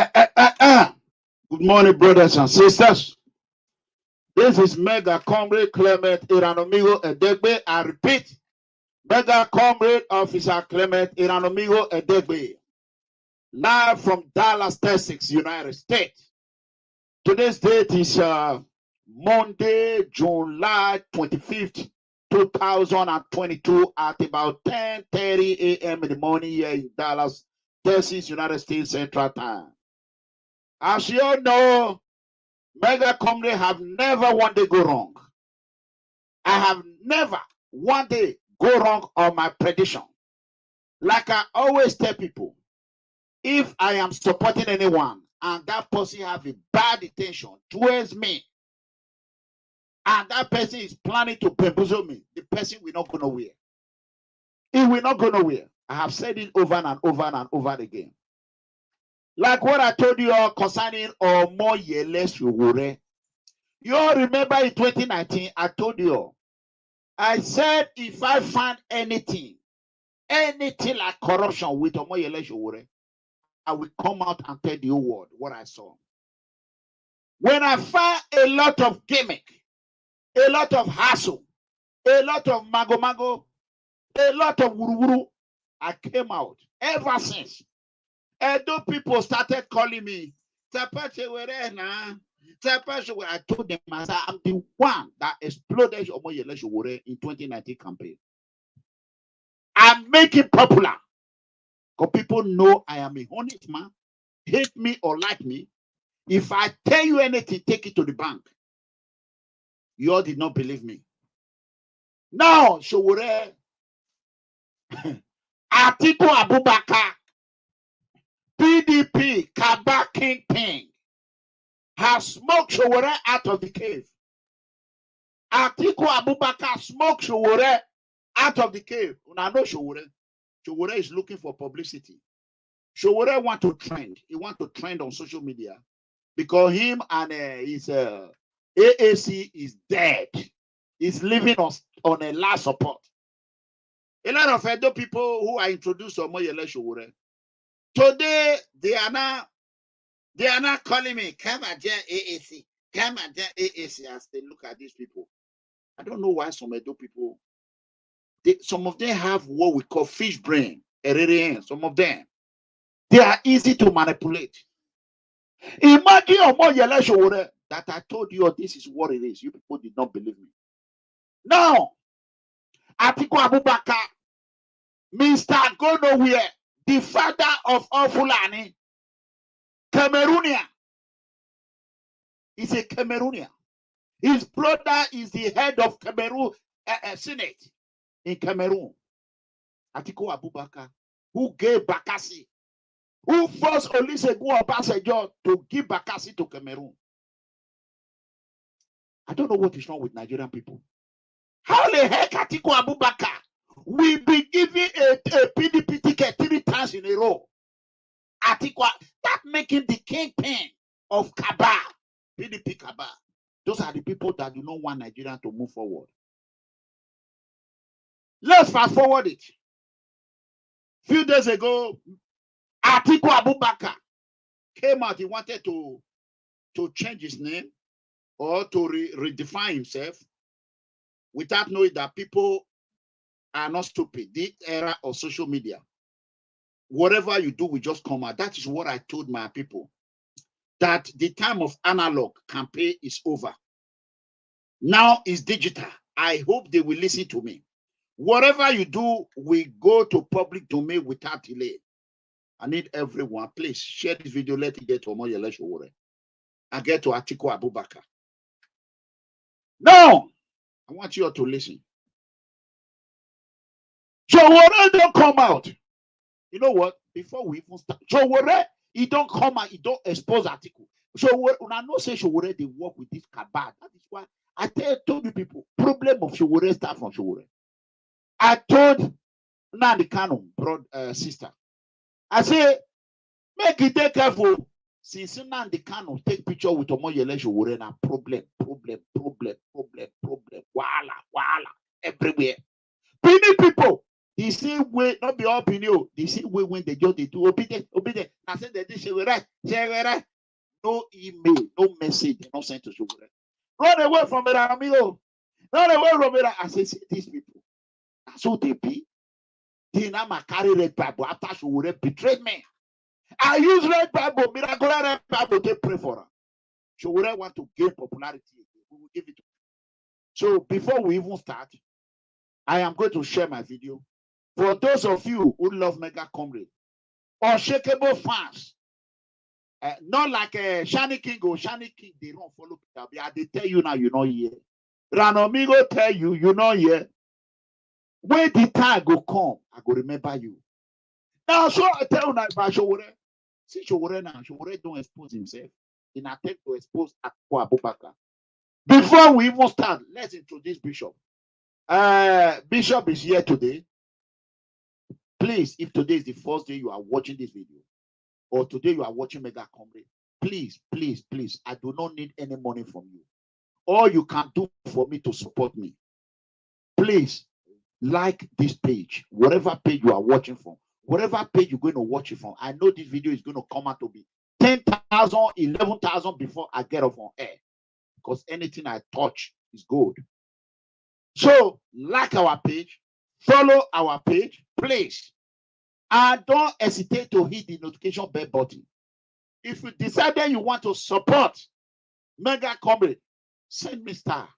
Good morning, brothers and sisters. This is Mega Comrade Clement Iranomigo Edegbe. I repeat, Mega Comrade Officer Clement Iranomigo Edegbe. Live from Dallas, Texas, United States. Today's date is Monday, July 25th, 2022 at about 10:30 a.m. in the morning here in Dallas, Texas, United States Central Time. As you all know, Mega Comrade have never one day go wrong. I have never one day go wrong on my prediction. Like I always tell people, if I am supporting anyone and that person have a bad intention towards me, and that person is planning to bamboozle me, the person will not go nowhere. It will not go nowhere. I have said it over and over and over again. Like what I told you all concerning Omoyele Sowore. You all remember in 2019, I told you all, I said if I find anything like corruption with Omoyele Sowore, I will come out and tell the whole world what I saw. When I find a lot of gimmick, a lot of hassle, a lot of mago, a lot of wuru, I came out. Ever since, Edo people started calling me, I told them, I'm the one that exploded Omoyele Sowore in 2019 campaign. I'm making popular. Because people know I am a honest man. Hate me or like me. If I tell you anything, take it to the bank. You all did not believe me. Now, Sowore, Atiku Abubakar Pdp Cabal Kingpin has smoked Sowore out of the cave. Atiku Abubakar smoked Sowore out of the cave. I know Sowore. Sowore is looking for publicity. Sowore want to trend. He want to trend on social media because him and his AAC is dead. He's living on a last support. A lot of Edo people who are introduced to Omoyele Sowore today they are not calling me come and join AAC. Come and join AAC as they look at these people. I don't know why some Edo people, some of them have what we call fish brain. Some of them, they are easy to manipulate. Imagine Omoyele Sowore that I told you this is what it is. You people did not believe me. Now, Atiku Abubakar, Mr. Go Nowhere, the father of all Fulani, Cameroonian. He's a Cameroonian. His brother is the head of Cameroon Senate in Cameroon. Atiku Abubakar, who gave Bakassi, who forced Olusegun Obasanjo to give Bakassi to Cameroon. I don't know what is wrong with Nigerian people. How the heck Atiku Abubakar will be giving a PDP ticket 3 times in a row? Atiku, that making the kingpin of Cabal, PDP Cabal. Those are the people that do not want Nigeria to move forward. Let's fast forward it. Few days ago, Atiku Abubakar came out. He wanted to change his name or to redefine himself without knowing that people are not stupid. The era of social media. Whatever you do will just come out. That is what I told my people. That the time of analog campaign is over. Now it's digital. I hope they will listen to me. Whatever you do will go to public domain without delay. I need everyone, please share this video. Let it get to Omoyele Sowore and get to Atiku Abubakar. Now, I want you all to listen. Sowore don't come out. You know what? Before we even start, Sowore, he don't come out, he don't expose Atiku. Sowore, I know say Sowore, they work with this cabal. That is why I told you people, problem of Sowore start from Sowore. I told Nandi Kanu, sister, I say, make it take careful. Since Nandi Kanu take picture with Omoyele Sowore, na problem, wahala, everywhere. Many people, The same way, not be opinion. The same way when they just they do obedient. I said that this Sowore. No email, no message, no sent to Sowore. Run away from it, amigo. Run away from it. I say, see these people. That's who they be. They now carry red Bible after Sowore betrayed me. I use red Bible, miracle red Bible to pray for her. Sowore want to gain popularity. We will give it to him. So before we even start, I am going to share my video. For those of you who love Mega Comrade, unshakable fans, not like Shani King or Shani King, they don't follow Peter. They tell you now, you know here. Ranomigo tell you, you know here. When the time go come, I go remember you. Now, so I tell you now about Sowore. See Sowore now, Sowore don't expose himself in attempt to expose Atiku Abubakar. Before we even start, let's introduce Bishop. Bishop is here today. Please, if today is the first day you are watching this video, or today you are watching Mega Comrade, please, please, please, I do not need any money from you. All you can do for me to support me, please, like this page, whatever page you are watching from, whatever page you're going to watch it from. I know this video is going to come out to be 10,000, 11,000 before I get off on air, because anything I touch is gold. So, like our page, follow our page, please. And don't hesitate to hit the notification bell button. If you decided you want to support Mega Comrade, send me star.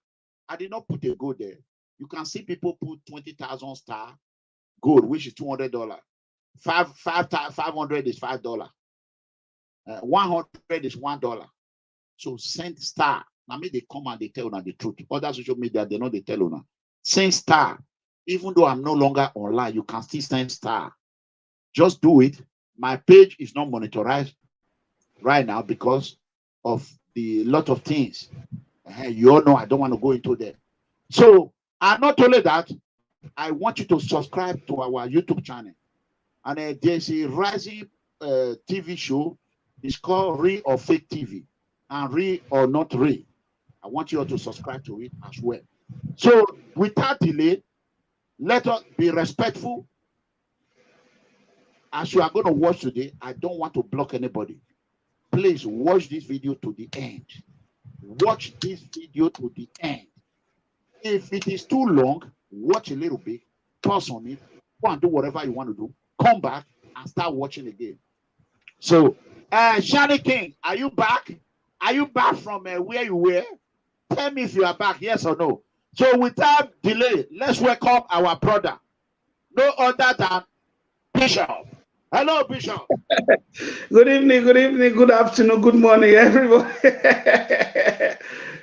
I did not put a gold there. You can see people put 20,000 star gold, which is $200. 500 is $5. 100 is $1. So send star. Now me they come and they tell you the truth. Other social media they know they tell you. Send star. Even though I'm no longer online, you can still send star. Just do it. My page is not monitored right now because of the lot of things. You all know I don't want to go into that. So, and not only that, I want you to subscribe to our YouTube channel. And there's a rising TV show. It's called Real or Fake TV. And Real or Not Real. I want you all to subscribe to it as well. So, without delay, let us be respectful. As you are going to watch today, I don't want to block anybody. Please watch this video to the end. Watch this video to the end. If it is too long, watch a little bit, pause on it, go and do whatever you want to do, come back and start watching again. So, Shani King, are you back? Are you back from where you were? Tell me if you are back, yes or no. So, without delay, let's welcome our brother, no other than Bishop. Hello, Bishop. Good evening, good afternoon, good morning, everybody.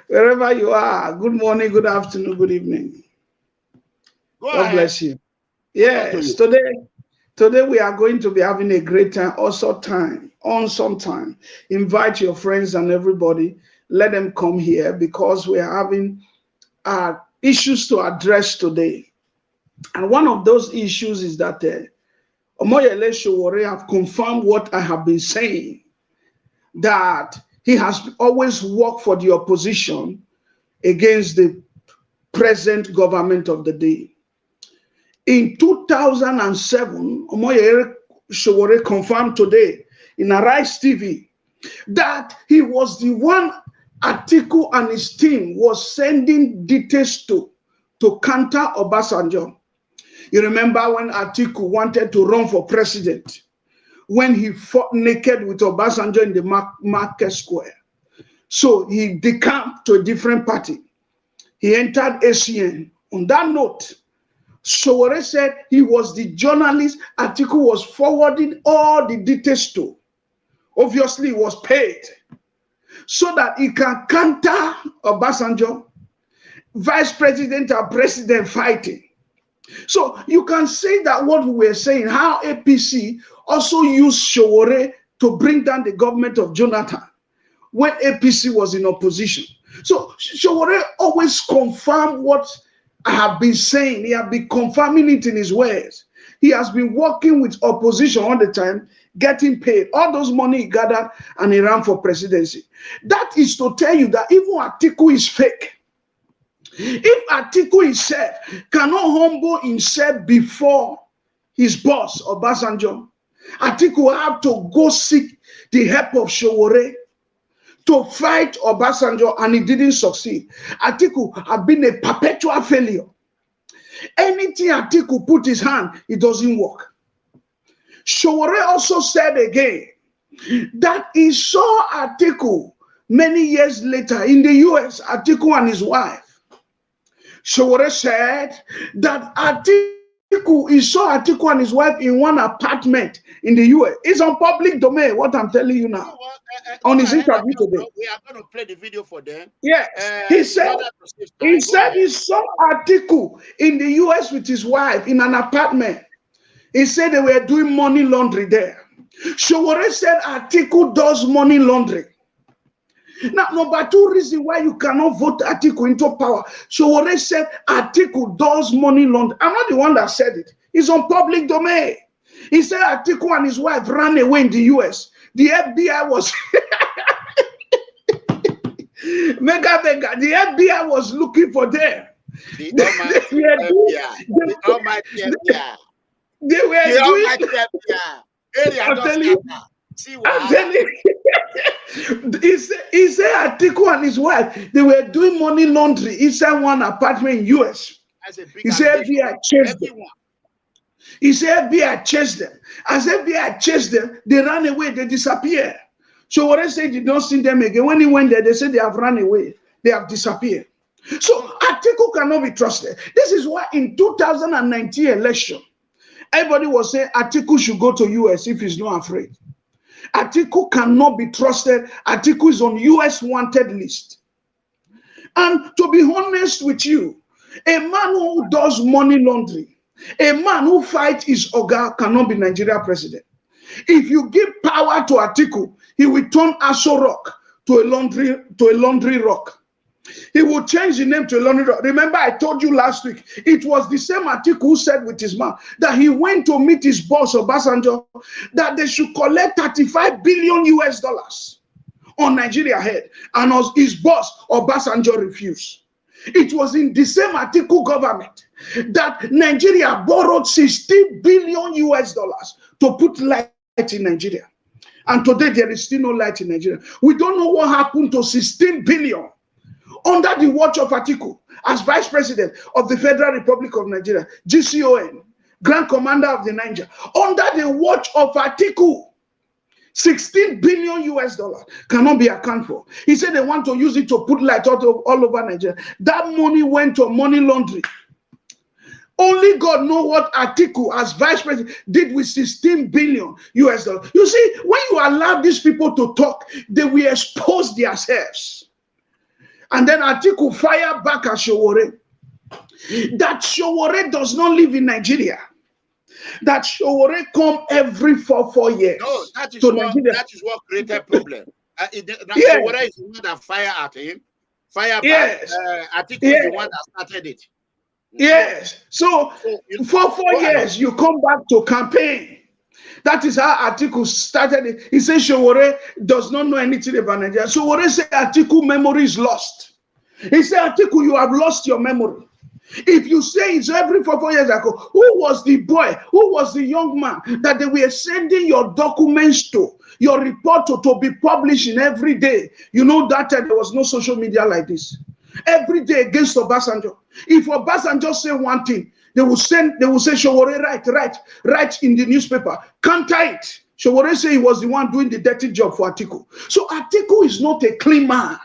Wherever you are, good morning, good afternoon, good evening. God bless you. Yes, today we are going to be having a great time, awesome time. Invite your friends and everybody. Let them come here because we are having issues to address today. And one of those issues is that Omoyele Sowore have confirmed what I have been saying, that he has always worked for the opposition against the present government of the day. In 2007, Omoyele Sowore confirmed today in Arise TV that he was the one Atiku and his team was sending details to counter Obasanjo. You remember when Atiku wanted to run for president, when he fought naked with Obasanjo in the market square. So he decamped to a different party. He entered ACN. On that note, Sowore said he was the journalist Atiku was forwarding all the details to. Obviously, he was paid so that he can counter Obasanjo, vice president and president fighting. So you can say that what we were saying, how APC also used Sowore to bring down the government of Jonathan when APC was in opposition. So Sowore always confirmed what I have been saying. He has been confirming it in his words. He has been working with opposition all the time, getting paid. All those money he gathered and he ran for presidency. That is to tell you that even Atiku is fake. If Atiku himself cannot humble himself before his boss, Obasanjo, Atiku had to go seek the help of Sowore to fight Obasanjo, and he didn't succeed. Atiku had been a perpetual failure. Anything Atiku put his hand, it doesn't work. Sowore also said again that he saw Atiku many years later in the US, Atiku and his wife. Sowore said that he saw Atiku and his wife in one apartment in the US. It's on public domain, what I'm telling you now. On his interview today. We are going to play the video for them. Yes. He said he saw Atiku in the US with his wife in an apartment. He said they were doing money laundering there. Sowore said Atiku does money laundering. Now, number two reason why you cannot vote Atiku into power. Sowore said Atiku does money laundering. I'm not the one that said it. It's on public domain. He said Atiku and his wife ran away in the US. The FBI was the FBI was looking for them. The almighty FBI. They were the almighty FBI. He said Atiku and his wife, they were doing money laundering inside one apartment in US. He said FBI chased them. He said FBI chased them. As FBI chased them, they ran away, they disappeared. So what I said, you don't see them again. When he went there, they said they have run away. They have disappeared. So Atiku cannot be trusted. This is why in 2019 election, everybody was saying Atiku should go to US if he's not afraid. Atiku cannot be trusted. Atiku is on US wanted list. And to be honest with you, a man who does money laundering, a man who fights his oga cannot be Nigeria president. If you give power to Atiku, he will turn Aso Rock to a laundry rock. He will change the name to a laundry rock. Remember, I told you last week, it was the same Atiku who said with his mouth that he went to meet his boss, Obasanjo, that they should collect $35 billion on Nigeria head. And his boss, Obasanjo, refused. It was in the same Atiku government that Nigeria borrowed $16 billion to put light in Nigeria. And today there is still no light in Nigeria. We don't know what happened to 16 billion under the watch of Atiku as Vice President of the Federal Republic of Nigeria, GCON, Grand Commander of the Niger. Under the watch of Atiku, $16 billion cannot be accounted for. He said they want to use it to put light all over Nigeria. That money went to money laundering. Only God knows what Atiku as vice president did with $16 billion. You see, when you allow these people to talk, they will expose themselves. And then Atiku fire back at Sowore. That Sowore does not live in Nigeria. That Sowore come every 4 years. No, that is what created problem. Sowore is the one that fire at him. Fire back. Atiku is the one that started it. Yes. So for 4 years, you come back to campaign. That is how Atiku started it. He said Sowore does not know anything about Nigeria. Sowore said Atiku memory is lost. He said, Atiku, you have lost your memory. If you say it's every 4 years ago, who was the boy, who was the young man that they were sending your documents to, your report to be publishing every day? You know that time there was no social media like this. Every day against Obasanjo. If Obasanjo say one thing, they will say Sowore write in the newspaper, counter it. Sowore say he was the one doing the dirty job for Atiku. So Atiku is not a clean man.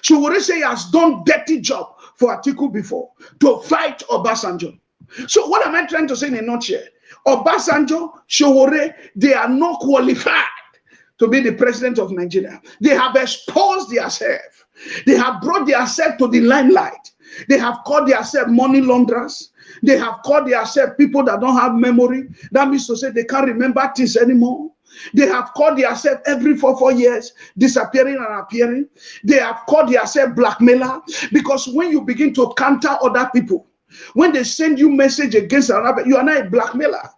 Sowore say he has done dirty job for Atiku before to fight Obasanjo. So what am I trying to say in a nutshell? Obasanjo, Sowore, they are not qualified to be the president of Nigeria. They have exposed themselves. They have brought themselves to the limelight. They have called themselves money launderers. They have called themselves people that don't have memory. That means to say they can't remember things anymore. They have called themselves every 4 years, disappearing and appearing. They have called themselves blackmailer, because when you begin to counter other people, when they send you message against another, you are not a blackmailer.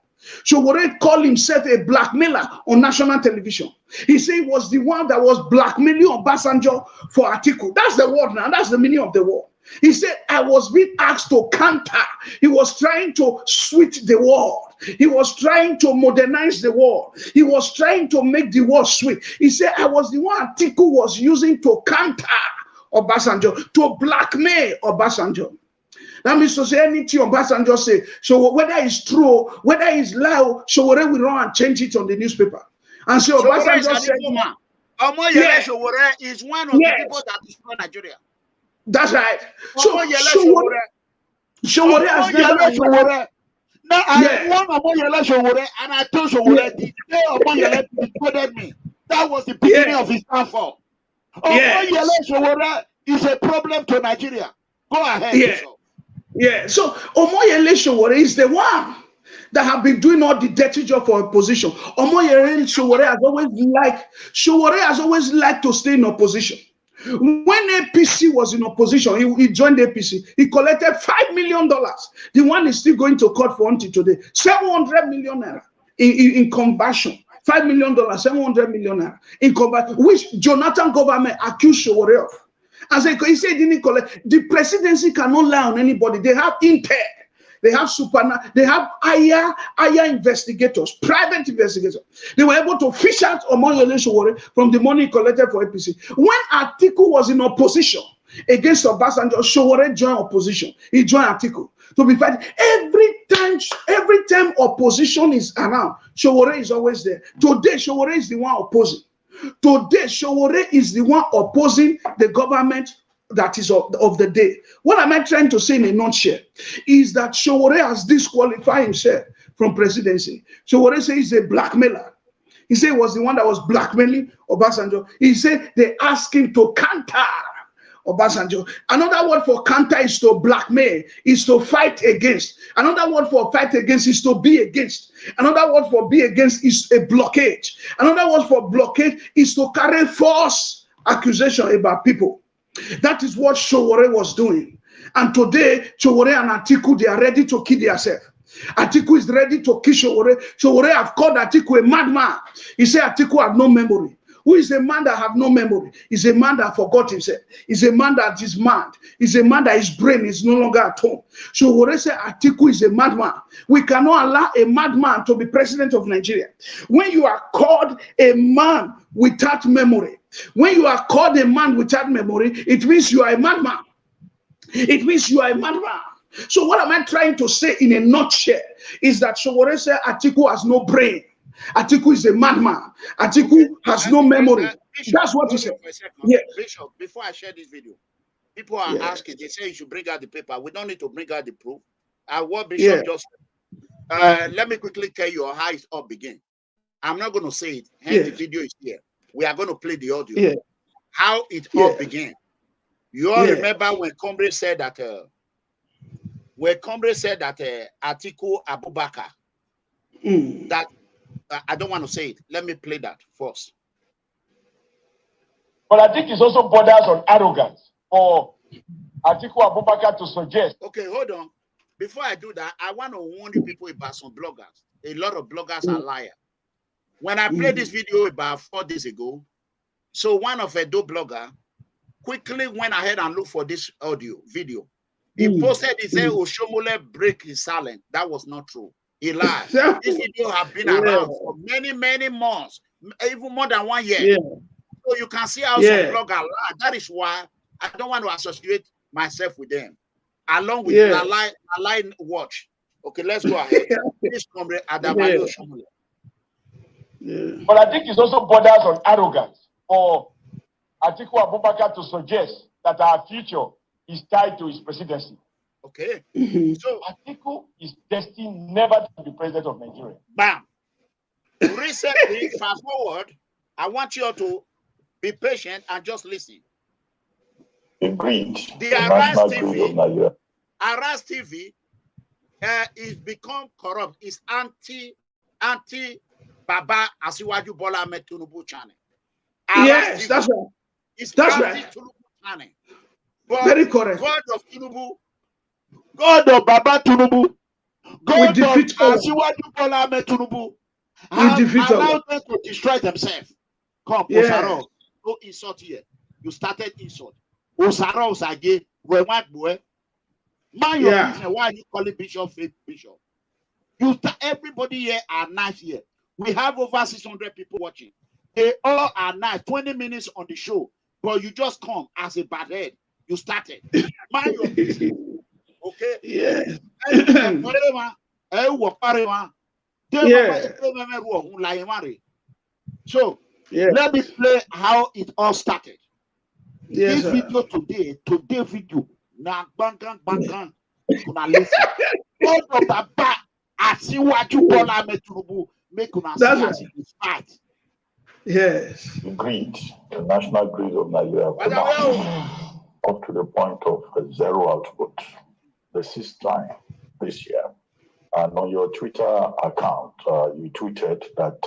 Sowore called himself a blackmailer on national television. He said he was the one that was blackmailing Obasanjo for Atiku. That's the word now. That's the meaning of the word. He said, I was being asked to counter. He was trying to switch the world. He was trying to modernize the world. He was trying to make the world sweet. He said, I was the one Atiku was using to counter Obasanjo, to blackmail Obasanjo. That means to say anything Obasanjo say. So whether it's true, whether it's lie, Sowore will run and change it on the newspaper. And so Obasanjo said, Sowore is one of the people that destroy Nigeria. That's right. So Sowore has never. Now I won Omoyele Sowore, and I told Sowore the day Omoyele discredited me. That was the beginning of his downfall. Omoyele Sowore is a problem to Nigeria. Go ahead. So Omoyele Sowore is the one that have been doing all the dirty job for opposition. Omoyele Sowore has always liked to stay in opposition. When APC was in opposition, he joined APC. He collected $5 million. The one is still going to court for until today. 700 million naira in conversion. $5 million, 700 million naira in conversion, which Jonathan government accused Sowore of. As he said, he didn't collect. The presidency cannot lie on anybody. They have intel. They have they have higher investigators, private investigators. They were able to fish out Omoyele Sowore from the money collected for APC. When Atiku was in opposition against Obasanjo, Sowore joined opposition. He joined Atiku to be fighting. Every time opposition is around, Sowore is always there. Today, Sowore is the one opposing. Today, Sowore is the one opposing the government that is of the day. What am I trying to say in a nutshell is that Sowore has disqualified himself from presidency. Sowore says he's a blackmailer. He said he was the one that was blackmailing Obasanjo. He said they asked him to counter Obasanjo. Another word for counter is to blackmail, is to fight against. Another word for fight against is to be against. Another word for be against is a blockade. Another word for blockade is to carry false accusation about people. That is what Sowore was doing. And today, Sowore and Atiku, they are ready to kill themselves. Atiku is ready to kill Sowore. Sowore have called Atiku a madman. He said Atiku had no memory. Who is a man that have no memory? He's a man that forgot himself. He's a man that is mad. He's a man that his brain is no longer at home. Sowore said Atiku is a madman. We cannot allow a madman to be president of Nigeria. When you are called a man without memory, when you are called a man without memory, it means you are a madman. It means you are a madman. So what am I trying to say in a nutshell is that Sowore said Atiku has no brain. Atiku is a madman. Atiku has no memory. Bishop, that's what he said. Yeah. Bishop, before I share this video, people are asking, they say you should bring out the paper. We don't need to bring out the proof. What Bishop just let me quickly tell you how it all began. I'm not going to say it. The video is here. We are going to play the audio. How it all began. You all remember when Comrade said that Atiku Abubakar, that I don't want to say it. Let me play that first. But I think it also borders on arrogance for Atiku Abubakar to suggest. Okay, hold on. Before I do that, I want to warn you people about some bloggers. A lot of bloggers are liars. When I played this video about 4 days ago, so one of Edo blogger quickly went ahead and looked for this video. He posted, he said, Oshomole break his silence. That was not true. He lied. This video has been around for many months, even more than 1 year. So you can see how some bloggers lie. That is why I don't want to associate myself with them. Along with Line Watch. Okay, let's go ahead. This Comrade Adamale Oshomole. But I think it also borders on arrogance for Atiku Abubakar to suggest that our future is tied to his presidency. Okay. So Atiku is destined never to be president of Nigeria. Bam. Recently, fast forward, I want you all to be patient and just listen. Agreed. The Aras TV is become corrupt. It's anti Baba Asiwaju Bola Tinubu channel. Yes, TV, that's right. It's that's right. Tinubu channel. But very correct. God of Tinubu, God of Baba Tinubu, God of Asiwaju Bola Tinubu have allowed them to destroy themselves. Come, Osaro, no insult here. You started insult. Osaro Osage, Mind your business. Why are you calling Bishop fake Bishop? Everybody here are nice here. We have over 600 people watching. They all are nice. 20 minutes on the show. But you just come as a bad head. You started. Mind your business. Okay? Yeah. So, let me play how it all started. Yes, this video today video, now bang, kuna listen. All of the back, I see what you Bola Tinubu make una see as it is fight. Yes. The greed, the national greed of Nigeria up to the point of zero output. The sixth time this year. And on your Twitter account, you tweeted that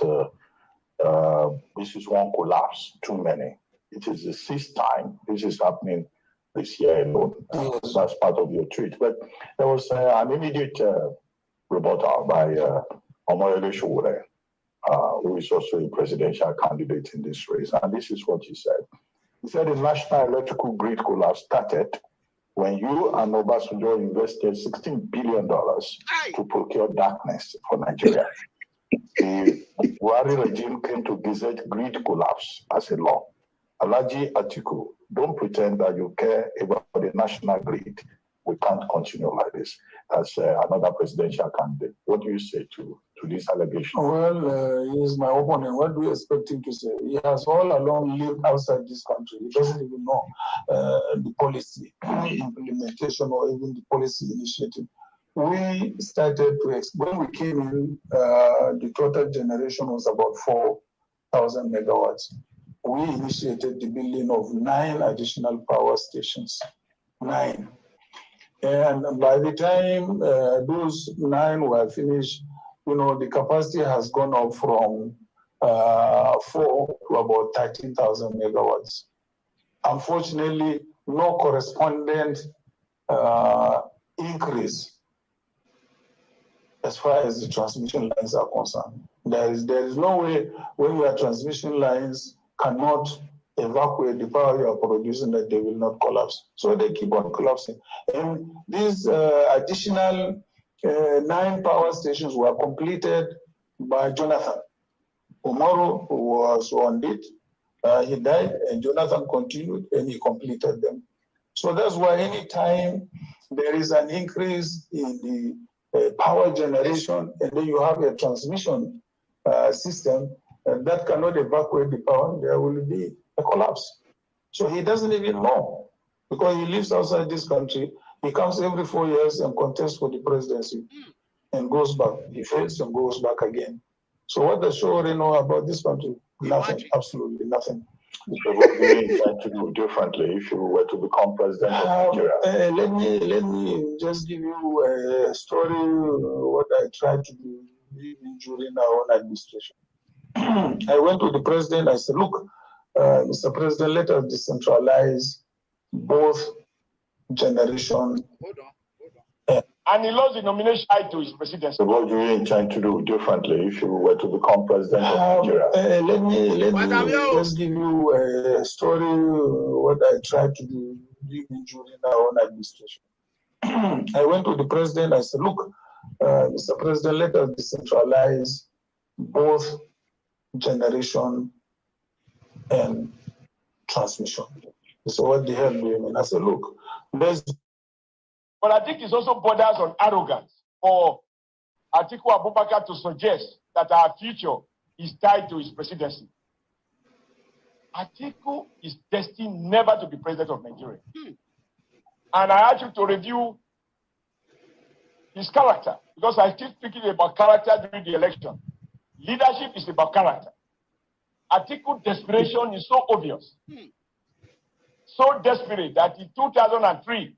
this is one collapse too many. It is the sixth time this is happening this year alone. That's part of your tweet. But there was an immediate rebuttal by Sowore, who is also a presidential candidate in this race. And this is what he said. He said the national electrical grid collapse started when you and Obasanjo invested $16 billion to procure darkness for Nigeria. The Buhari regime came to gazette grid collapse as a law. Alhaji Atiku, don't pretend that you care about the national grid. We can't continue like this. As another presidential candidate. What do you say to this allegation? Well, he is my opponent. What do you expect him to say? He has all along lived outside this country. He doesn't even know the policy implementation or even the policy initiative. We started to, when we came in, the total generation was about 4,000 megawatts. We initiated the building of 9 additional power stations. 9. And by the time those 9 were finished, you know, the capacity has gone up from 4 to about 13,000 megawatts. Unfortunately, no correspondent increase as far as the transmission lines are concerned. There is no way when your transmission lines cannot evacuate the power you are producing that they will not collapse. So they keep on collapsing. And these additional 9 power stations were completed by Jonathan. Umaru was on it. He died and Jonathan continued and he completed them. So that's why anytime there is an increase in the power generation and then you have a transmission system that cannot evacuate the power, there will be a collapse. So he doesn't even know because he lives outside this country. He comes every 4 years and contests for the presidency and goes back. He fails and goes back again. So what does Sowore know about this country? Nothing, absolutely nothing. So what do you intend to do differently if you were to become president of Nigeria? Let me just give you a story what I tried to do during our own administration. I went to the president, I said, look, Mr. President, let us decentralize both generation. Hold on. And he lost the nomination to his presidency. So what do you intend to do differently if you were to become president of Nigeria? Let me just give you a story what I tried to do during our own administration. I went to the president, I said, look, Mr. President, let us decentralize both generation and transmission. So what the hell do you mean? I said, look, there's... But I think it also borders on arrogance for Atiku Abubakar to suggest that our future is tied to his presidency. Atiku is destined never to be president of Nigeria. And I ask you to review his character, because I keep speaking about character during the election. Leadership is about character. Atiku's desperation is so obvious. So desperate that in 2003,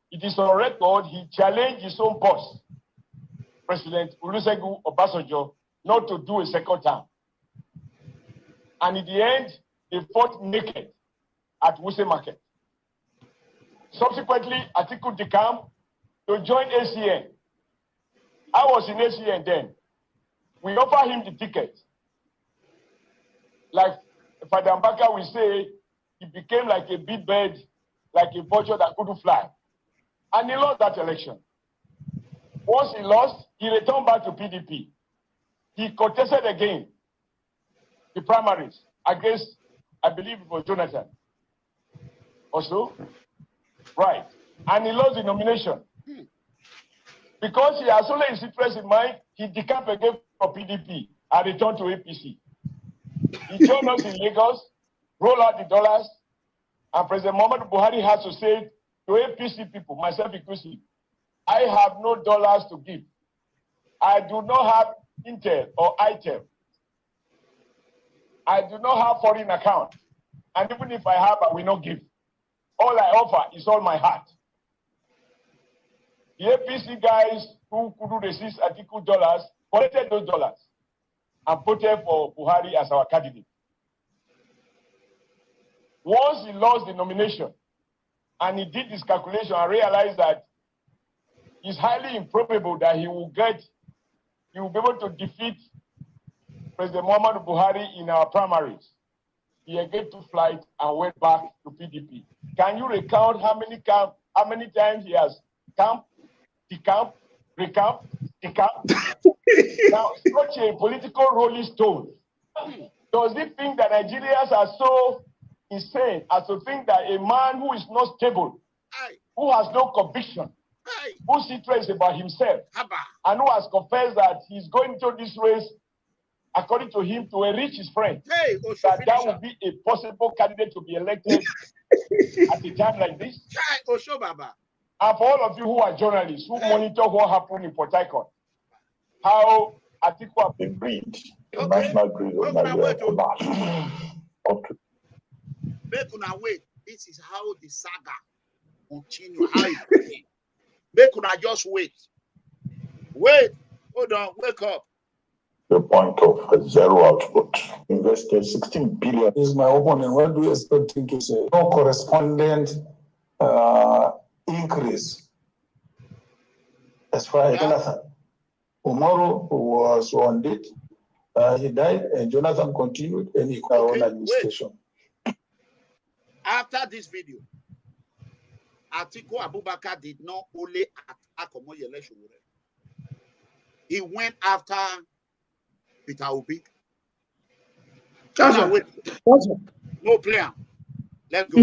it is on record, he challenged his own boss, President Olusegun Obasanjo, not to do a second term. And in the end, they fought naked at Wuse Market. Subsequently, Atiku decamped to join ACN. I was in ACN then. We offered him the ticket. Like Father Mbaka will say, he became like a big bird, like a vulture that couldn't fly. And he lost that election. Once he lost, he returned back to PDP. He contested again the primaries against, I believe it was Jonathan. Also, right. And he lost the nomination. Because he has only his interest in mind, he decamped again for PDP and returned to APC. He joined us in Lagos, rolled out the dollars, and President Muhammadu Buhari has to say to APC people, myself inclusive, I have no dollars to give. I do not have Intel or ITEL. I do not have foreign account. And even if I have, I will not give. All I offer is all my heart. The APC guys who couldn't resist Atiku dollars collected those dollars and voted for Buhari as our candidate. Once he lost the nomination and he did his calculation and realized that it's highly improbable that he will be able to defeat President Muhammadu Buhari in our primaries, he again took flight and went back to PDP. Can you recount how many times he has camped, decamped, recamped, decamped? Now, such a political rolling stone. Does he think that Nigerians are so insane as to think that a man who is not stable, who has no conviction, whose interest is about himself, and who has confessed that he's going into this race, according to him, to enrich his friend, that would be a possible candidate to be elected at a time like this? And for all of you who are journalists, who monitor what happened in Port Harcourt, how Atiku the greed, the national greed of Nigeria collapsed. Wait, this is how the saga continue. How it begins. Make una just wait. Wait, hold on, wake up. The point of zero output. Invested 16 billion. Is my opponent. What do you expect him to say? No correspondent increase. As far as Jonathan. Umaru was on it. He died, and Jonathan continued, and he got on administration. Wait. After this video, Atiku Abubakar did not only attack Omoyele Sowore. He went after Peter Obi. No player. Let's go.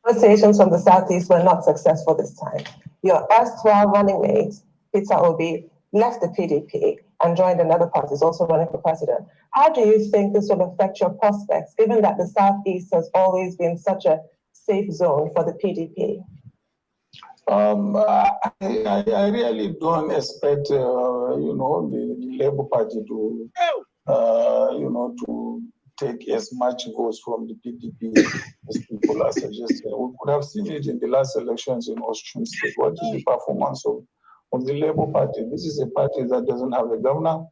Negotiations from the Southeast were not successful this time. Your erstwhile running mate, Peter Obi, left the PDP and joined another party, is also running for president. How do you think this will affect your prospects, given that the Southeast has always been such a safe zone for the PDP? I really don't expect, the Labour Party to, to take as much votes from the PDP as people are suggesting. We could have seen it in the last elections in Osun State. What is the performance of the Labour Party? This is a party that doesn't have a governor,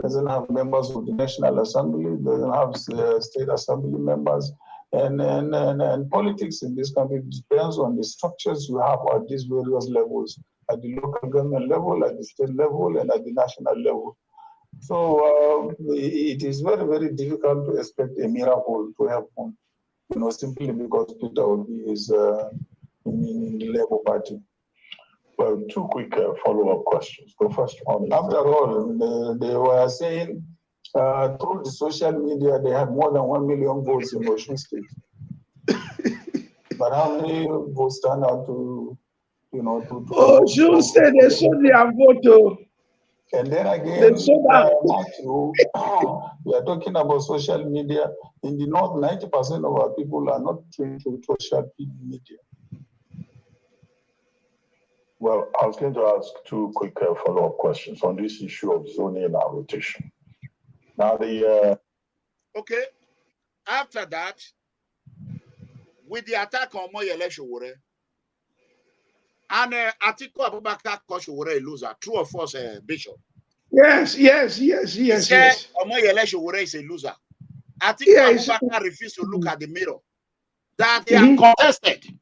doesn't have members of the National Assembly, doesn't have state assembly members. And politics in this country depends on the structures you have at these various levels, at the local government level, at the state level, and at the national level. So it is very, very difficult to expect a miracle to happen, simply because Peter Obi is in the Labour Party. Well, two quick follow-up questions. The first one. After all, they were saying through the social media, they had more than 1 million votes in Osun State. But how many votes turn out to, Osun State, they sold their vote. And then again, Matthew, we are talking about social media. In the North, 90% of our people are not trained to social media. Well, I was going to ask two quick follow-up questions on this issue of zoning and rotation. Now, okay. After that, with the attack on Omoyele Sowore, and Atiku Abubakar called Sowore a loser. True or false, Bishop? Yes. Omoyele Sowore is a loser. Atiku Abubakar refused to look at the mirror. That they are contested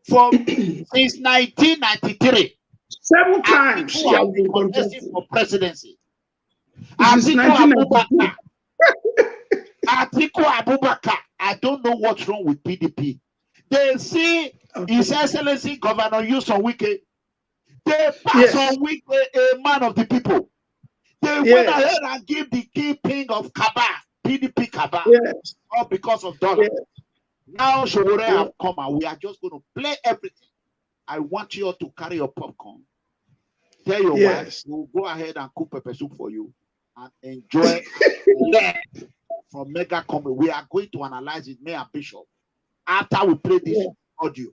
since 1993. 7 times he has been contesting for presidency. Atiku Abubakar, I don't know what's wrong with PDP. They see His Excellency Governor Yuson Wike, they passed on Wike, a man of the people. They went ahead and gave the kingpin of Cabal, PDP Cabal, all because of dollar. Now Sowore have come and we are just going to play everything. I want you all to carry your popcorn. Tell your wife, we'll go ahead and cook pepper soup for you and enjoy learn from Mega Comedy. We are going to analyze it, Mayor Bishop. After we play this audio,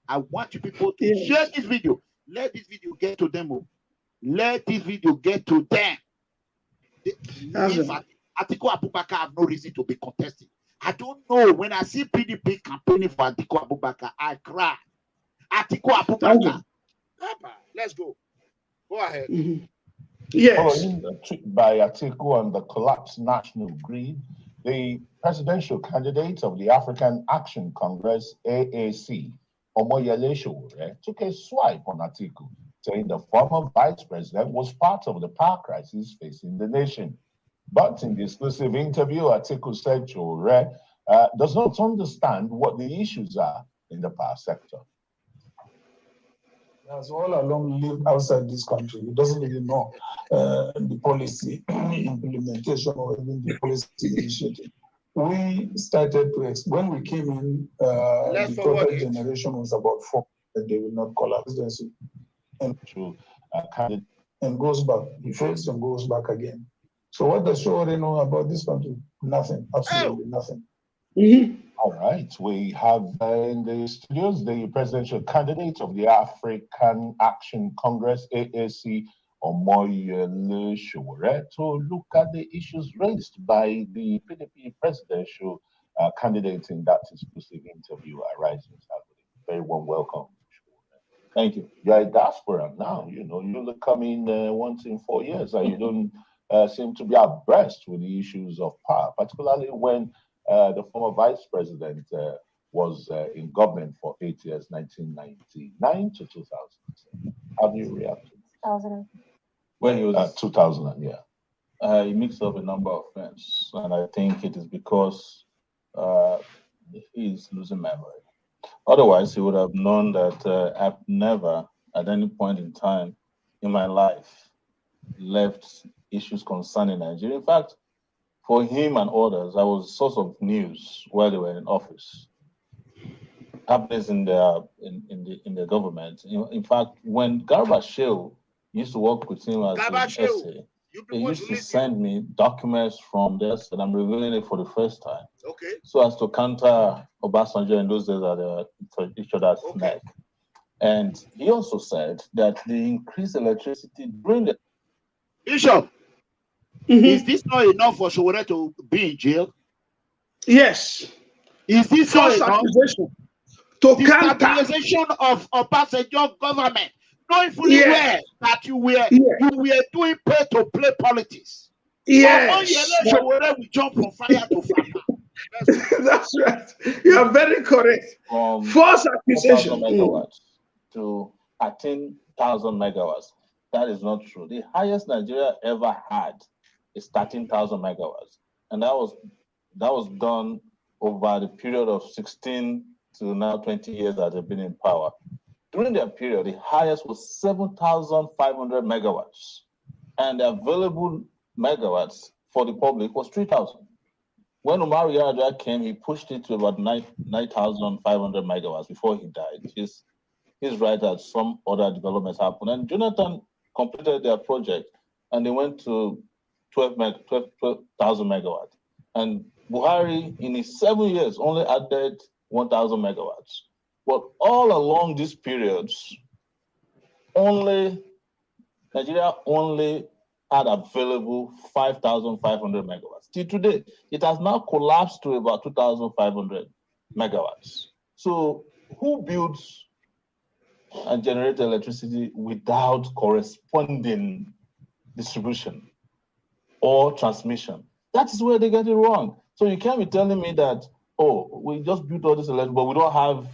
I want you people to share this video. Let this video get to them. Let this video get to them. Atiku Abubakar have no reason to be contesting. I don't know. When I see PDP campaigning for Atiku Abubakar, I cry. Atiku Abubakar. Let's go. Go ahead. Following the tweet by Atiku on the collapsed national grid, the presidential candidate of the African Action Congress, AAC, Omoyele Sowore, took a swipe on Atiku, saying the former vice president was part of the power crisis facing the nation. But in the exclusive interview, Atiku said Sowore does not understand what the issues are in the power sector. He has all along lived outside this country. He doesn't even know the policy implementation or even the policy initiative. We started to, when we came in, the total generation was about 4, that they will not collapse. And goes back. He fails and goes back again. So what does Sowore know about this country? Nothing, absolutely nothing. All right, we have in the studios the presidential candidate of the African Action Congress, AAC, Omoyele Sowore, to look at the issues raised by the PDP presidential candidate in that exclusive interview at Rising Saturday. Very warm welcome. Thank you. You're a diaspora now, you know, you'll come in once in 4 years and you don't seem to be abreast with the issues of power, particularly when the former vice president was in government for 8 years, 1999 to 2000. How do you react to it? 2000. When he was 2000, yeah. He mixed up a number of things, and I think it is because he's losing memory. Otherwise, he would have known that I've never, at any point in time in my life, left issues concerning Nigeria. In fact, for him and others, I was a source of news while they were in office. Happenings in the government. In fact, when Garba Shehu used to work with him as an essay, he used to send me documents from this, and I'm revealing it for the first time. Okay. So as to counter Obasanjo in those days at each other's neck. And he also said that the increased electricity during the Bishop. Is this not enough for Sowore to be in jail? Yes. Is this not enough? To the stabilization of Obasanjo government, knowing fully well that you were doing pay-to-play politics. Yes. Sowore will jump from fire to fire. That's right. You are very correct. False accusation. Megawatts to 13,000 megawatts. That is not true. The highest Nigeria ever had is 13,000 megawatts, and that was done over the period of 16 to now 20 years that they've been in power. During that period, the highest was 7,500 megawatts, and the available megawatts for the public was 3,000. When Umar Yar'Adua came, he pushed it to about 9,500 megawatts before he died. He's right that some other developments happened, and Jonathan completed their project, and they went to 12,000 megawatts. And Buhari, in his 7 years, only added 1,000 megawatts. But all along these periods, Nigeria only had available 5,500 megawatts. Till today, it has now collapsed to about 2,500 megawatts. So who builds and generates electricity without corresponding distribution or transmission? That is where they get it wrong. So you can't be telling me that, oh, we just built all this electricity, but we don't have,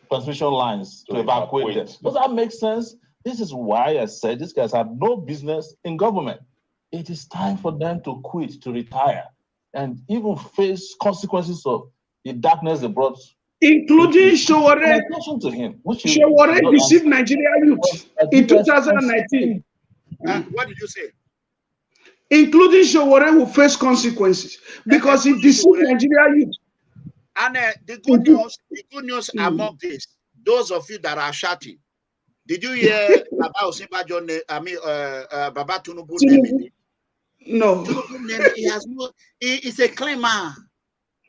transmission lines to evacuate them. Does that make sense? This is why I said these guys have no business in government. It is time for them to quit, to retire, and even face consequences of the darkness they brought including Sowore. My question to him, Sowore deceived Nigeria youth in 2019. What did you say? Including Sowore will face consequences because he deceived Nigeria youth. And the good news among this, those of you that are shouting, did you hear Baba Osinbajo name? I mean, Baba Tinubu name? No. He has no. He's a claimer.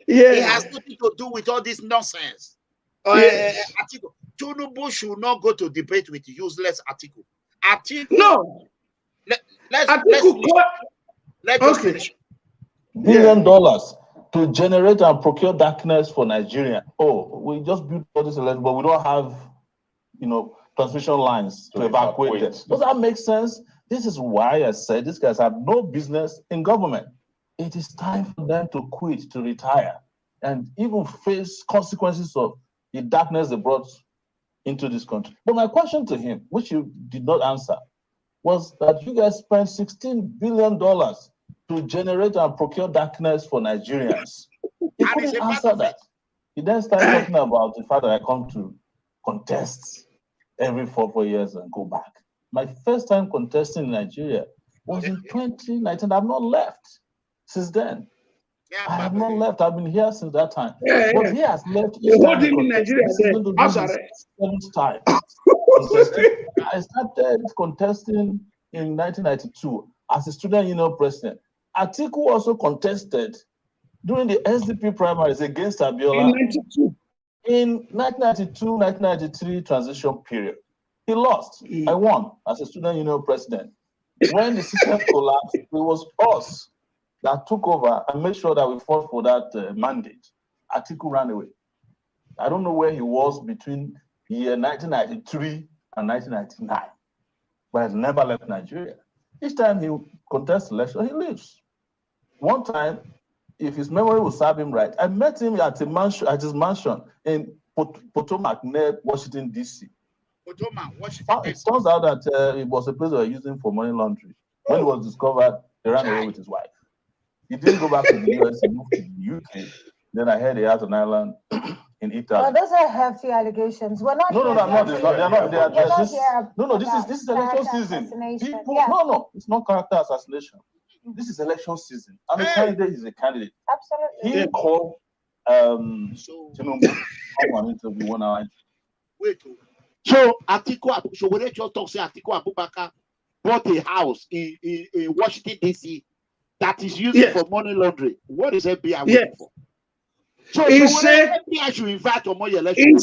Yeah. It has nothing to do with all this nonsense. Yes. Atiku. Tinubu should not go to debate with useless Atiku. Atiku. No. Let's just finish. $1 billion to generate and procure darkness for Nigeria. Oh, we just built all this election, but we don't have, transmission lines to evacuate them. Does that make sense? This is why I said these guys have no business in government. It is time for them to quit, to retire, and even face consequences of the darkness they brought into this country. But my question to him, which you did not answer, was that you guys spent $16 billion to generate and procure darkness for Nigerians. He couldn't answer that. He then started talking about the fact that I come to contest every 4 years and go back. My first time contesting in Nigeria was in 2019. I've not left since then. I have not left. I've been here since that time. But he has left each time. In Nigeria, this is going to be his 7th time. I started contesting in 1992 as a student union president. Atiku also contested during the SDP primaries against Abiola in 1992-1993 transition period. He lost. I won as a student union president. When the system collapsed, it was us that took over and made sure that we fought for that mandate. Atiku ran away. I don't know where he was between the year 1993 and 1999, but he never left Nigeria. Each time he contests election, he leaves. One time, if his memory will serve him right, I met him at his mansion in Potomac near Washington, D.C. Potomac, Washington, It turns out that it was a place they were using for money laundering. When it was discovered, he ran away with his wife. He didn't go back to the US, he moved to the UK. Then I heard he has an island in Italy. Well, those are hefty allegations. We're not. No, I'm not. They're not. This is election season. No, it's not character assassination. This is election season. I'm a candidate. He's a candidate. Absolutely. He called Tinubu come on interview 1 hour. Wait. So Atiku, Sowore just talk say Atiku Abubakar bought a house in Washington D.C. that is used for money laundering. What is FBI waiting for? So he said FBI should invite Omoyele election.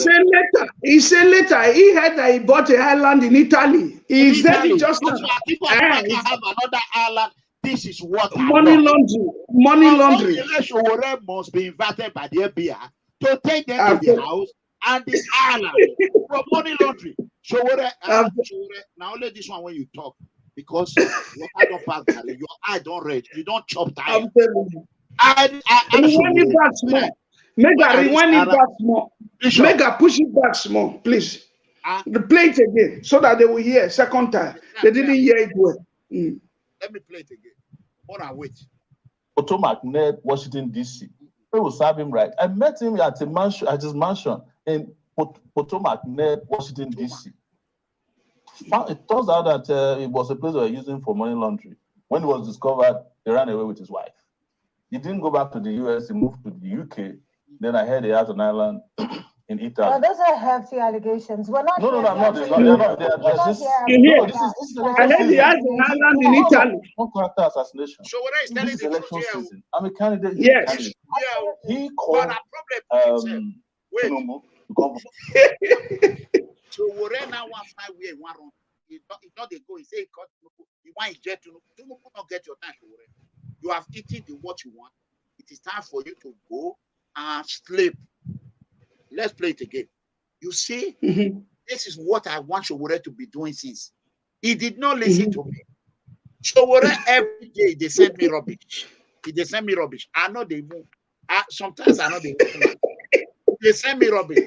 He said later he heard that he bought an island in Italy. He said it just now. Atiku Abubakar have another island. This is what money laundering. Money laundering. Sowore must be invited by the FBI to take them to the house and the island for money laundering. Sowore, now only this one when you talk, because your eye don't pass, your eye don't read, you don't chop time. I'm telling you. Rewind it back small. Mega rewind it back small. Mega push it back small, please. Play it again so that they will hear second time. They didn't hear it well. Let me play it again. Hold on, wait. Potomac near Washington, D.C. It will serve him right. I met him at his mansion in Potomac near Washington, D.C. It turns out that it was a place they were using for money laundering. When it was discovered, he ran away with his wife. He didn't go back to the US, he moved to the UK. Then I heard he has an island in Italy. Well, those are hefty allegations. We're not. No, I'm not. They're not. This is I heard he has an island in Italy. No character assassination. So what is telling this the election truth? Season. I'm a candidate. Yes. He called Tinubu to come. So Sowore now want find where he want run. He not they go. He say he want to get Tinubu. Tinubu not get your time, Sowore. You have eaten what you want. It is time for you to go and sleep. Let's play it again. You see, this is what I want Sowore to be doing since. He did not listen to me. Sowore every day they send me rubbish. They send me rubbish. I know they move. Sometimes I know they move. They send me rubbish.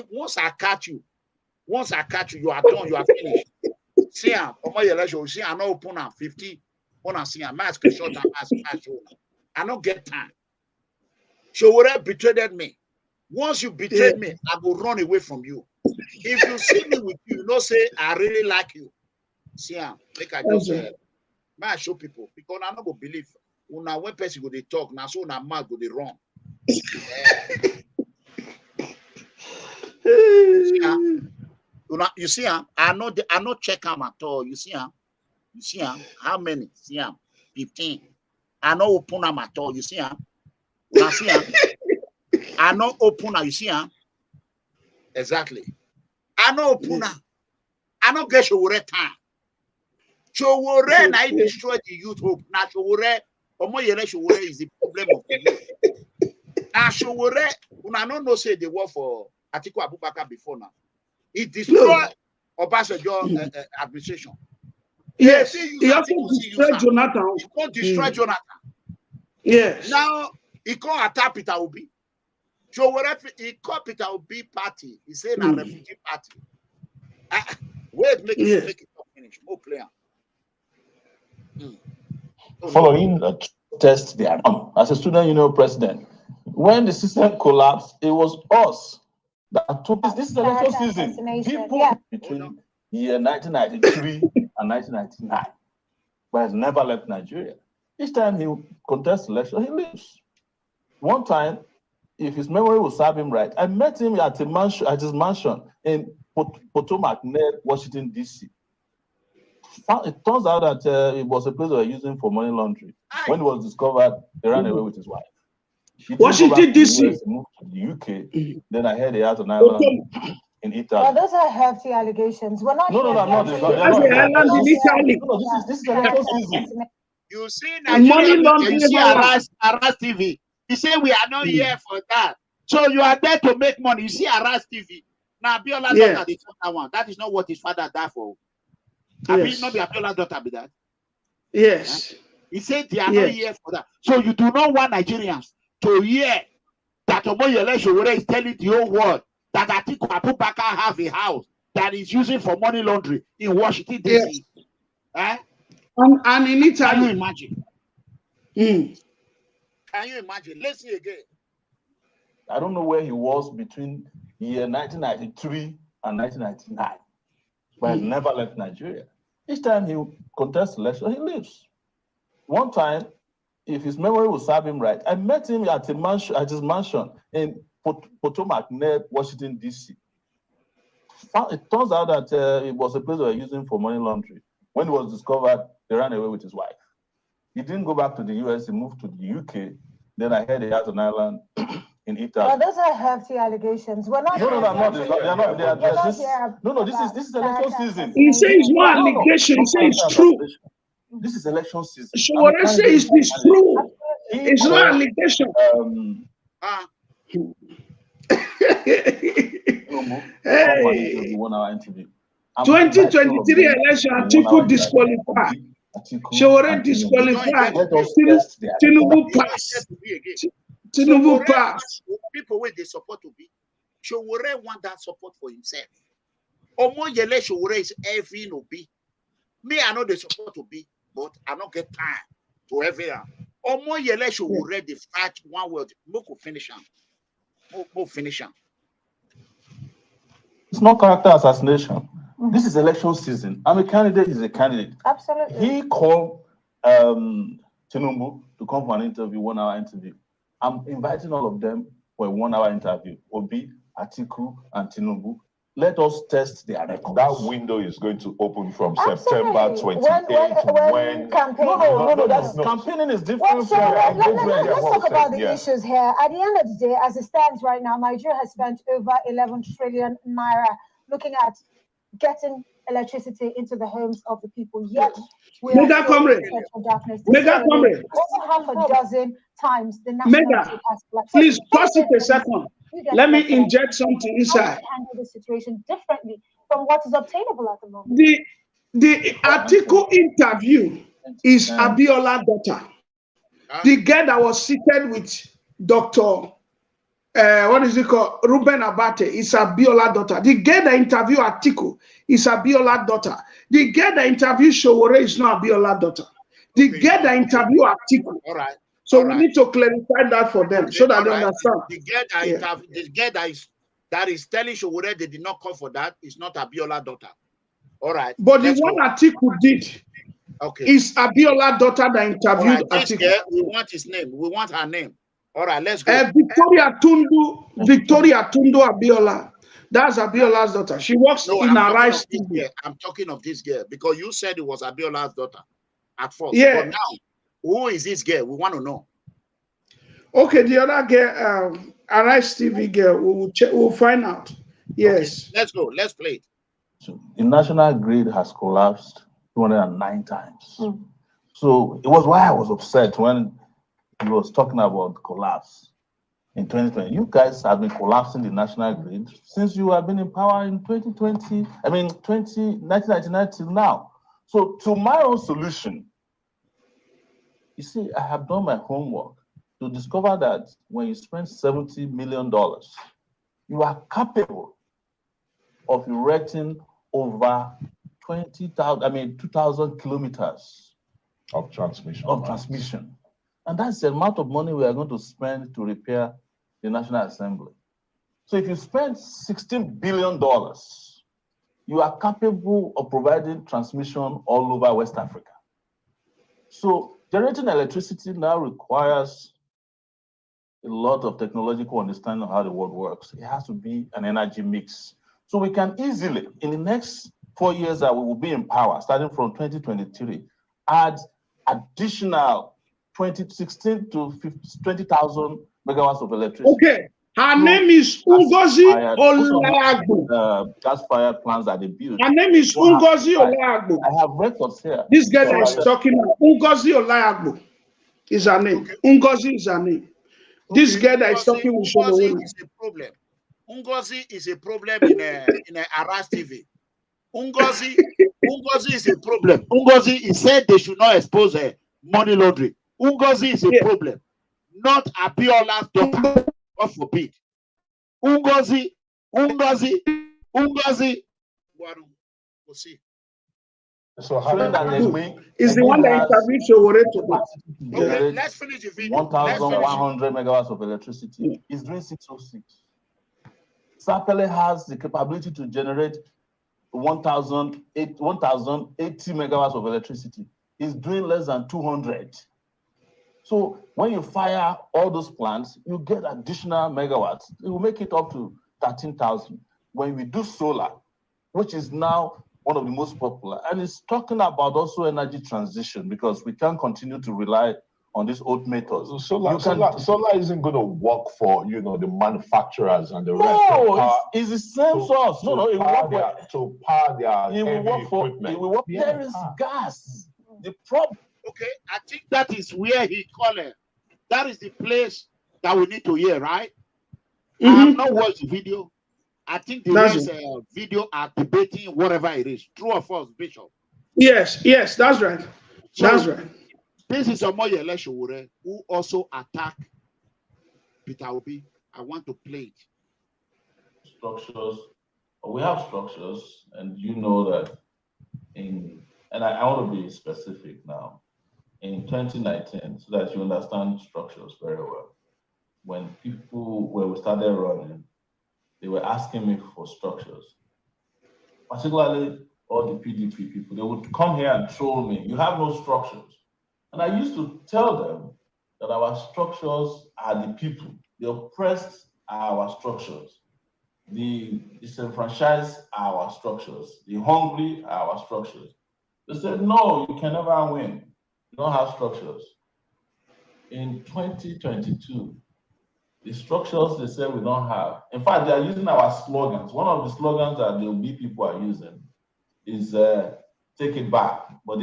Once I catch you, you are done. You are finished. See, I not open at 50. When I see a mask, short and mask, I don't get time. Sowore betrayed me. Once you betrayed me, I will run away from you. If you see me with you, you know, say I really like you. See, make I just may I show people because I don't go believe. When one person go they talk, now so na mouth go they run. You see, I not check them at all. You see, how many? See, 15. I not open them at all. You see, now see, I not open. You see, exactly. I not open. I not get Sowore time. Sowore na destroy the youth hope. Now Sowore, Sowore is the problem of the youth. Now Sowore, I don't know say they work for Atiku Abubakar before now. He destroyed Obasanjo administration. Yes, he also destroyed Jonathan. He can't destroy Jonathan. Yes. Now he can't attack Peter Obi. Sowore, he called Peter Obi party. He said a refugee party. Wait, make it finish. More player. Following a test there, as a student union president, when the system collapsed, it was us that took this is election season. People between year 1993 and 1999, but has never left Nigeria. Each time he contests election, he leaves. One time, if his memory will serve him right, I met him at his mansion in Potomac near Washington, D.C. It turns out that it was a place they were using for money laundering. When it was discovered, he ran away with his wife. Washington, D.C. Moved to the UK. Then I heard he had an island in Italy. Well, those are hefty allegations. We're not No, I'm not. That's the island in Italy. No, this is election season. You see, Nigeria, you see Aras TV. You say we are not here for that. So you are there to make money. You see Aras TV. Now, Abiola's daughter, they took that one. That is not what his father died for. Yes. Not Abiola's daughter be that. Yes. He said they are not here for that. So you do not want Nigerians to hear that Omoyele Sowore is telling the whole world that Atiku Abubakar have a house that is using for money laundering in Washington, D.C. Yes. And in Italy. Can you imagine? Can you imagine? Let's see again. I don't know where he was between year 1993 and 1999, but he never left Nigeria. Each time he contests election, he leaves. One time, if his memory will serve him right, I met him at his mansion in Potomac near Washington, D.C. It turns out that it was a place they were using for money laundering. When it was discovered, he ran away with his wife. He didn't go back to the US, he moved to the UK. Then I heard he has an island in Italy. Well, those are hefty allegations. We're not. No, I'm not. They're not. No, this is election season. He says no allegation. He says it's true. This is election season. Sowore says it's true. It's not allegation. Hey. 1 hour interview. 2023 election, Atiku disqualified. Sowore disqualified. Tinubu pass. Tinubu pass. People where they support to be. Sowore want that support for himself. Omoyele Sowore is every Obi. Me, I know they support to be, but I don't get time to everyone. Omoyele Sowore they fight one word. Moko finish him. Moko finish him. It's not character assassination. This is election season. I'm a candidate, he's a candidate. Absolutely. He called Tinubu to come for an interview, 1 hour interview. I'm inviting all of them for a 1 hour interview. Obi, Atiku, and Tinubu. Let us test their records. That window is going to open from September 28th when campaigning. No, campaigning is different. Well, let's talk about the issues here. At the end of the day, as it stands right now, Nigeria has spent over 11 trillion naira looking at getting electricity into the homes of the people. Yet we are still in darkness. Mega comrade. Also half a dozen times the national please pause it a second. Let me inject something inside. Handle the situation differently from what is obtainable at the moment. The Atiku interview is Abiola's daughter. The girl that was seated with Dr. What is it called? Ruben Abate is Abiola's daughter. The girl that interviewed Atiku is Abiola's daughter. The girl that interviewed Sowore is not Abiola's daughter. The girl that interviewed Atiku So we need to clarify that for them so that they understand. The girl that is telling Sowore they did not call for that is not Abiola's daughter. All right. But the one Atiku did is Abiola's daughter that interviewed Atiku. Girl, we want his name. We want her name. All right, let's go. Victoria Tundu Abiola. That's Abiola's daughter. She works in Arise TV. I'm talking of this girl because you said it was Abiola's daughter at first. Yeah. But now, who is this girl? We want to know. Okay, the other girl, Arise TV girl, we'll find out. Yes. Okay, let's go. Let's play it. So the national grid has collapsed 209 times. So it was why I was upset when he was talking about collapse in 2020. You guys have been collapsing the national grid since you have been in power in 2020, 1999 till now. So to my own solution, you see, I have done my homework to discover that when you spend $70 million, you are capable of erecting over 2,000 kilometers of transmission. And that's the amount of money we are going to spend to repair the National Assembly. So if you spend $16 billion, you are capable of providing transmission all over West Africa. So generating electricity now requires a lot of technological understanding of how the world works. It has to be an energy mix. So we can easily, in the next 4 years that we will be in power, starting from 2023, add additional 16 to 20,000 megawatts of electricity. Okay. Her name is Ngozi Olaagbo. Gas-fired plants that they build. Her name is Ngozi Olaagbo. I have records here. This girl that is talking about, Ngozi Olaagbo is her name. Ngozi is her name. This girl that is talking with Ngozi is a problem. Ngozi is a problem in a Aras TV. Ngozi is a problem. Ngozi said they should not expose money laundering. Ngozi is a problem, not Abiola's daughter. God forbid. Ngozi. We'll see. So how is the one that interviewed Sowore today. Okay, let's finish the video. 1,100 megawatts of electricity. It's doing 606. Sapele has the capability to generate 1,080 megawatts of electricity. It's doing less than 200. So when you fire all those plants, you get additional megawatts. It will make it up to 13,000. When we do solar, which is now one of the most popular, and it's talking about also energy transition because we can't continue to rely on these old methods. Solar isn't going to work for the manufacturers and the rest. No, it's the same source. It will work to power their it will work for equipment. It will work. There is gas. The problem. Okay, I think that is where he called it. That is the place that we need to hear, right? I have not watched the video. I think there is a video at debating whatever it is. True or false, Bishop? Yes, that's right. That's right. This is Omoyele Sowore who also attacked Peter Obi. I want to play it. Structures. We have structures, and you know that and I want to be specific now. In 2019, so that you understand structures very well. When we started running, they were asking me for structures. Particularly all the PDP people, they would come here and troll me. You have no structures. And I used to tell them that our structures are the people. The oppressed are our structures. The disenfranchised are our structures. The hungry are our structures. They said, no, you can never win. You don't have structures. In 2022, the structures they said we don't have. In fact, they are using our slogans. One of the slogans that the OB people are using is take it back. But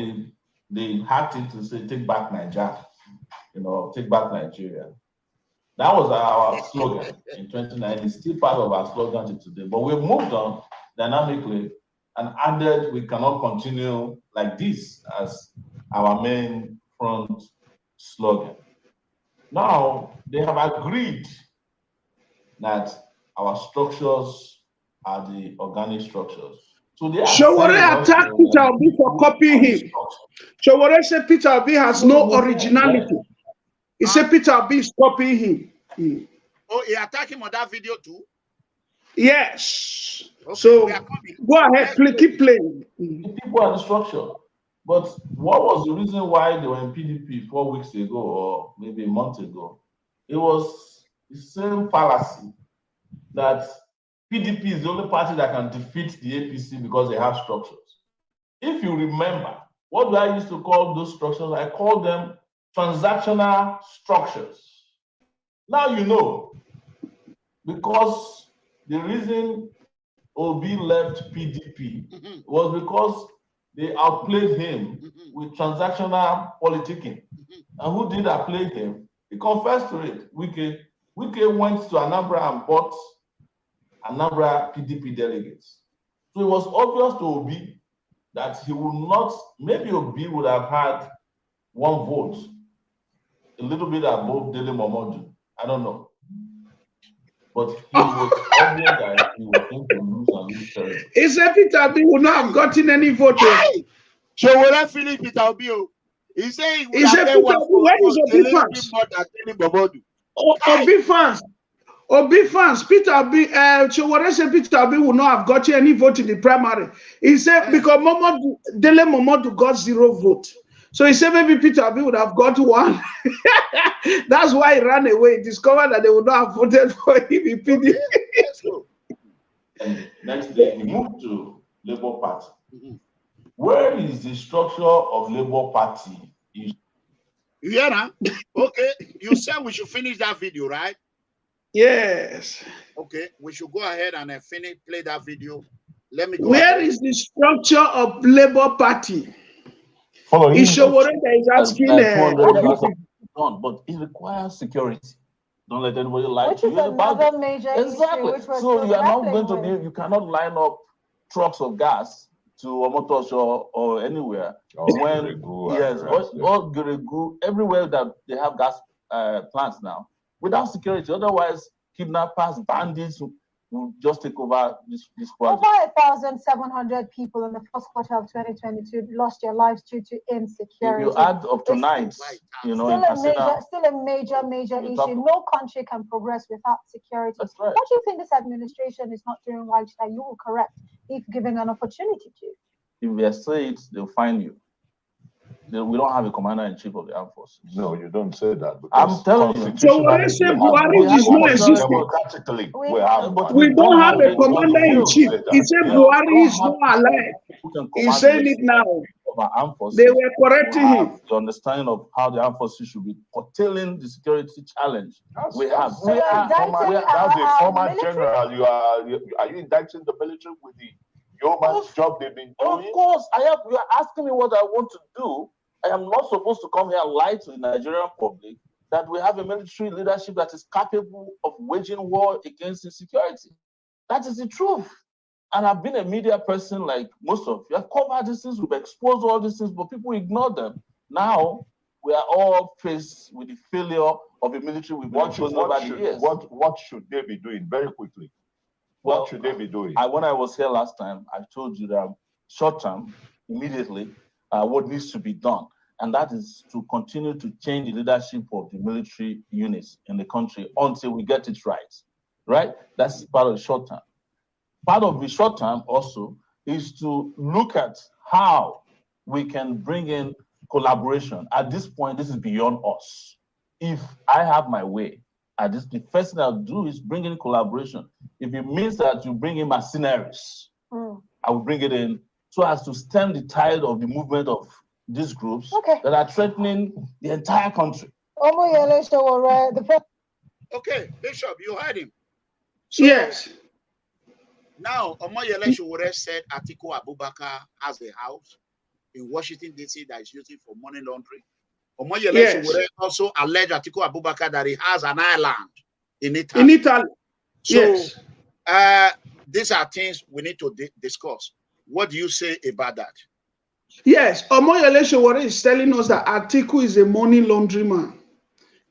they hacked it to say take back Nigeria. Take back Nigeria. That was our slogan in 2019. It's still part of our slogan to today. But we've moved on dynamically and added we cannot continue like this as our main front slogan. Now, they have agreed that our structures are the organic structures. So they are Sowore attacked Peter Obi for copying him. Sowore said Peter Obi has no originality. He said Peter Obi is copying him. Oh, he attacked him on that video too? Yes. Okay, so go ahead, keep playing. The people are the structure. But what was the reason why they were in PDP 4 weeks ago or maybe a month ago? It was the same fallacy that PDP is the only party that can defeat the APC because they have structures. If you remember, what do I used to call those structures? I call them transactional structures. Now you know, because the reason Obi left PDP was because they outplayed him with transactional politicking. And who did outplay him? He confessed to it. Wike went to Anambra and bought Anambra PDP delegates. So it was obvious to Obi that he would not, maybe Obi would have had one vote, a little bit above Dele Momodu. I don't know. But he was obvious that he was going to lose and lose terribly. He said Peter Obi would not have gotten any vote. So will I finish Peter Obi? He said he would have been one where is Obi fans? Obi fans, Peter Obi, Sowore said Peter Obi would not have gotten any vote in the primary. He said because Dele Momodu got 0 vote. So he said maybe Peter Obi would have got 1. That's why he ran away. He discovered that they would not have voted for him in PDP. And next day he moved to Labour Party. Where is the structure of Labour Party? Yeah, now? Okay. You said we should finish that video, right? Yes. Okay, we should go ahead and play that video. Let me go. Where is the structure of Labour Party? Is Sowore that is asking but it requires security. Don't let anybody lie to you about it. Major exactly. Issue so you are not going to be, you cannot line up trucks of gas to Omotosho or anywhere when or Geregu, everywhere that they have gas plants now without security. Otherwise, kidnappers, bandits will just take over this project. Over 1,700 people in the first quarter of 2022 lost their lives due to insecurity. If you add up to night, you know, still a major issue. No country can progress without security. That's right. What do you think this administration is not doing right that you will correct if given an opportunity to? If they say it, they'll find you. We don't have a commander-in-chief of the armed forces. No, you don't say that. I'm telling you. So when I say Buhari is not existing, we don't have a commander-in-chief. He said Buhari is not alive. He's saying it now. They were correcting him. The understanding of how the armed forces should be curtailing the security challenge. That's a former general. Are you indicting the military with the yeoman's job they've been doing? Of course, you are asking me what I want to do. I am not supposed to come here and lie to the Nigerian public that we have a military leadership that is capable of waging war against insecurity. That is the truth. And I've been a media person like most of you. I've covered these things, we've exposed all these things, but people ignore them. Now, we are all faced with the failure of a military we've been exposed over the years. What should they be doing? Very quickly. What should they be doing? When I was here last time, I told you that short term, immediately, what needs to be done. And that is to continue to change the leadership of the military units in the country until we get it right. Right? That's part of the short term. Part of the short term also is to look at how we can bring in collaboration. At this point, this is beyond us. If I have my way, the first thing I'll do is bring in collaboration. If it means that you bring in mercenaries, I will bring it in so as to stem the tide of the movement of these groups that are threatening the entire country. Okay, Bishop, you heard him. So, yes. Now, Omoyele Sowore said Atiku Abubakar has a house in Washington, D.C. that is using for money laundering. Omoyele Sowore also alleged Atiku Abubakar that he has an island in Italy. In Italy. So, these are things we need to discuss. What do you say about that? Yes, Omoyele Sowore is telling us that Atiku is a money laundering man.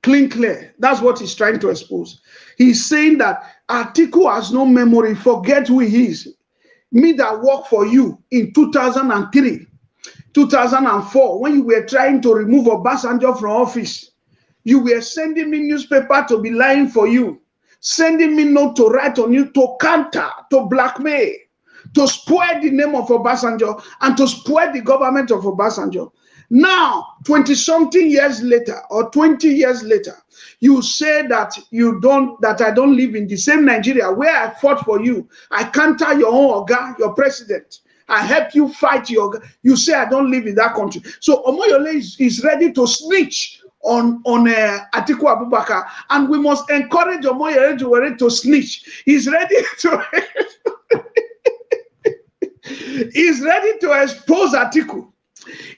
Clear. That's what he's trying to expose. He's saying that Atiku has no memory. Forget who he is. Me that worked for you in 2003, 2004, when you were trying to remove Obasanjo from office. You were sending me newspaper to be lying for you, sending me note to write on you, to counter, to blackmail, to spoil the name of Obasanjo and to spoil the government of Obasanjo. Now, 20-something years later or 20 years later, you say that I don't live in the same Nigeria where I fought for you. I counter your own Oga, your president. I help you fight your. You say I don't live in that country. So Omoyole is ready to snitch on Atiku Abubakar, and we must encourage Omoyole to snitch. He's ready to. He's ready to expose Atiku.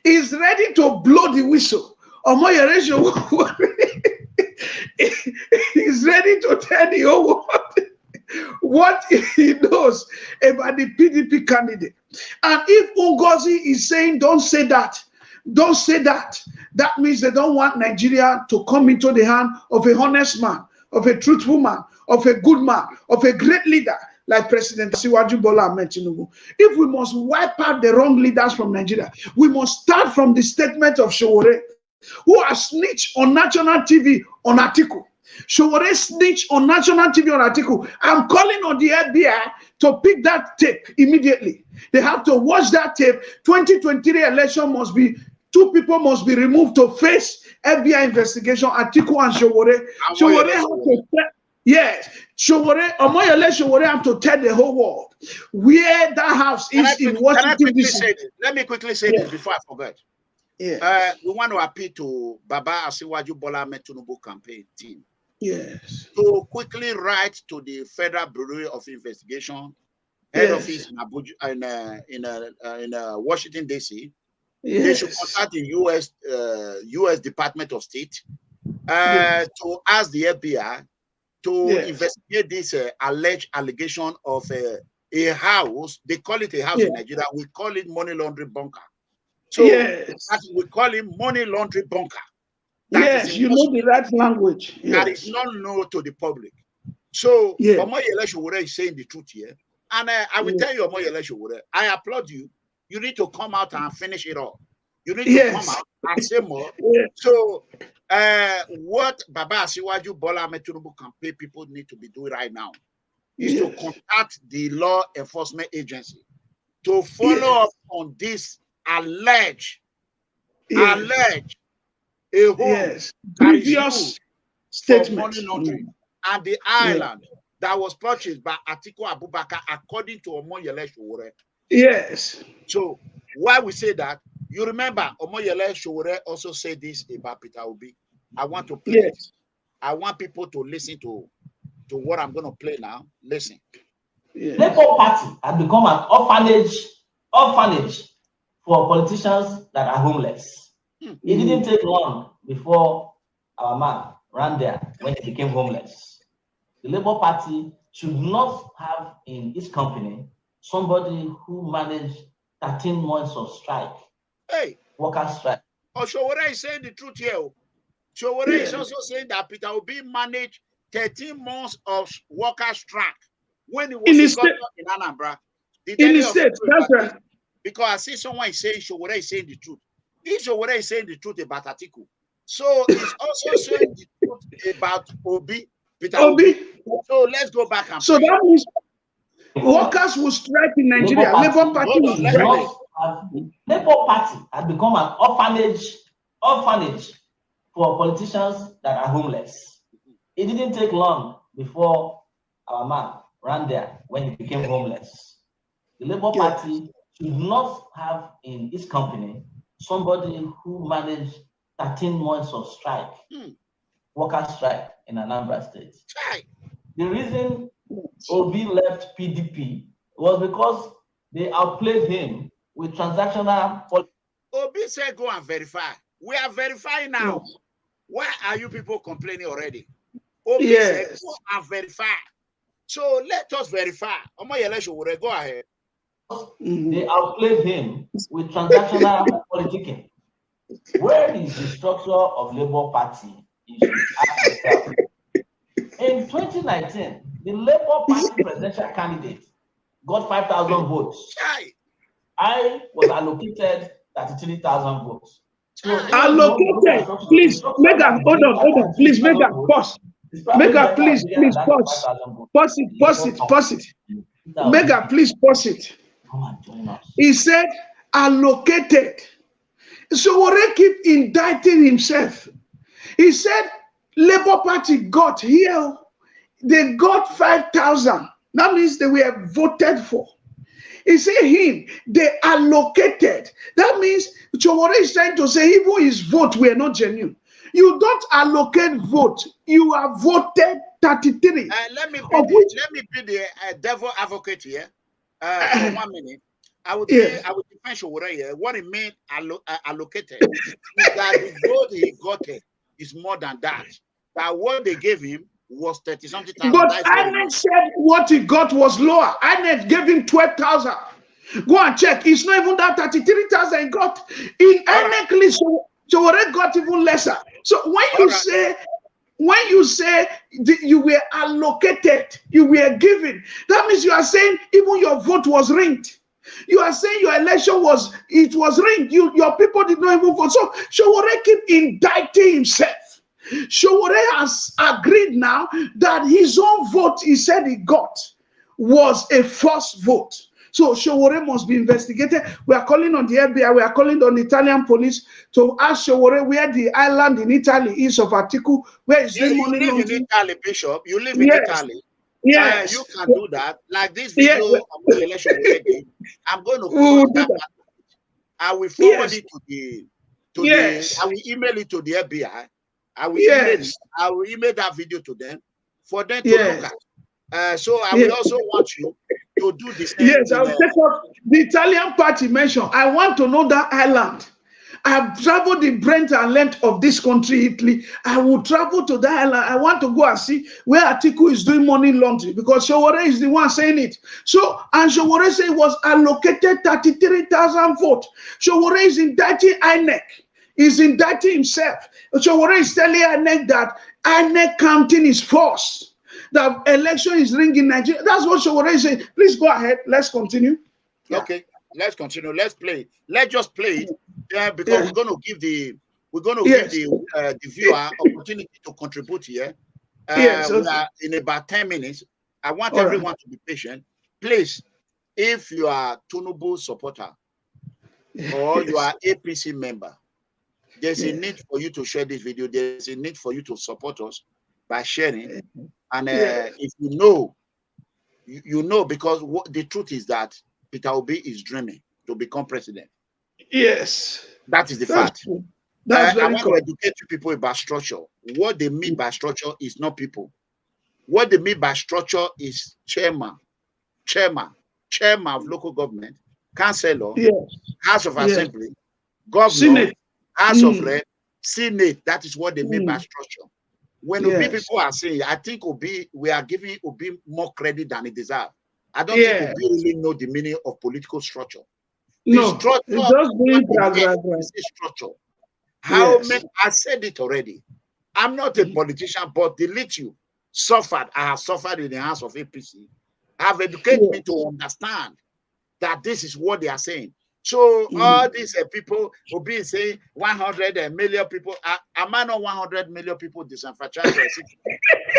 He's ready to blow the whistle. Omoyole is ready to tell the whole world what he knows about the PDP candidate. And if Ngozi is saying, don't say that, that means they don't want Nigeria to come into the hand of a honest man, of a truthful man, of a good man, of a great leader like President Asiwaju Bola Ahmed Tinubu. If we must wipe out the wrong leaders from Nigeria, we must start from the statement of Sowore, who has snitched on national TV on Atiku. Sowore snitched on national TV on Atiku. I'm calling on the FBI to pick that tape immediately. They have to watch that tape. 2023 election must be, 2 people must be removed to face FBI investigation, Atiku and Sowore. Sowore have to tell, yes, Sowore, Omoyole Sowore have to tell the whole world where that house is in Washington, D.C. Let me quickly say this before I forget. Yeah. We want to appeal to Baba Asiwaju Bola Ahmed Tinubu campaign team. Yes. To quickly write to the Federal Bureau of Investigation, head office in Abuja, in Washington, D.C. Yes. They should contact the U.S. Department of State to ask the FBI to investigate this alleged allegation of a house. They call it a house in Nigeria. We call it money laundering bunker. So we call it money laundering bunker. Yes, you know the right language. That is not known to the public. So Omoyole Sowore is saying the truth here. And I will tell you, Omoyole Sowore, I applaud you. You need to come out and finish it all. You need to come out and say more. So what Baba Asiwaju Bola Ahmed Tinubu campaign people need to be doing right now is to contact the law enforcement agency to follow up on this alleged a whole previous statement money laundering and the island that was purchased by Atiku Abubakar according to Omoyole Sowore. Yes. So why we say that, you remember Omoyole Sowore also said this about Peter Obi. I want to play it. I want people to listen to what I'm going to play now. Listen. Labour Party has become an orphanage for politicians that are homeless. It didn't take long before our man ran there when he became homeless. The Labour Party should not have in its company somebody who managed 13 months of strike. Hey, workers' strike. Oh, Sowore is saying the truth here. Sowore is also saying that Peter Obi managed 13 months of workers' strike when he was governor in Anambra. In the state, that's right. Because I see someone is saying Sowore is saying the truth. If Sowore is saying the truth about Atiku, so he's also saying the truth about Obi, Peter Obi. So let's go back and so that means workers will strike in Nigeria. Labour Party will strike. Labour Party has become an orphanage for politicians that are homeless. It didn't take long before our man ran there when he became homeless. The Labour Party should not have in its company somebody who managed 13 months of strike, workers' strike in Anambra State. The reason Obi left PDP was because they outplayed him with transactional policy. Obi said, go and verify. We are verifying now. Why are you people complaining already? Obi said, go and verify. So let us verify. Omoyole Sowore, go ahead. They outplayed him with transactional politicking. Where is the structure of Labour Party? You should ask yourself. In 2019, the Labour Party presidential candidate got 5,000 votes. I was allocated 33,000 votes. Allocated. Please, Mega, hold on. Please, Mega, pause. Mega, please pause. Pause it. Mega, please pause it. He said, allocated. Sowore keep indicting himself. He said, Labour Party got here. They got 5,000. That means they were voted for. He said they allocated. That means Sowore is trying to say even his vote were not genuine. You don't allocate vote. You are voted 33. Let me be the devil advocate here. For 1 minute. I would defend Sowore here. What it meant allocated is that the vote he got is more than that. That what they gave him was 30-something thousand. But INEC said what he got was lower. INEC gave him 12,000. Go and check. It's not even that 33,000 he got. In INEC list, Sowore got even lesser. So when you say you were allocated, you were given, that means you are saying even your vote was rigged. You are saying your election was rigged. Your people did not even vote. So Sowore keep indicting himself. Sowore has agreed now that his own vote he said he got was a false vote. So Sowore must be investigated. We are calling on the FBI, we are calling on the Italian police to ask Sowore where the island in Italy is of Atiku, where is the money. You live in Italy, Bishop. You live in Italy. Yes. You can do that. Like this video of the election, I'm going to put that. I will forward it to the I will email it to the FBI. I will email that video to them for them to look at. So I will also want you to do the same. Yes, I'll take up the Italian party mentioned. I want to know that island. I have traveled the breadth and length of this country, Italy. I will travel to that island. I want to go and see where Atiku is doing money laundering because Sowore is the one saying it. So, and Sowore said it was allocated 33,000 votes. Sowore is indicting INEC. He's indicting himself. Sowore is telling INEC that INEC counting is false. The election is rigged in Nigeria. That's what Sowore is saying. Please go ahead. Let's continue. Okay, let's continue. Let's play. Let's just play it because we're going to give the viewer opportunity to contribute here. We are in about 10 minutes. I want everyone to be patient. Please, if you are Tinubu supporter or you are APC member, there's a need for you to share this video. There's a need for you to support us by sharing. And if you know, you know, because the truth is that Peter Obi is dreaming to become president. Yes. That is the fact. That's I want to educate you people about structure. What they mean by structure is not people. What they mean by structure is chairman of local government, councillor, House of Assembly, governor, Senate. House of Rep, Senate. That is what they mean by structure. When Obi people are saying, I think we are giving Obi more credit than it deserves. I don't think Obi really know the meaning of political structure. The structure is a structure. How many? I said it already. I'm not a politician, but the little suffered, I have suffered in the hands of APC, have educated me to understand that this is what they are saying. So all these people will be saying 100 million people. Am I not 100 million people disenfranchised?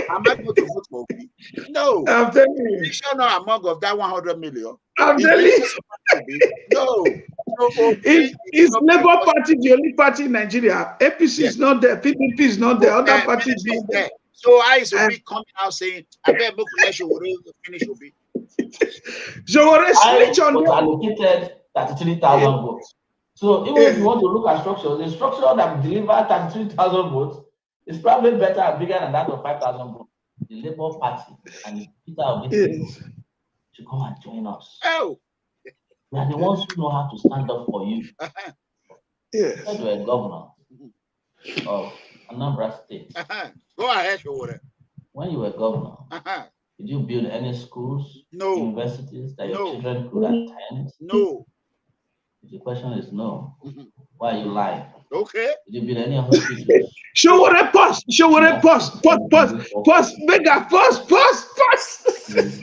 Am I going to vote for Obi? No. I'm telling you. You sure not among of that 100 million. I'm telling you. No. Is Labour Party the only party in Nigeria? APC is not there. PDP is not there. Other parties is not there. So I used to be coming out saying, I bet Sowore finish Obi. Sowore switch on was allocated 33,000 votes. So even if you want to look at structure, the structure that delivered 33,000 votes is probably better and bigger than that of 5,000 votes. The Labour Party and Peter Obi to come and join us. We are the ones who know how to stand up for you. You were a governor of Anambra State. Go ahead, Sowore. When you were governor, did you build any schools, universities that your children could attend? No. If the question is no, why are you lying? Okay. Did you build any hospitals? Sowore, pause. Sowore, pause. Mega, pause.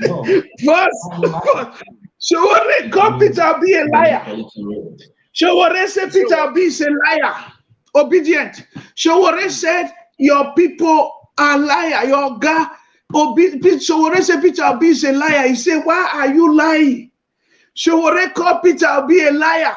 No. Pause. Sowore, call Peter be a liar. Sowore say Peter B is a liar. Obedient. Sowore said, your people are liar. Your guy, Sowore said Peter Obi is a liar. He said, why are you lying? Sowore called Peter Obi a liar.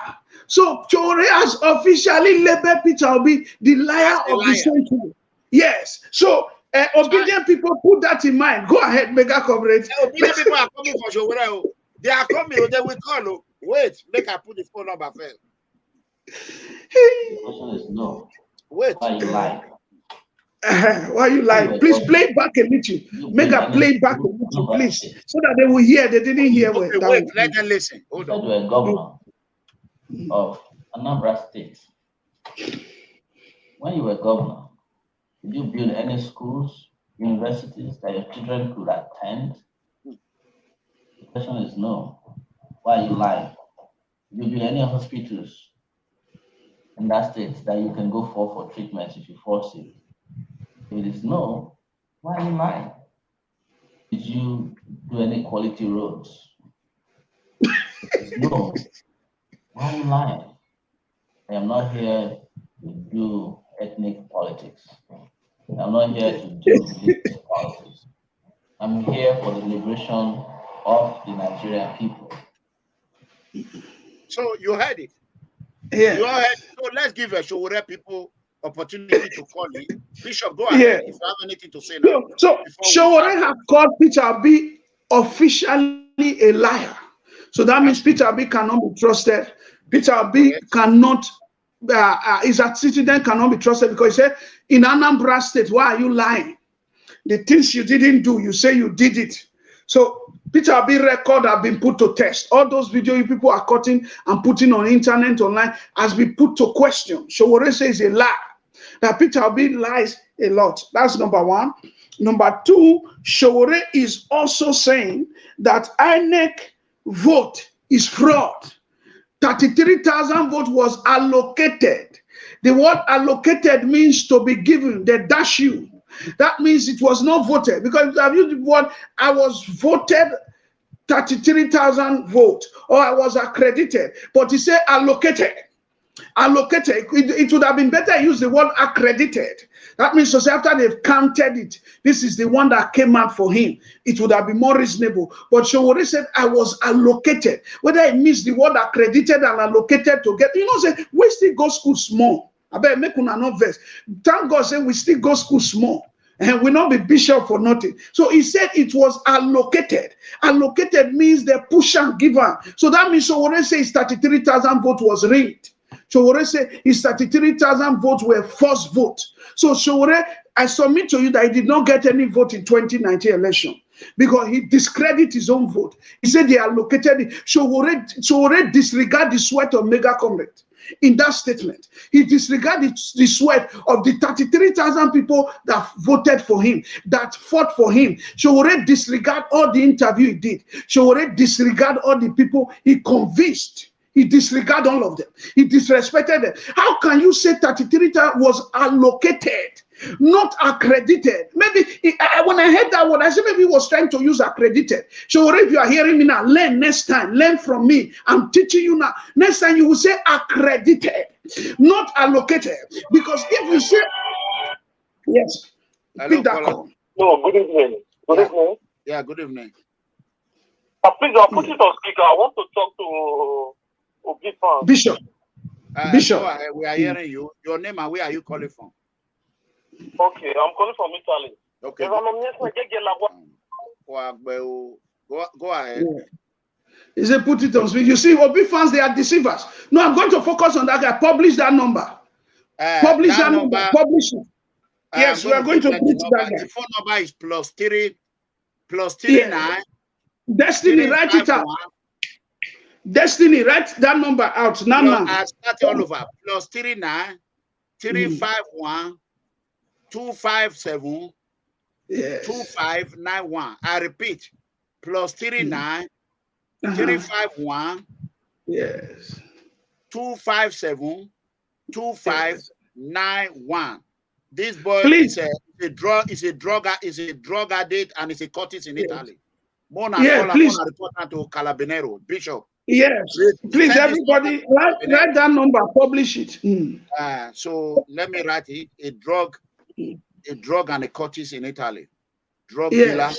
So Sowore has officially labeled Peter Obi the liar of the century. Yes. So obedient people, put that in mind. Go ahead, mega coverage. Obedient people are coming for Sowore. They are coming. They will call. Wait, make I put the phone number first. The question is no. Wait. Why you lie? Why you lie? Please play back a little. Make a play back a little, please, so that they will hear. They didn't hear. Okay, wait, let them listen. Hold on. You were governor of Anambra State. When you were governor, did you build any schools, universities that your children could attend? The question is no. Why are you lying? Did you build any hospitals in that state that you can go for treatment if you fall sick? If it is no, why are you lying? Did you do any quality roads? No. Why are you lying? I am not here to do ethnic politics. I'm not here to do religious politics. I'm here for the liberation of the Nigerian people. So you heard it. Yeah. You heard it. So let's give a Sowore people opportunity to call me. Bishop, go ahead if you have anything to say now. So Sowore have called Peter Obi officially a liar. So that means Peter Obi cannot be trusted. Peter Obi cannot, his antecedent cannot be trusted because he said, in Anambra State, why are you lying? The things you didn't do, you say you did it. So Peter Obi record have been put to test. All those videos you people are cutting and putting on internet online has been put to question. Sowore says a lie. That Peter Obi lies a lot. That's number one. Number two, Sowore is also saying that INEC vote is fraud. 33,000 votes was allocated. The word allocated means to be given, they dash you. That means it was not voted. Because have you the word, I was voted 33,000 votes, or I was accredited. But he said allocated. Allocated. It would have been better use the word accredited. That means so after they've counted it, this is the one that came out for him. It would have been more reasonable. But Sowore said, I was allocated. Whether it means the word accredited and allocated to get, say, we still go school small. I bet make una not vex. Thank God say we still go school small. And we not be bishop for nothing. So he said it was allocated. Allocated means the push and giver. So that means Sowore says 33,000 votes was rigged. Sowore said his 33,000 votes were false votes. So Sowore, I submit to you that he did not get any vote in 2019 election because he discredited his own vote. He said they allocated it. Sowore disregard the sweat of mega comrade. In that statement, he disregarded the sweat of the 33,000 people that voted for him, that fought for him. Sowore disregard all the interview he did. Sowore disregard all the people he convinced. He disregarded all of them. He disrespected them. How can you say 33,000 was allocated, not accredited? Maybe when I heard that word, I said maybe he was trying to use accredited. So if you are hearing me now, learn next time. Learn from me. I'm teaching you now. Next time you will say accredited, not allocated. Because if you say, yes. Hello, no, good evening. Good evening. Yeah, good evening. Please, I'll put it on speaker. I want to talk to Bishop. Bishop. We are hearing you. Your name and where are you calling from? Okay, I'm calling from Italy. Okay. Go ahead. Yeah. He said, put it on speaker. You see, Obi fans, they are deceivers. No, I'm going to focus on that guy. Publish that number. Publish that number. Publish it. Yes, we are going to put that guy. The phone number is plus 39. Yeah. Destiny, write it out. Destiny, write that number out. Now. I start all over. Plus 39 351 257 2591. I repeat. Plus 39 351 257 2591. This boy is a drug addict and is a cultist in Italy. Mona, please report to Carabinero. Bishop. Yes. Please, everybody, write that number, publish it. So let me write it. A drug and a cultist in Italy. Drug dealer.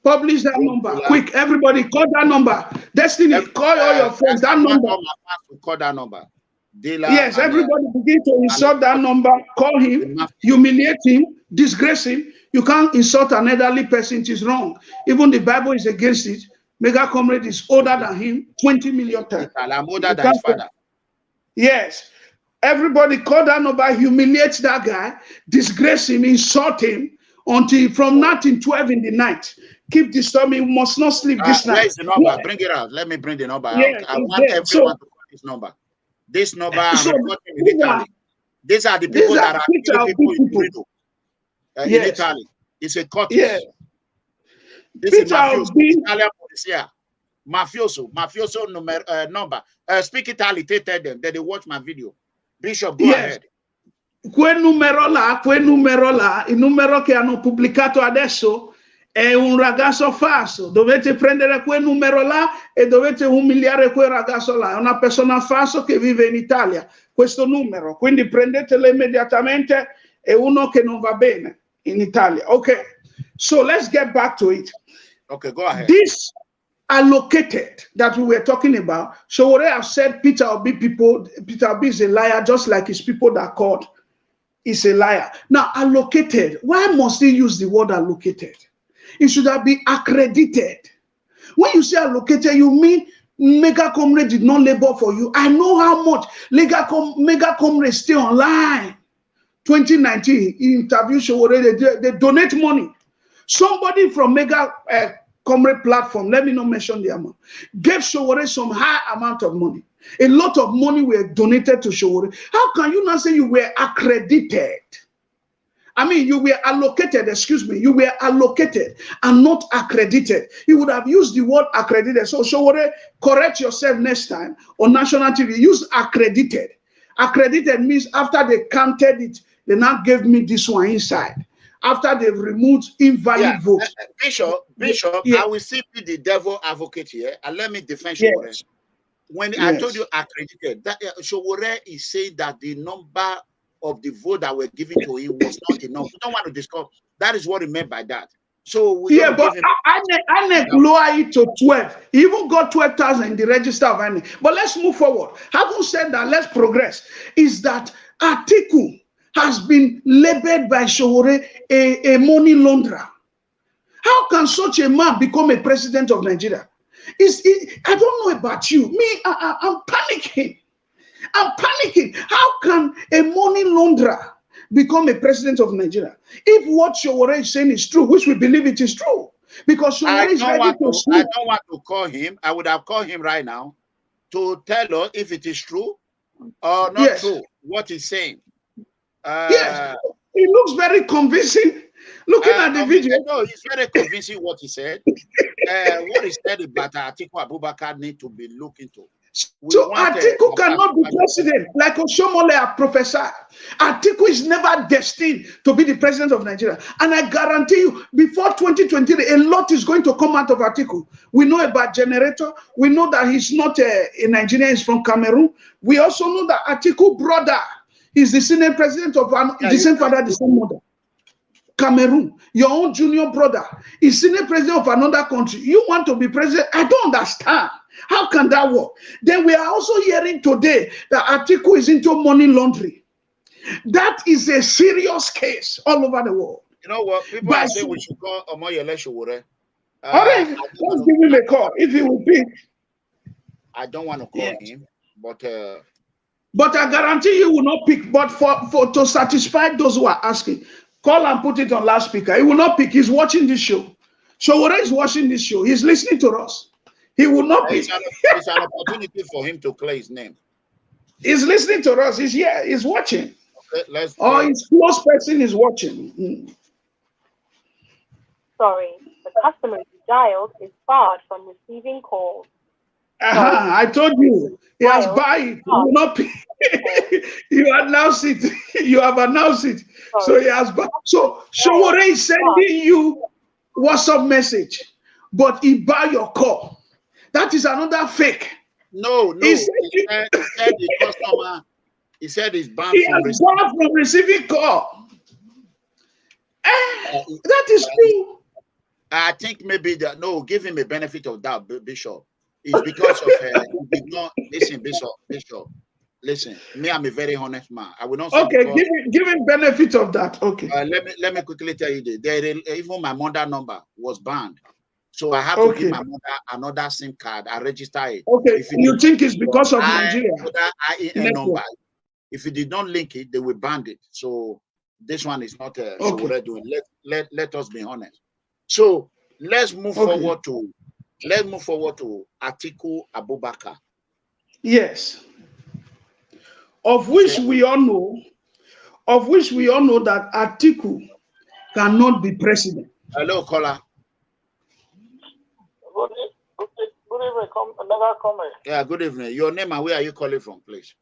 Publish that number. Dealer. Quick, everybody, call that number. Destiny, call all your friends. That number. Call that number. Dealer. Yes, everybody begin to insult that number. Call him, humiliate him, disgrace him. You can't insult an elderly person. It is wrong. Even the Bible is against it. Mega Comrade is older than him 20 million times. I'm older than his father. Yes. Everybody call that number, humiliate that guy, disgrace him, insult him until from 1912 in the night. Keep disturbing, must not sleep this night. Where's the number? Bring it out. Let me bring the number out. I want everyone to call this number. This number, these are the people that are killing people in Italy. It's a cultist. Yeah. This is Italian policia. Mafioso number. Speak Italy, tell them that they watch my video. Bishop, go ahead. Quel numero là, il numero che hanno pubblicato adesso è un ragazzo falso. Dovete prendere quel numero là e dovete umiliare quel ragazzo là. È una persona falsa che vive in Italia. Questo numero. Quindi prendetelo immediatamente. È uno che non va bene in Italia. Okay. So let's get back to it. Okay, go ahead. This allocated that we were talking about, Sowore have said Peter Obi is a liar, just like his people that called is a liar. Now, allocated, why must he use the word allocated? It should have been accredited. When you say allocated, you mean Mega Comrade did not labor for you. I know how much Mega Comrade stay online. 2019, he interviewed Sowore, they donate money. Somebody from Mega Comrade platform, let me not mention the amount, gave Sowore some high amount of money. A lot of money were donated to Sowore. How can you not say you were accredited? I mean, you were allocated, excuse me, you were allocated and not accredited. You would have used the word accredited. So Sowore, correct yourself next time on national TV. Use accredited. Accredited means after they counted it, they now gave me this one inside. After they've removed invalid votes. Bishop, I will see the devil advocate here, and let me defend Sowore. When I told you accredited, that Sowore is saying that the number of the vote that were given to him was not enough. We don't want to discuss. That is what he meant by that. So but INEC lower it to 12. He even got 12,000 in the register of INEC. But let's move forward. Having said that, let's progress. Is that Atiku has been labeled by Sowore a money launderer. How can such a man become a president of Nigeria? I don't know about you. Me, I'm panicking. I'm panicking. How can a money launderer become a president of Nigeria? If what Sowore is saying is true, which we believe it is true, because Sowore is ready to sue. I don't want to call him. I would have called him right now to tell us if it is true or not true, what he's saying. Yes, it looks very convincing. Looking at the video, no, it's very convincing what he said. What he said about Atiku Abubakar need to be looked into. So Atiku cannot be president, like Oshomole prophesied. Atiku is never destined to be the president of Nigeria. And I guarantee you, before 2023, a lot is going to come out of Atiku. We know about Generator. We know that he's not a Nigerian, he's from Cameroon. We also know that Atiku brother is the Senate president of the same father, the same mother. Cameroon, your own junior brother is Senate president of another country. You want to be president? I don't understand. How can that work? Then we are also hearing today that Atiku is into money laundering. That is a serious case all over the world. You know what? People are saying we should call Omoyele Sowore. All right, let's give him a call if he will pick. I don't want to call him, but I guarantee you will not pick. But to satisfy those who are asking, call and put it on loudspeaker. He will not pick. He's watching this show. Sowore is watching this show. He's listening to us. He will not pick. It's an opportunity for him to clear his name. He's listening to us. He's here. He's watching. Okay, or his close person is watching. Sorry, the customer you dialed is barred from receiving calls. I told you. He has barred. He will not pick. You announced it. You have announced it. Sorry. So he has barred. So Sowore is sending you WhatsApp message, but he barred your call. That is another fake. No. He said the customer. He said he's banned from receiving call. That is true. I think maybe give him a benefit of that, Bishop. It's because of he did not listen, Bishop. Listen, me, I'm a very honest man. I will not say give him benefit of that. Okay. Let me quickly tell you even my mother number was banned. So I have to give my mother another SIM card. I register it. Okay. If you think it's because of Nigeria? Number. If you did not link it, they will ban it. So this one is not Sowore doing. Let us be honest. So let's move forward to Atiku Abubakar. Yes. Of which we all know that Atiku cannot be president. Hello, caller. Good evening. Another comment. Yeah, good evening. Your name and where are you calling from, please?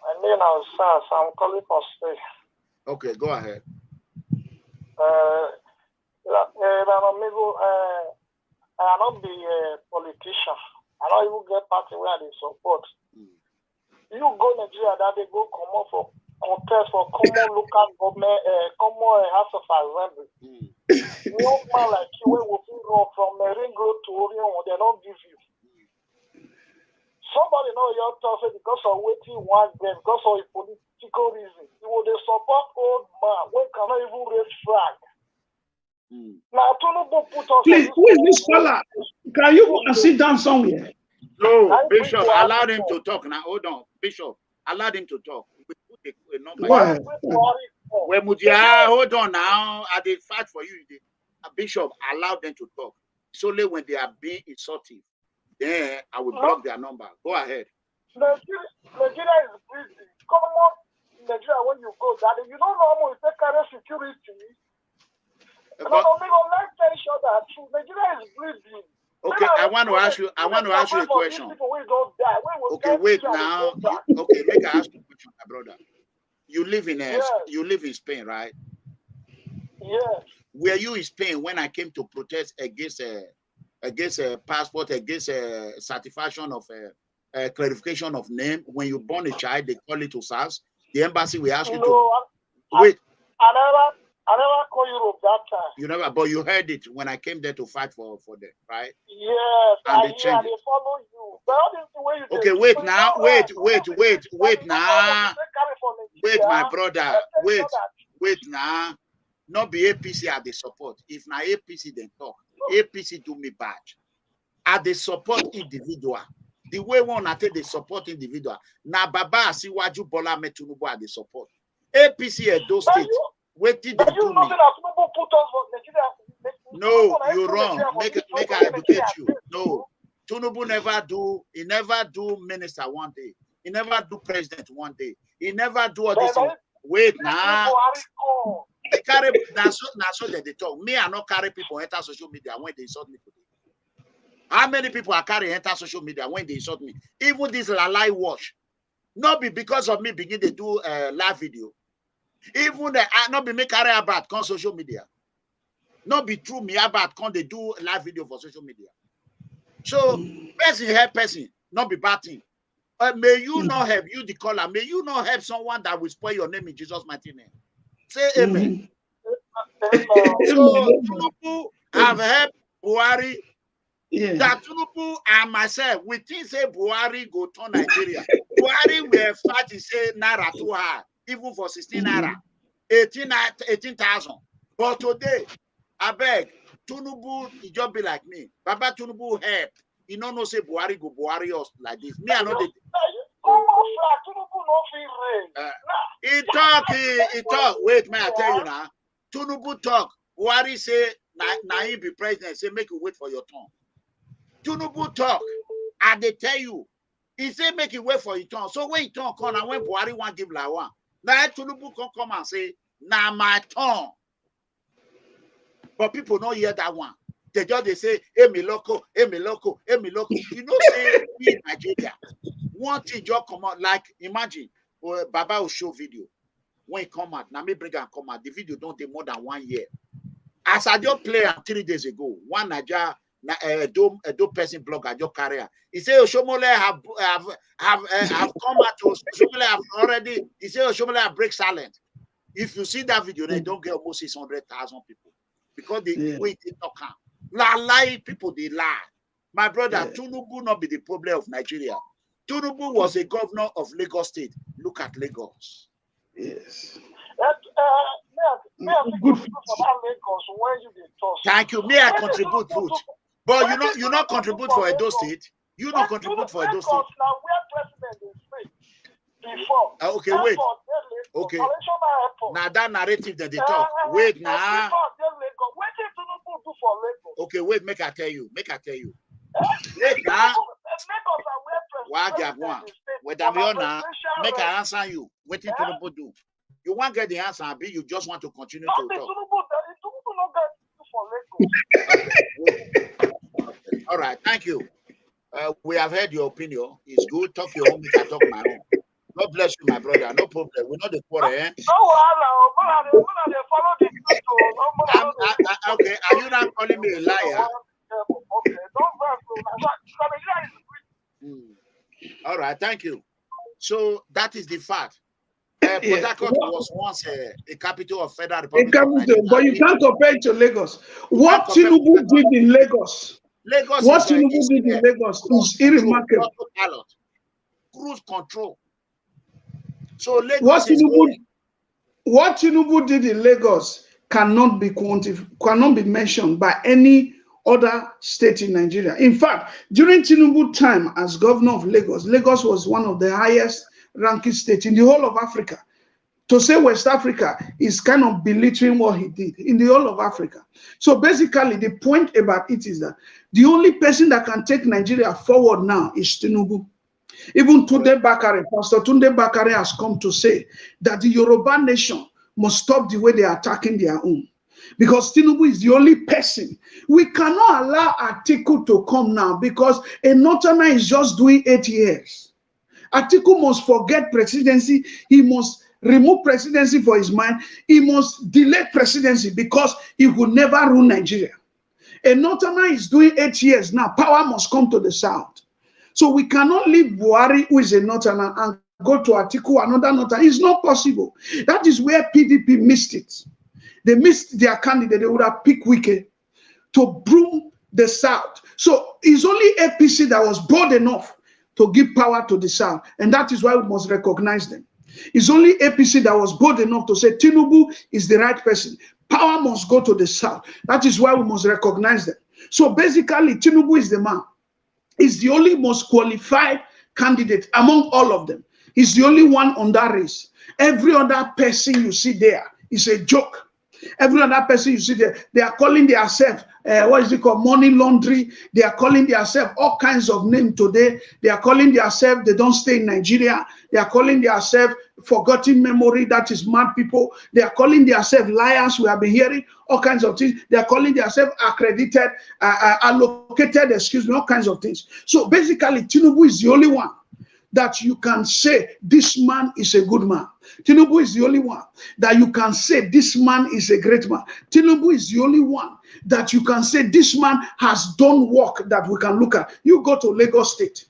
My name is Sars. I'm calling from Spain. Okay, go ahead. I not be a politician. I don't even get party where they support. You go Nigeria that they go come up for contest for common local government, common House of Assembly. Young man like you will run from Ring Road to Orion, they don't give you. Somebody know your thoughts because of waiting one day, because of a political reason. You will support old man when cannot even raise flag. Now Tinubu put us. Please, who is this fella? Can you go and sit down somewhere? No, Bishop, allow him to talk now. Hold on, Bishop, allow him to talk. Hold on now. I did fight for you. Bishop, allow them to talk. It's only when they are being insultive, then I will block their number. Go ahead. Nigeria is busy. Come on, Nigeria, when you go, Daddy, you don't know how much they carry security. Let's tell each other true. Nigeria is busy. Okay, I want to ask you a question. Okay, wait now. Okay, make I ask you a question, my brother. You live in Spain, right? Yes. Were you in Spain when I came to protest against a passport, against a certification of a clarification of name? When you born a child, they call it to SARS. The embassy will ask you to wait. I never call Europe that time. You never, but you heard it when I came there to fight for them, right? Yes, and they follow you. But okay, wait now, wait now. Wait, my brother, wait now. Not be APC at the support. If na APC then talk, APC do me bad. At the support individual. The way one I take the support individual. Na Baba Asiwaju Bola Tinubu at the support. APC at those states. Wait till they do me. No, you're wrong. Make I educate you. No, Tinubu never do. He never do minister one day. He never do president one day. He never do all this. Wait now. They carry that's so that they talk. Me, I not carry people enter social media when they insult me today. How many people are carrying enter social media when they insult me? Even this lie watch. Not be because of me begin to do live video. Even not be me carry about on social media. Not be true me about can they do live video for social media. So person help person, not be bad thing. May you not help you the caller. May you not help someone that will spoil your name in Jesus' mighty name. Say amen. So Tinubu have helped Buhari. Yeah. That Tinubu and myself, we think say Buhari go turn Nigeria. Buhari will fight to say naira too high, even for 16 naira, 18,000. But today, I beg, Tinubu, it just be like me. Baba Tinubu help. You don't know say Buhari go Buhari us like this. Me, I know the. He talk. Wait, may I tell you now? Tinubu talk. Buhari say, now he be president. Say, make you wait for your turn. Tinubu talk. And they tell you, he say, make you wait for your turn. So when your turn come, and when Buhari want give like one, now Tinubu can come and say, now my turn. But people don't hear that one. They say, hey, me loco, hey, me loco, hey, me loco. You know, say, we in Nigeria. One thing just come out, like, imagine, Baba will show video. When it come out, now me bring and come out, the video don't take more than 1 year. As I just play 3 days ago, one Nigeria a dope person blogger, your career. He said Oshomole have come out to Oshomole have already. He said Oshomole have break silent. If you see that video, they don't get almost 600,000 people because the way they talk, lie people they lie. My brother, Tinubu not be the problem of Nigeria. Tinubu was a governor of Lagos State. Look at Lagos. Yes. Good for that Lagos when you talk. Thank you. May I contribute food? But you not contribute for Edo State. You not contribute for Edo State. Now where president is before. Okay, wait. Okay. Now that narrative that they talk. Wait now. Okay, wait. Make I tell you. Wait now. Make I answer you. What did Tinubu do? You won't get the answer, Abi. You just want to continue to talk. Okay. All right, thank you. We have heard your opinion. It's good. Talk your own. I talk my own. God bless you, my brother. No problem. We're not the quarter, eh? Okay. Are you not calling me a liar? All right. Thank you. So that is the fact. Port Harcourt was once a capital of Federal Republic of Nigeria. But you can't compare it to Lagos. What Tinubu did in Lagos, what Tinubu did in Lagos is irremarkable. Cruise control. So Lagos what Tinubu did in Lagos cannot be mentioned by any other state in Nigeria. In fact, during Tinubu time as governor of Lagos, Lagos was one of the highest ranking states in the whole of Africa. To say West Africa is kind of belittling what he did in the whole of Africa. So basically, the point about it is that the only person that can take Nigeria forward now is Tinubu. Even Tunde Bakare, Pastor Tunde Bakare has come to say that the Yoruba nation must stop the way they are attacking their own. Because Tinubu is the only person. We cannot allow Atiku to come now because a Northerner is just doing 8 years. Atiku must forget presidency. He must remove presidency for his mind. He must delay presidency because he will never rule Nigeria. A Northerner is doing 8 years now. Power must come to the south. So we cannot leave Buhari, who is a Northerner, and go to Atiku, another Northerner. It's not possible. That is where PDP missed it. They missed their candidate. They would have picked Wike to broom the south. So it's only APC that was bold enough to give power to the south. And that is why we must recognize them. It's only APC that was bold enough to say Tinubu is the right person. Power must go to the south. That is why we must recognize them. So basically, Tinubu is the man. He's the only most qualified candidate among all of them. He's the only one on that race. Every other person you see there is a joke. Every other person you see there, they are calling themselves, what is it called, money laundering. They are calling themselves all kinds of names today. They are calling themselves, they don't stay in Nigeria. They are calling themselves forgotten memory, that is mad people. They are calling themselves liars. We have been hearing all kinds of things. They are calling themselves accredited, allocated, all kinds of things. So basically, Tinubu is the only one that you can say this man is a good man. Tinubu is the only one that you can say this man is a great man. Tinubu is the only one that you can say this man has done work that we can look at. You go to Lagos State.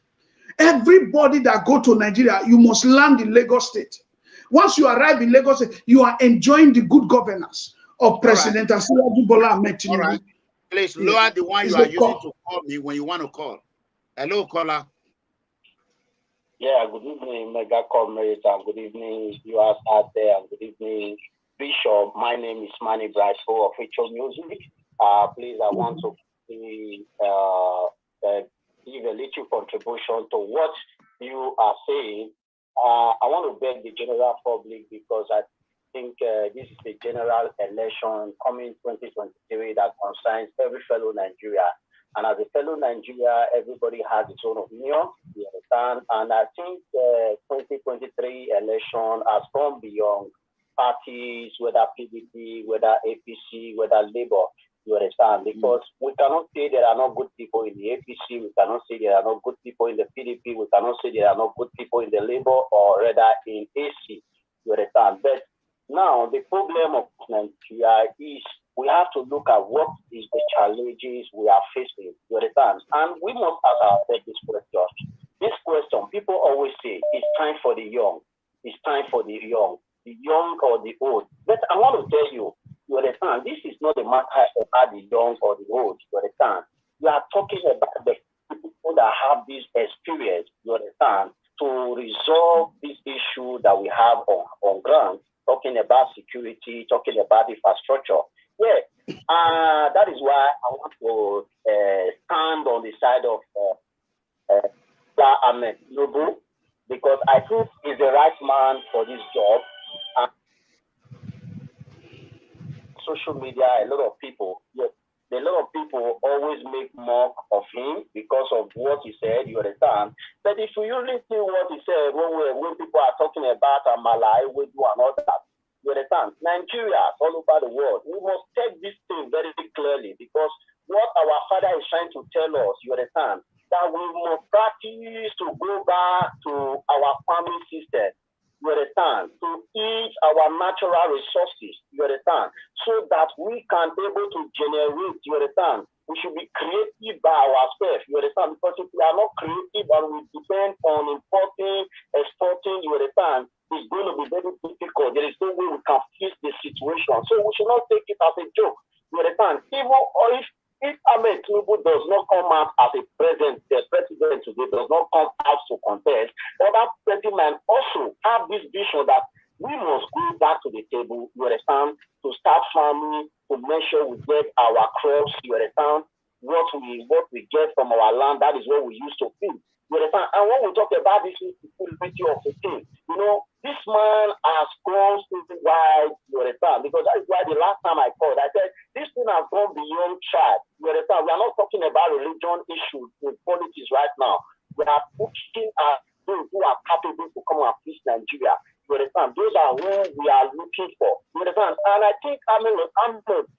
Everybody that go to Nigeria, you must land in Lagos State. Once you arrive in Lagos State, you are enjoying the good governance of President Asiwaju Bola Ahmed Tinubu. All right. Please lower the one you are using to call me when you want to call. Hello, caller. Yeah, good evening, Mega Comrades, and good evening, viewers out there, and good evening, Bishop. My name is Manny Brasco of Ritual Music. Please, I want to give a little contribution to what you are saying. I want to beg the general public because I think this is a general election coming 2023 that concerns every fellow Nigeria. And as a fellow Nigeria, everybody has its own opinion, you understand? And I think 2023 election has gone beyond parties, whether PDP, whether APC, whether Labour, you understand? Because we cannot say there are not good people in the APC, we cannot say there are not good people in the PDP, we cannot say there are not good people in the Labour or rather in AC, you understand? But now the problem of Nigeria is we have to look at what is the challenges we are facing, you understand? And we must ask ourselves this question. This question, people always say, it's time for the young. It's time for the young or the old. But I want to tell you, you understand, this is not a matter about the young or the old, you understand? We are talking about the people that have this experience, you understand, to resolve this issue that we have on ground, talking about security, talking about infrastructure. Yeah, that is why I want to stand on the side of Tinubu, because I think he's the right man for this job. Social media, a lot of people always make mock of him because of what he said, you understand. But if you really see what he said, when people are talking about Malai, we do and all that, you understand. Nigeria, all over the world, we must take this thing very clearly, because what our father is trying to tell us, you understand, that we must practice to go back to our farming system, you understand, to eat our natural resources, you understand, so that we can be able to generate, you understand. We should be creative by ourselves, you understand, because if we are not creative and we depend on importing, exporting, you understand, it's going to be very difficult. There is no way we can fix the situation. So we should not take it as a joke, you understand. Even if Ahmed Tinubu does not come out as a president today, does not come out to contest, other president might also have this vision that we must go back to the table, you understand, to start farming, to make sure we get our crops, you understand, what we get from our land, that is what we used to feed, you understand. And when we talk about this insecurity of the thing, you know, this man has gone wide, you understand, because that is why the last time I called, I said, this thing has gone beyond child, you understand. We are not talking about religion issues in politics right now. We are pushing those who are capable to come and fix Nigeria. You understand? Those are who we are looking for. You understand? And I think I'm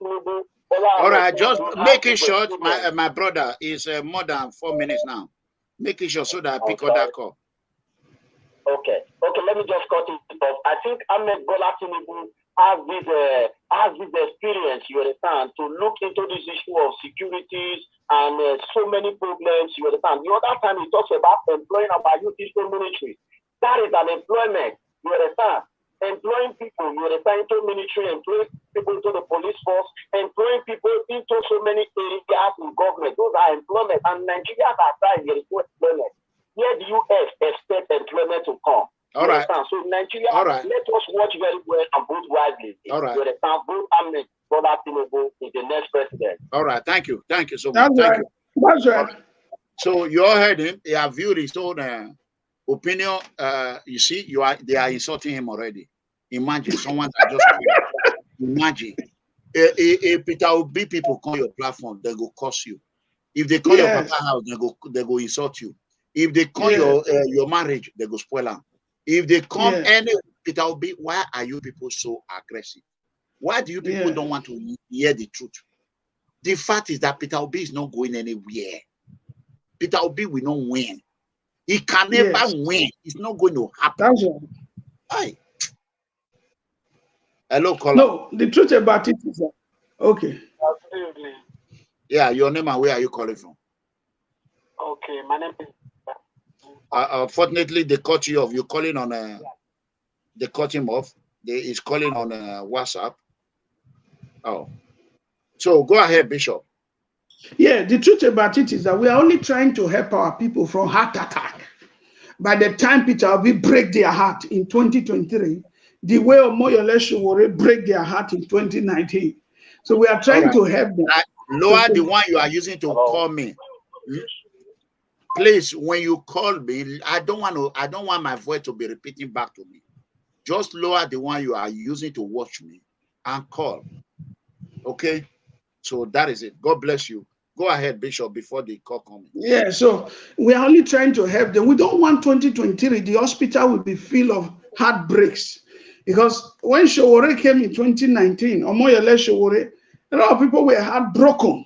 Tinubu. All right, just make it short. My brother is more than 4 minutes now. Make it short so that I pick up that call. Okay, let me just cut it off. I think Bola Tinubu has this experience, you understand, to look into this issue of securities and so many problems, you understand. The other time he talks about employing our youth into military. That is an employment, you understand. Employing people, you understand, into military, employing people into the police force, employing people into so many areas in government. Those are employment. And Nigeria has tried to employment. Where do you expect employment to come? All right. So Nigeria, let us watch very well and vote wisely. All right. You understand? Vote Ahmed Bola Tinubu is the next president. All right. Thank you. Thank you so much. That's right. That's right. Right. So you all heard him. He have viewed his own opinion. You see, they are insulting him already. Imagine someone that just imagine if Peter Obi people call your platform, they go curse you. If they call your papa house, they go insult you. If they call your marriage, they go spoil them. If they come any Peter Obi, why are you people so aggressive? Why do you people don't want to hear the truth? The fact is that Peter Obi is not going anywhere. Peter Obi will not win. He can never win. It's not going to happen. That's right. Hello, caller. No, the truth about it is that, okay. Yeah, your name and where are you calling from? Okay, my name is. Unfortunately, they cut you off. You're calling on they cut him off. He's calling on WhatsApp. Oh, so go ahead, Bishop. Yeah, the truth about it is that we are only trying to help our people from heart attack. By the time Peter Obi break their heart in 2023, the way Omoyole Sowore break their heart in 2019. So we are trying to help them. Lower the one you are using to call me. Please, when you call me, I don't want my voice to be repeating back to me. Just lower the one you are using to watch me and call. Okay? So that is it. God bless you. Go ahead, Bishop, before the call comes. Yeah, so we are only trying to help them. We don't want 2023, the hospital will be full of heartbreaks. Because when Sowore came in 2019, Omoyole Sowore, a lot of people were heartbroken.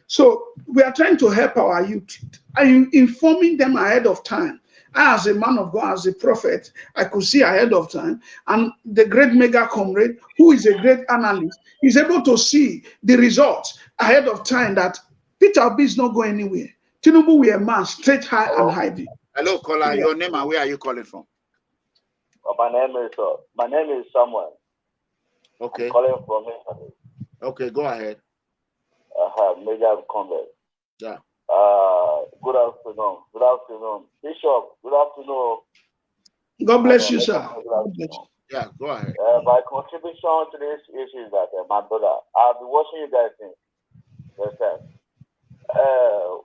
So we are trying to help our youth and informing them ahead of time. as a man of God, as a prophet, I could see ahead of time. And the great mega comrade, who is a great analyst, is able to see the results ahead of time that Peter Obi is not going anywhere. Tinubu will emerge straight high and hiding. Hello, caller. Your name and where are you calling from? My name is Samuel. Okay. I'm calling from Italy. Okay, go ahead. Major comrade. Yeah. Good afternoon. Good afternoon. Bishop, good afternoon. God bless you, sir. Yeah, go ahead. My contribution to this issue is that, my brother, I've been watching you guys since. Understand?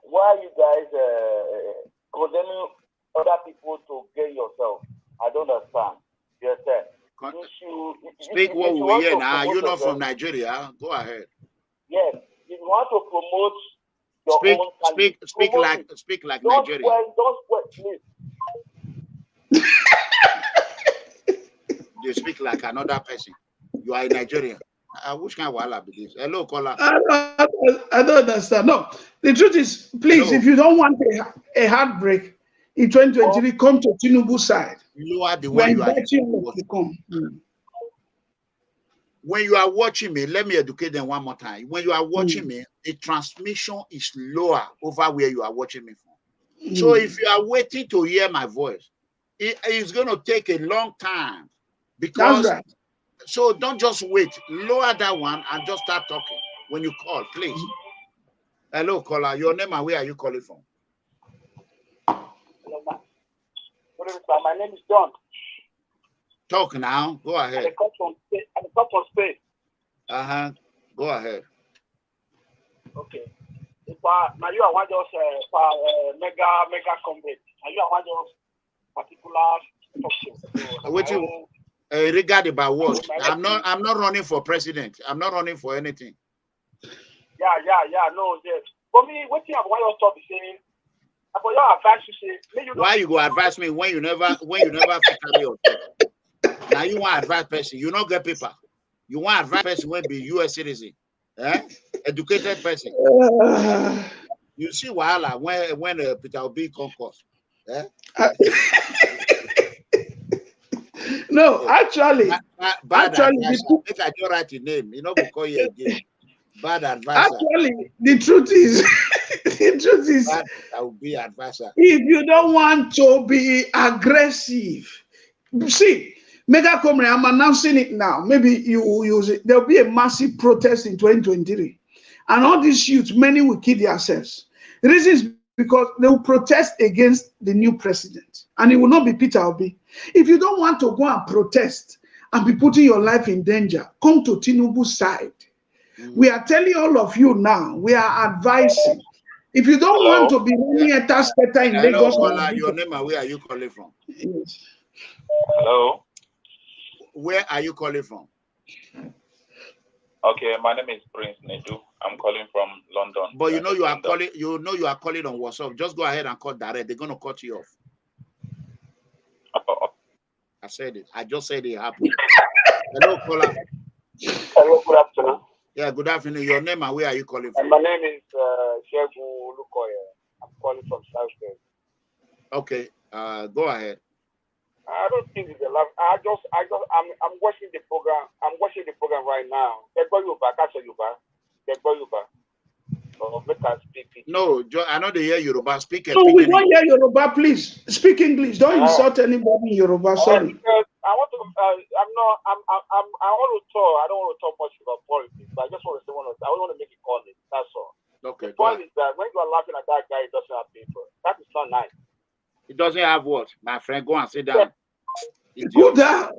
Why are you guys condemning other people to gain yourself? I don't understand. You understand? Speak what we hear now. You're not from Nigeria. Go ahead. Yes. If you want to promote your own country, speak like Nigeria. Don't sweat, please. You speak like another person. You are a Nigerian. Which kind of wahala be this? Hello, caller. I don't understand. No, the truth is, please, if you don't want a heartbreak in 2023, come to Tinubu's side. You are the one you are to come. When you are watching me, let me educate them one more time. When you are watching me, the transmission is lower over where you are watching me from. So if you are waiting to hear my voice, it's going to take a long time. Because that's right. So don't just wait. Lower that one and just start talking when you call, please. Hello, caller. Your name and where are you calling from? Hello, ma. My name is John. Talk now. Go ahead. I come from Spain. Go ahead. Okay. Now you are one just mega comrade. Now you are one just particular. Regard about what? I'm not running for president. I'm not running for anything. Yeah. No, yes. For me, what you have one your stop is saying. For your advice, you say. Why you go advise me when you never carry yourself? Now you want advice person. You don't get paper. You want advice person when be U.S. citizen, educated person. You see wahala when Peter Obi concourse. No, actually, bad advisor. If I don't write your name, you know go call you again. Bad advisor. Actually, the truth is, bad, I will be advisor. If you don't want to be aggressive, see, Mega Comrade, I'm announcing it now. Maybe you will use it. There'll be a massive protest in 2023, and all these youths, many will kill themselves. The reason is because they will protest against the new president, and it will not be Peter Obi. If you don't want to go and protest and be putting your life in danger, come to Tinubu's side. We are telling all of you now, we are advising. If you don't want to be running a task in Lagos, your name and where are you calling from? Yes. Hello. Where are you calling from? Okay, my name is Prince Nedu. I'm calling from London. But you know you are calling. You know you are calling on WhatsApp. Just go ahead and call direct. They're gonna cut you off. I said it. I just said it happened. Hello, caller. Hello, good afternoon. Yeah, good afternoon. Your name and where are you calling from? My name is Shegu Lukoye. I'm calling from Southgate. Okay, go ahead. I don't think it's a lot. I'm watching the program. I'm watching the program right now. No, I know they hear Yoruba. Speak. No, we don't hear Yoruba. Please speak English. Don't insult anybody in Yoruba. Sorry. Because I want to. I want to talk. I don't want to talk much about politics, but I just want to say I want to make it honest. That's all. Okay. The point is that when you are laughing at that guy, it doesn't have paper. That is not nice. It doesn't have what? My friend, go and sit down. Go down.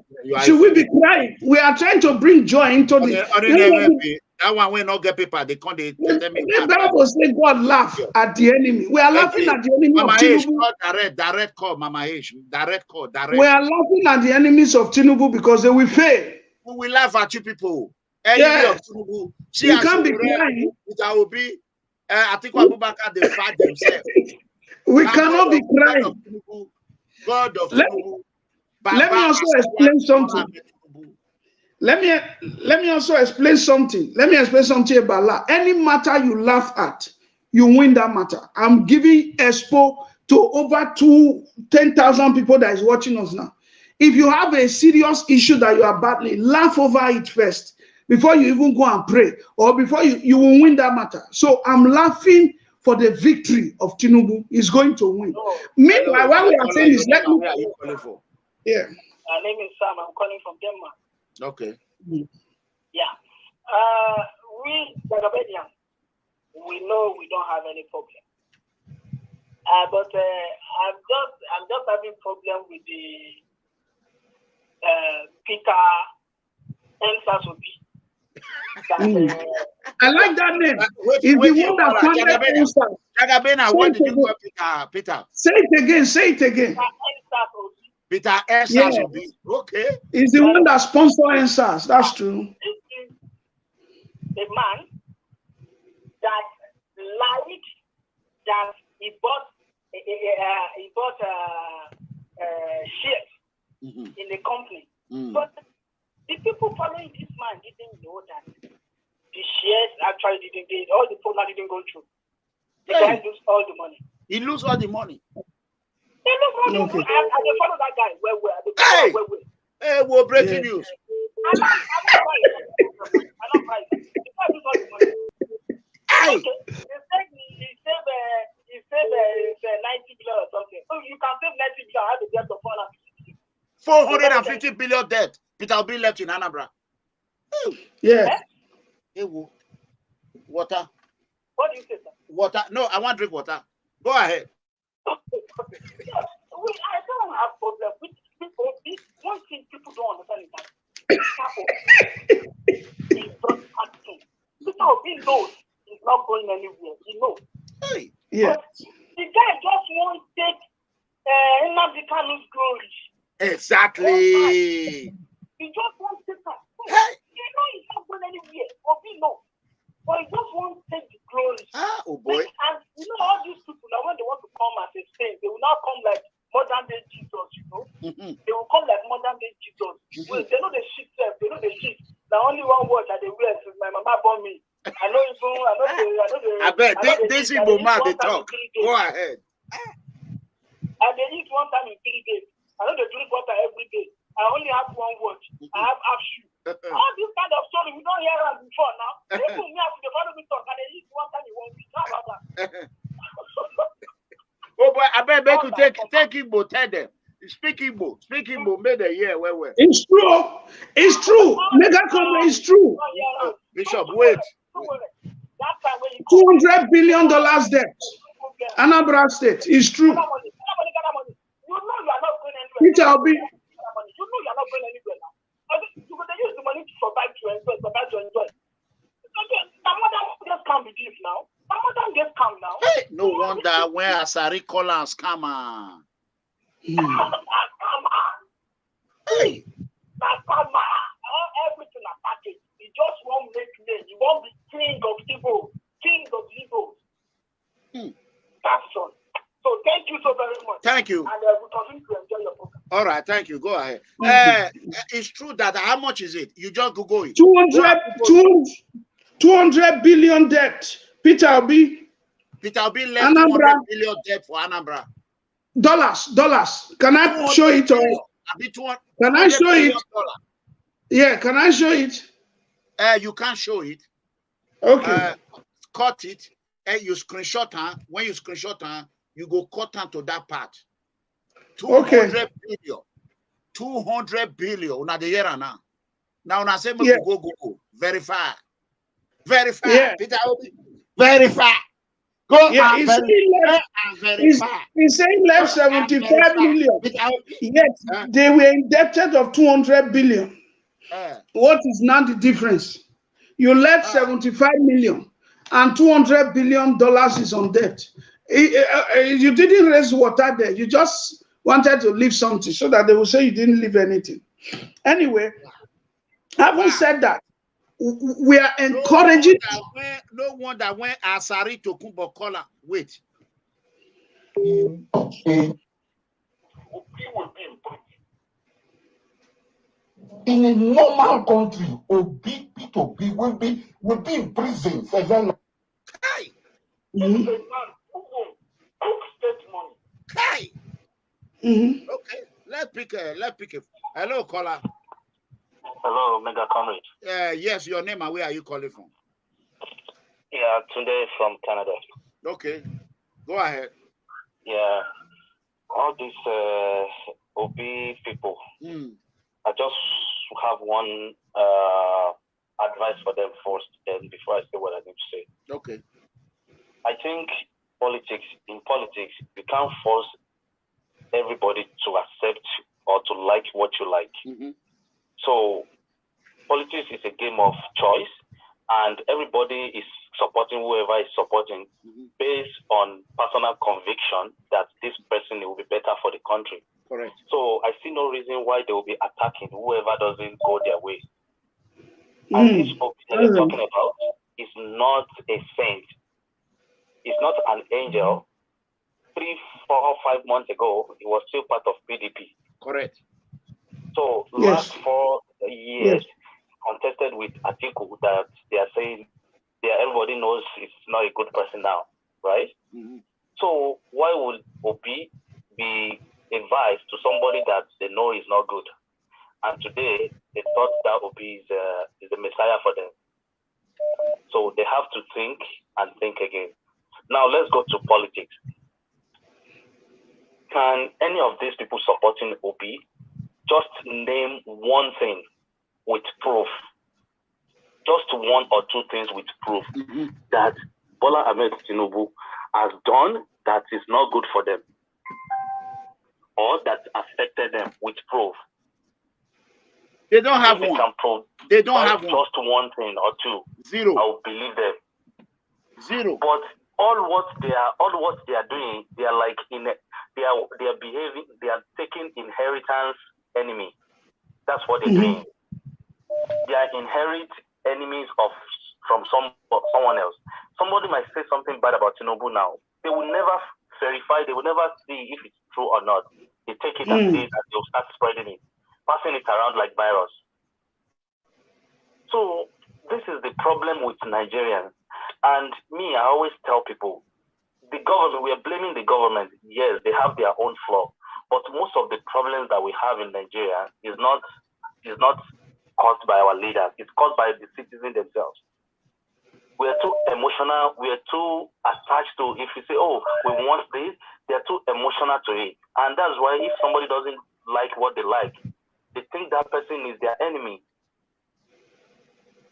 Should we be crying? We are trying to bring joy into the. That one will not get paper. They can't. They tell me. The Bible says God laugh at the enemy. We are laughing at the enemy Mama of Tinubu. Direct call, Mama H. Direct call. We are laughing at the enemies of Tinubu because they will fail. We will laugh at you people. Enemy of Tinubu. See, you can't be crying. It will be. Atiku Abubakar, they fight themselves. We cannot be crying. God of Tinubu. Let me also explain something. Let me also explain something. Let me explain something about that. Any matter you laugh at, you win that matter. I'm giving expo to over 10,000 people that is watching us now. If you have a serious issue that you are battling, laugh over it first before you even go and pray, or before you will win that matter. So I'm laughing for the victory of Tinubu. Is going to win. Meanwhile, while we are saying this, let me. Where are you calling for? Yeah. My name is Sam. I'm calling from Denmark. Okay. Yeah. We, the Abubakar, we know we don't have any problem. But I'm just having problem with the Peter Ensasobi. I like that name. It's the one that funded Ensasobi. Jagabena, what did you call Peter? Say it again. Say it again. Peter Ensasobi. Okay. It's the one that sponsored Ensas. That's true. A man that lied that he bought shares in the company. But the people following this man didn't know that the shares actually didn't get, all the program didn't go through. The guy lose all the money. He lose all the money. They lose all the money. And they follow that guy. Hey, we're breaking news. I don't buy it. The guy lose all the money. Hey. Okay. He saved 90 billion or something. So you can save 90 billion. I have a debt of 450 billion debt. Peter will be left in Anambra. Yeah. Hey, water. What do you say, sir? Water. No, I want to drink water. Go ahead. I don't have problem with people. One thing people don't understand is that he's not acting. He knows he's not going anywhere. He knows. Hey. Yeah. But the guy just won't take Nnamdi Kanu's glory. Exactly. He just won't take that. Hey. You know he's not going anywhere. Obi knows. But he just won't take the glory. Oh boy. And you know all these people now, when they want to come as a saint, they will not come like modern day Jesus, you know. They will come like modern day Jesus. Well, they know the shit self, they know the shit. Now only one word that they wear is my mama born me. I bet this is man they talk. Go ahead. And they eat one time in 3 days. I know they drink water every day. I only have one watch. I have half shoe. All this kind of story we don't hear it before now. People me have to follow me talk and they eat one time in 1 week. How about that? Oh boy, I bet make you take Igbo, tell them. Speak Igbo, made a year where. It's true. It's true. Mega Combo is true. Bishop, wait. $200 billion debt. Anambra State is true. Peter Obi. You know you're not going anywhere now. They use the money to survive to enjoy. Ramadan just can't be this now. Ramadan just come now. Hey, no wonder when Asari call and scammer. Hey. Everything a package. He just won't make name. He won't be king of evil. That's all. So thank you so very much. Thank you. And we continue to enjoy your program. All right, thank you. Go ahead. It's true that how much is it? You just Google it. 200 billion debt. Peter Obi left 200 billion debt for Anambra. Dollars. Can I show it? Can I show it? Yeah, can I show it? You can't show it. Okay. Cut it. You screenshot her. When you screenshot her, you go cut her to that part. 200 billion. 200 billion. Now the year now. Now I say go. Verify. Yeah. Peter Obi. Verify. Go and verify. He's saying left 75 million. Yet they were indebted of 200 billion. What is now the difference? You left 75 million and $200 billion is on debt. You didn't raise water there. You just wanted to leave something so that they will say you didn't leave anything. Anyway, having said that, we are encouraging. No wonder when Asari Tokunbo Kola, wait. In a normal country, P2P will be in prison for very long. A man who owns state money Okay, let's pick a. Hello, caller. Hello, Mega Comrade. Yes, your name and where are you calling from? Yeah, today from Canada. Okay, go ahead. Yeah, all these OB people. I just have one advice for them first, then before I say what I need to say. Okay. I think in politics, you can't force everybody to accept or to like what you like. So politics is a game of choice, and everybody is supporting whoever is supporting based on personal conviction that this person will be better for the country. Correct. So I see no reason why they will be attacking whoever doesn't go their way. And this book that you're talking about is not a saint. It's not an angel. 3, 4, 5 months ago, he was still part of PDP. Correct. So last 4 years, contested with Atiku, that they are saying, everybody knows he's not a good person now, right? So why would OP be advised to somebody that they know is not good? And today, they thought that OP is a messiah for them. So they have to think and think again. Now let's go to politics. Can any of these people supporting OP just name one thing with proof? Just 1 or 2 things with proof that Bola Tinubu has done that is not good for them or that affected them with proof. They don't have one. They don't have one. Just 1 thing or 2. Zero. I will believe them. Zero. But all what they are doing, they are like they are behaving. They are taking inheritance enemy. That's what they're doing. They are inherit enemies from someone else. Somebody might say something bad about Tinubu now. They will never verify. They will never see if it's true or not. They take it and say that they'll start spreading it, passing it around like virus. So this is the problem with Nigerians. And me, I always tell people, the government, we are blaming the government. Yes, they have their own flaw. But most of the problems that we have in Nigeria is not caused by our leaders. It's caused by the citizens themselves. We are too emotional. We are too attached to, if you say, oh, we want this, they are too emotional to it. And that's why if somebody doesn't like what they like, they think that person is their enemy.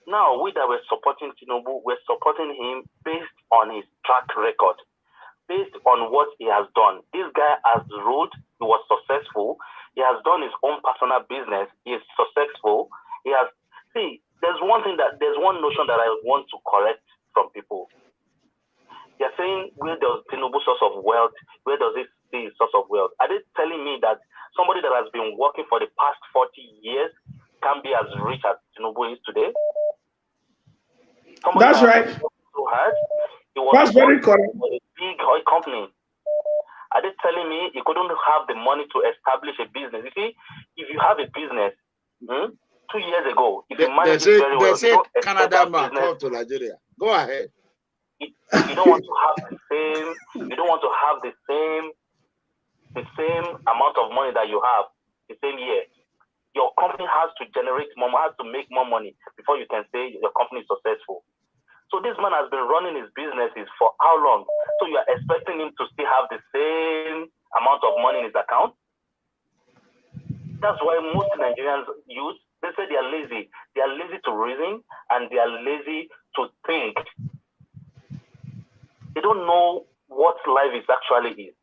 Now, we that were supporting Tinubu, we're supporting him based on his track record, based on what he has done. This guy has ruled, he was successful, he has done his own personal business, he is successful. There's one notion that I want to correct from people. They're saying, where does Tinubu source of wealth, where does he see his source of wealth? Are they telling me that somebody that has been working for the past 40 years can be as rich as Tinubu is today? Somebody That's right. So hard. That's very correct. A big oil company. Are they telling me you couldn't have the money to establish a business? You see, if you have a business 2 years ago, if you manage it very well, they say Canada man come to Nigeria. Go ahead. You don't want to have the same. You don't want to have the same amount of money that you have the same year. Your company has to generate more, has to make more money before you can say your company is successful. So this man has been running his businesses for how long? So you are expecting him to still have the same amount of money in his account? That's why most Nigerians they say they are lazy. They are lazy to reason and they are lazy to think. They don't know what life is actually is.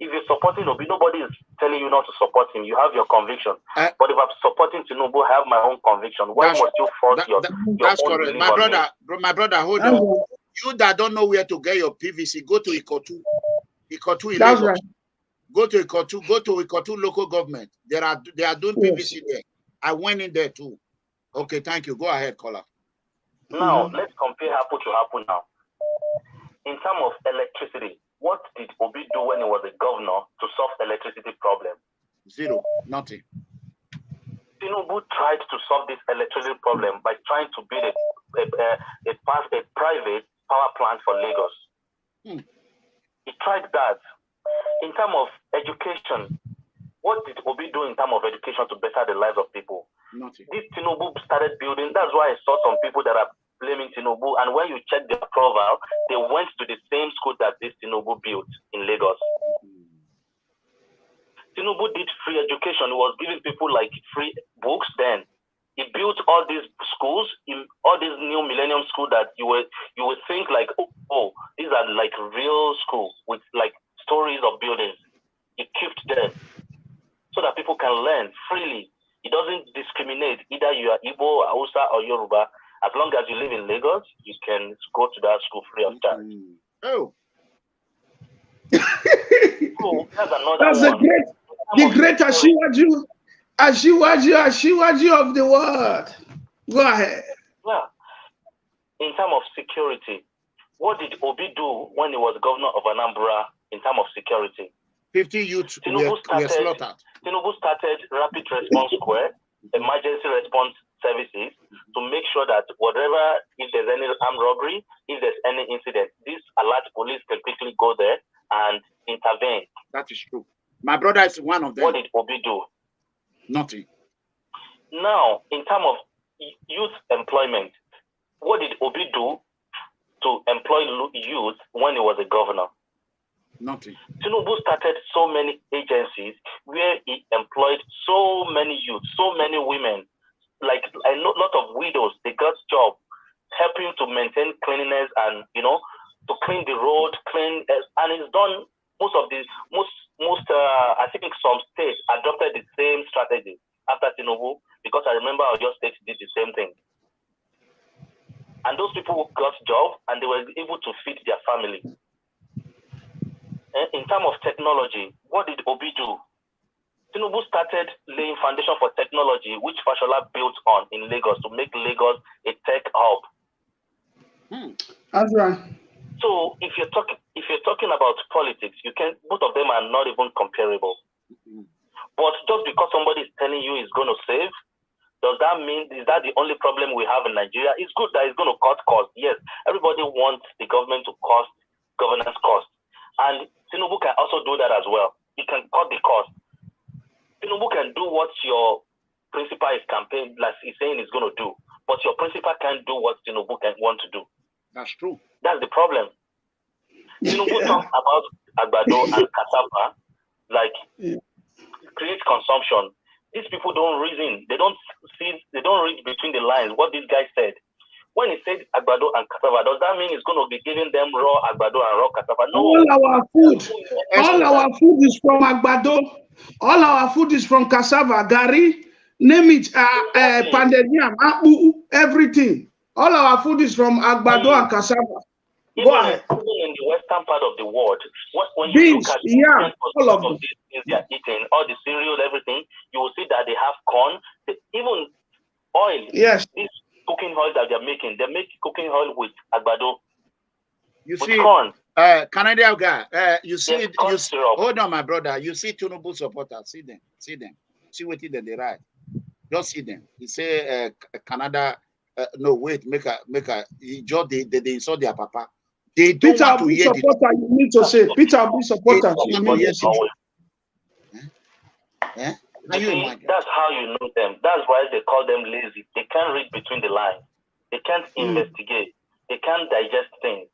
If you're supporting Obi, nobody is telling you not to support him. You have your conviction. But if I'm supporting Tinubu, I have my own conviction. Why must you force your that's own correct. belief My brother, hold on. You that don't know where to get your PVC, go to Ikotu. Ikotu in Lagos. Right. Go to Ikotu local government. They are doing PVC there. I went in there too. Okay, thank you. Go ahead, caller. Now, let's compare apple to apple now. In terms of electricity, what did Obi do when he was a governor to solve electricity problem? Zero. Nothing. Tinubu tried to solve this electricity problem by trying to build a private power plant for Lagos. He tried that. In terms of education, What did Obi do in terms of education to better the lives of people? Nothing. This Tinubu started building. That's why I saw some people that are blaming Tinubu. And when you check their profile, they went to the same school that this Tinubu built in Lagos. Tinubu did free education. He was giving people like free books then. He built all these schools, all these new millennium schools that you would think like, oh, these are like real school with like stories of buildings. He kept them so that people can learn freely. He doesn't discriminate. Either you are Igbo, Hausa, or Yoruba. As long as you live in Lagos, you can go to that school free of charge. Oh. So that's another one. The great Ashiwaju of the world. Go ahead. Yeah. In terms of security, what did Obi do when he was governor of Anambra in terms of security? 50 youths were slaughtered. Tinubu started Rapid Response Square, emergency response services, to make sure that whatever, if there's any armed robbery, if there's any incident, this alert police can quickly go there and intervene. That is true. My brother is one of them. What did Obi do? Nothing. Now, in terms of youth employment, what did Obi do to employ youth when he was a governor? Nothing. Tinubu started so many agencies where he employed so many youth, so many women. Like, I know a lot of widows, they got job helping to maintain cleanliness and, to clean the road, and it's done. I think some states adopted the same strategy after Tinubu, because I remember Oyo State did the same thing. And those people got job and they were able to feed their family. In terms of technology, what did Obi do? Tinubu started laying foundation for technology, which Fashola built on in Lagos to make Lagos a tech hub. That's right. So if you're talking about politics, both of them are not even comparable. But just because somebody is telling you it's going to save, does that mean, is that the only problem we have in Nigeria? It's good that it's going to cut costs. Yes, everybody wants the government to cut governance costs. And Tinubu can also do that as well. He can cut the cost. Tinubu can do what your principal is campaigning, like he's saying he's going to do. But your principal can't do what Tinubu can want to do. That's true. That's the problem. Tinubu talks about Agbado and cassava, like create consumption. These people don't reason. They don't read between the lines what this guy said. When he said Agbado and cassava, does that mean he's going to be giving them raw Agbado and raw cassava? No. All our food is from Agbado. All our food is from cassava, gari, name it, pandemium, everything. All our food is from Agbado and cassava. Go ahead. Even in the western part of the world, when you look at all of them. Things they are eating, all the cereal, everything, you will see that they have corn, even oil. Yes. This cooking oil that they're making, they make cooking oil with Agbado. You with see, corn. Canadian guy, you see, hold on, my brother. You see Tinubu supporters, see them, see what they write. Just see them. He say Canada. No, wait, make a. Just they insult their papa. They don't Peter want to hear supporter. You need to say Peter Obi supporter. You need to say. That's how you know them. That's why they call them lazy. They can't read between the lines. They can't investigate. They can't digest things.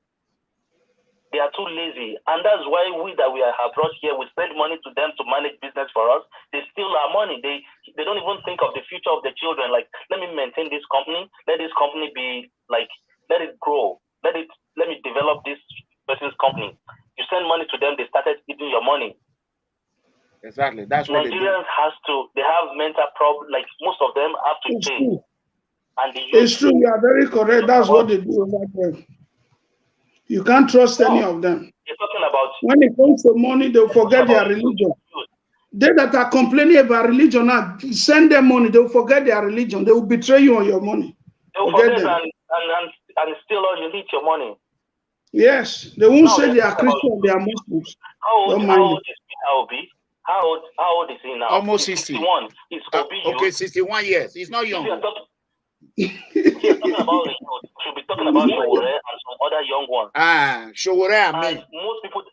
They are too lazy, and that's why we have brought here, we spend money to them to manage business for us. They steal our money. They don't even think of the future of the children. Like, let me maintain this company. Let this company be like, let it grow. Let me develop this person's company. You send money to them, they started eating your money. Exactly. That's what Nigerians they have mental problems. Like, most of them have to change. And it's true. You are very correct. That's what they do over there. You can't trust any of them. You're talking about when it comes to money, they'll forget their religion. They that are complaining about religion now, send them money, they'll forget their religion. They will betray you on your money. They'll forget and steal all you need your money. Yes, they won't say they are Christian, they are Muslims. How old is Obi? How old is he now? Almost 60. 61. He's Obi. Okay, 61 years. He's not young. You're talking about should be talking about Sowore and some other young ones. Sowore, and most people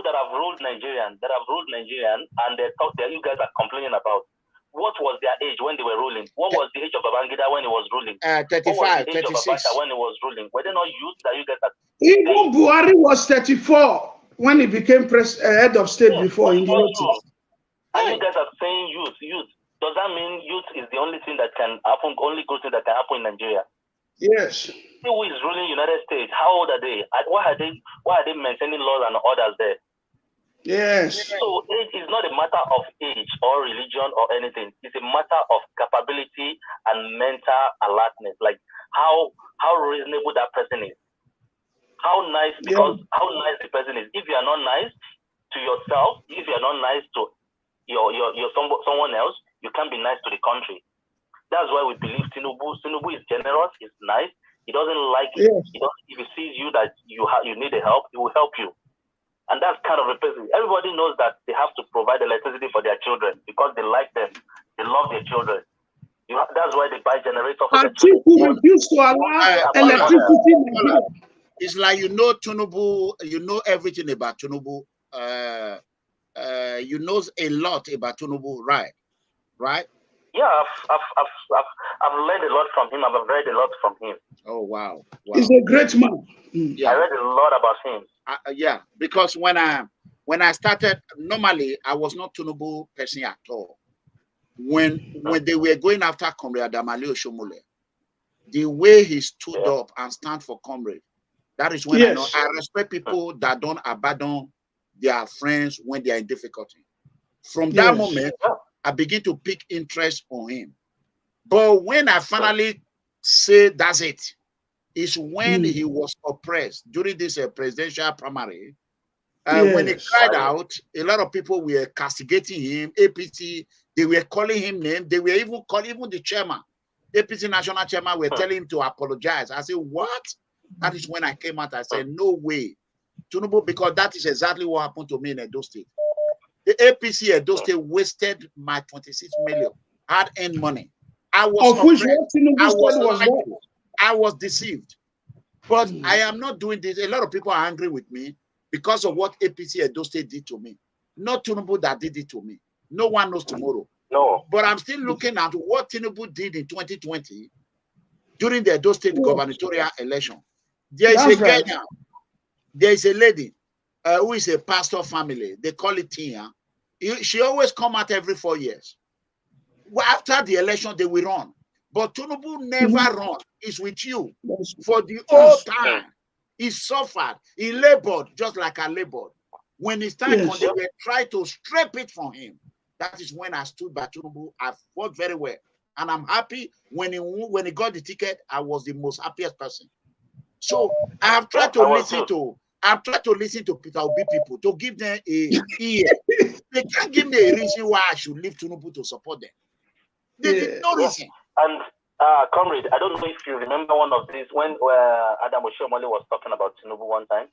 that have ruled Nigerian, that have ruled Nigerian, and they talk that you guys are complaining about. What was their age when they were ruling? What was the age of Babangida when he was ruling? 35, what was the age 36. of Abacha when he was ruling? Were they not youth that you guys are? Even Buhari was 34 when he became head of state before in the 80s. And you guys are saying youth. Does that mean youth is the only thing that can happen, only good thing that can happen in Nigeria? Yes. Who is ruling United States? How old are they? Why are they maintaining laws and orders there? Yes. So it is not a matter of age or religion or anything. It's a matter of capability and mental alertness. Like how reasonable that person is. How nice the person is. If you are not nice to yourself, if you are not nice to someone else, you can't be nice to the country. That's why we believe Tinubu is generous, he's nice. He doesn't like it. If he sees you that you need a help, he will help you. And that's kind of a person. Everybody knows that they have to provide electricity for their children because they like them. They love their children. That's why they buy generators for their children. Atiku refused to allow electricity. It's like you know Tinubu, you know everything about Tinubu. You know a lot about Tinubu, right? Right? Yeah, I've learned a lot from him. I've read a lot from him. Oh wow! He's a great man. Yeah. I read a lot about him. Yeah, because when I started, normally I was not Tinubu person at all. When they were going after Comrade Adamali Oshomole, the way he stood up and stand for Comrade, that is when I know I respect people that don't abandon their friends when they are in difficulty. From that moment, I begin to pick interest on him. But when I finally say that's it, is when he was oppressed during this presidential primary. When he cried out, a lot of people were castigating him. APC, they were calling him names. They were even calling the chairman. APC national chairman were telling him to apologize. I said, what? That is when I came out. I said, no way. Tinubu, because that is exactly what happened to me in Edo State. The APC Edo State wasted my 26 million hard-earned money. I was deceived. But I am not doing this. A lot of people are angry with me because of what APC Edo State did to me. Not Tinubu that did it to me. No one knows tomorrow. No. But I'm still looking at what Tinubu did in 2020 during the Edo State gubernatorial election. There is a girl now. There is a lady who is a pastor family. They call it Tia. She always come out every 4 years. After the election, they will run. But Tinubu never run. He's with you for the whole time. He suffered. He labored just like I labored. When it's time, they were trying to strip it from him. That is when I stood by Tinubu. I fought very well. And I'm happy when he got the ticket, I was the most happiest person. So I have tried to listen to Peter Obi people to give them a ear. They can't give me a reason why I should leave Tinubu to support them. They did no reason. And comrade, I don't know if you remember one of these when Adam Oshomole was talking about Tinubu one time.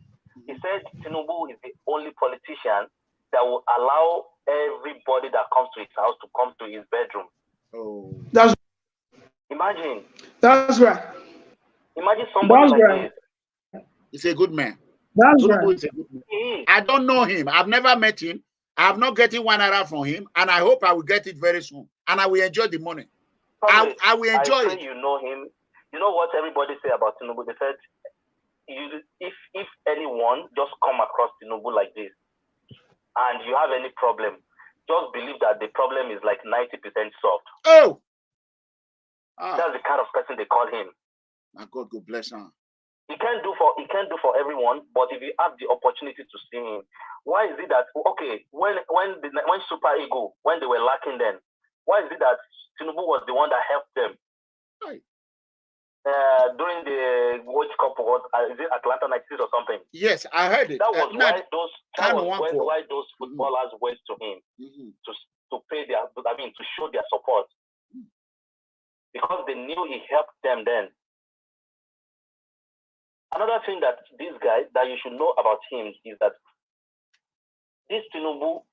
He said Tinubu is the only politician that will allow everybody that comes to his house to come to his bedroom. That's imagine. That's right. Imagine somebody like this. He's a good man. That's right. Is a good man. I don't know him. I've never met him. I have not getting 1 naira from him, and I hope I will get it very soon. And I will enjoy the money. I will enjoy it. You know him. You know what everybody say about Tinubu? They said, if anyone just come across Tinubu like this, and you have any problem, just believe that the problem is like 90% solved. Oh, that's the kind of person they call him. My God, God bless him. He can't do for everyone, but if you have the opportunity to see him, why is it that when Super Eagle, when they were lacking then, why is it that Tinubu was the one that helped them? Right. During the World Cup, is it Atlanta 96 or something? Yes, I heard it. That was why those footballers went to him to pay to show their support, because they knew he helped them then. Another thing that this guy that you should know about him is that this Tinubu,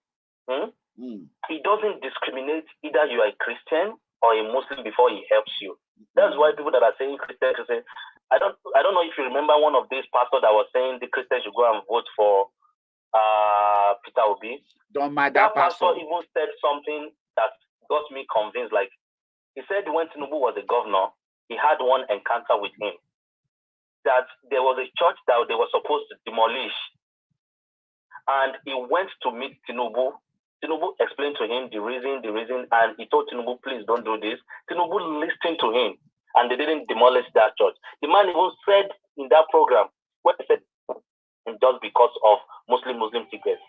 he doesn't discriminate either you are a Christian or a Muslim before he helps you. That's why people that are saying Christians say, I don't know if you remember one of these pastors that was saying the Christians should go and vote for Peter Obi. Don't mind that pastor even said something that got me convinced. Like, he said when Tinubu was a governor, he had one encounter with him, that there was a church that they were supposed to demolish, and he went to meet Tinubu. Tinubu explained to him the reason, and he told Tinubu, please don't do this. Tinubu listened to him, and they didn't demolish that church. The man even said in that program, when he said just because of Muslim tickets.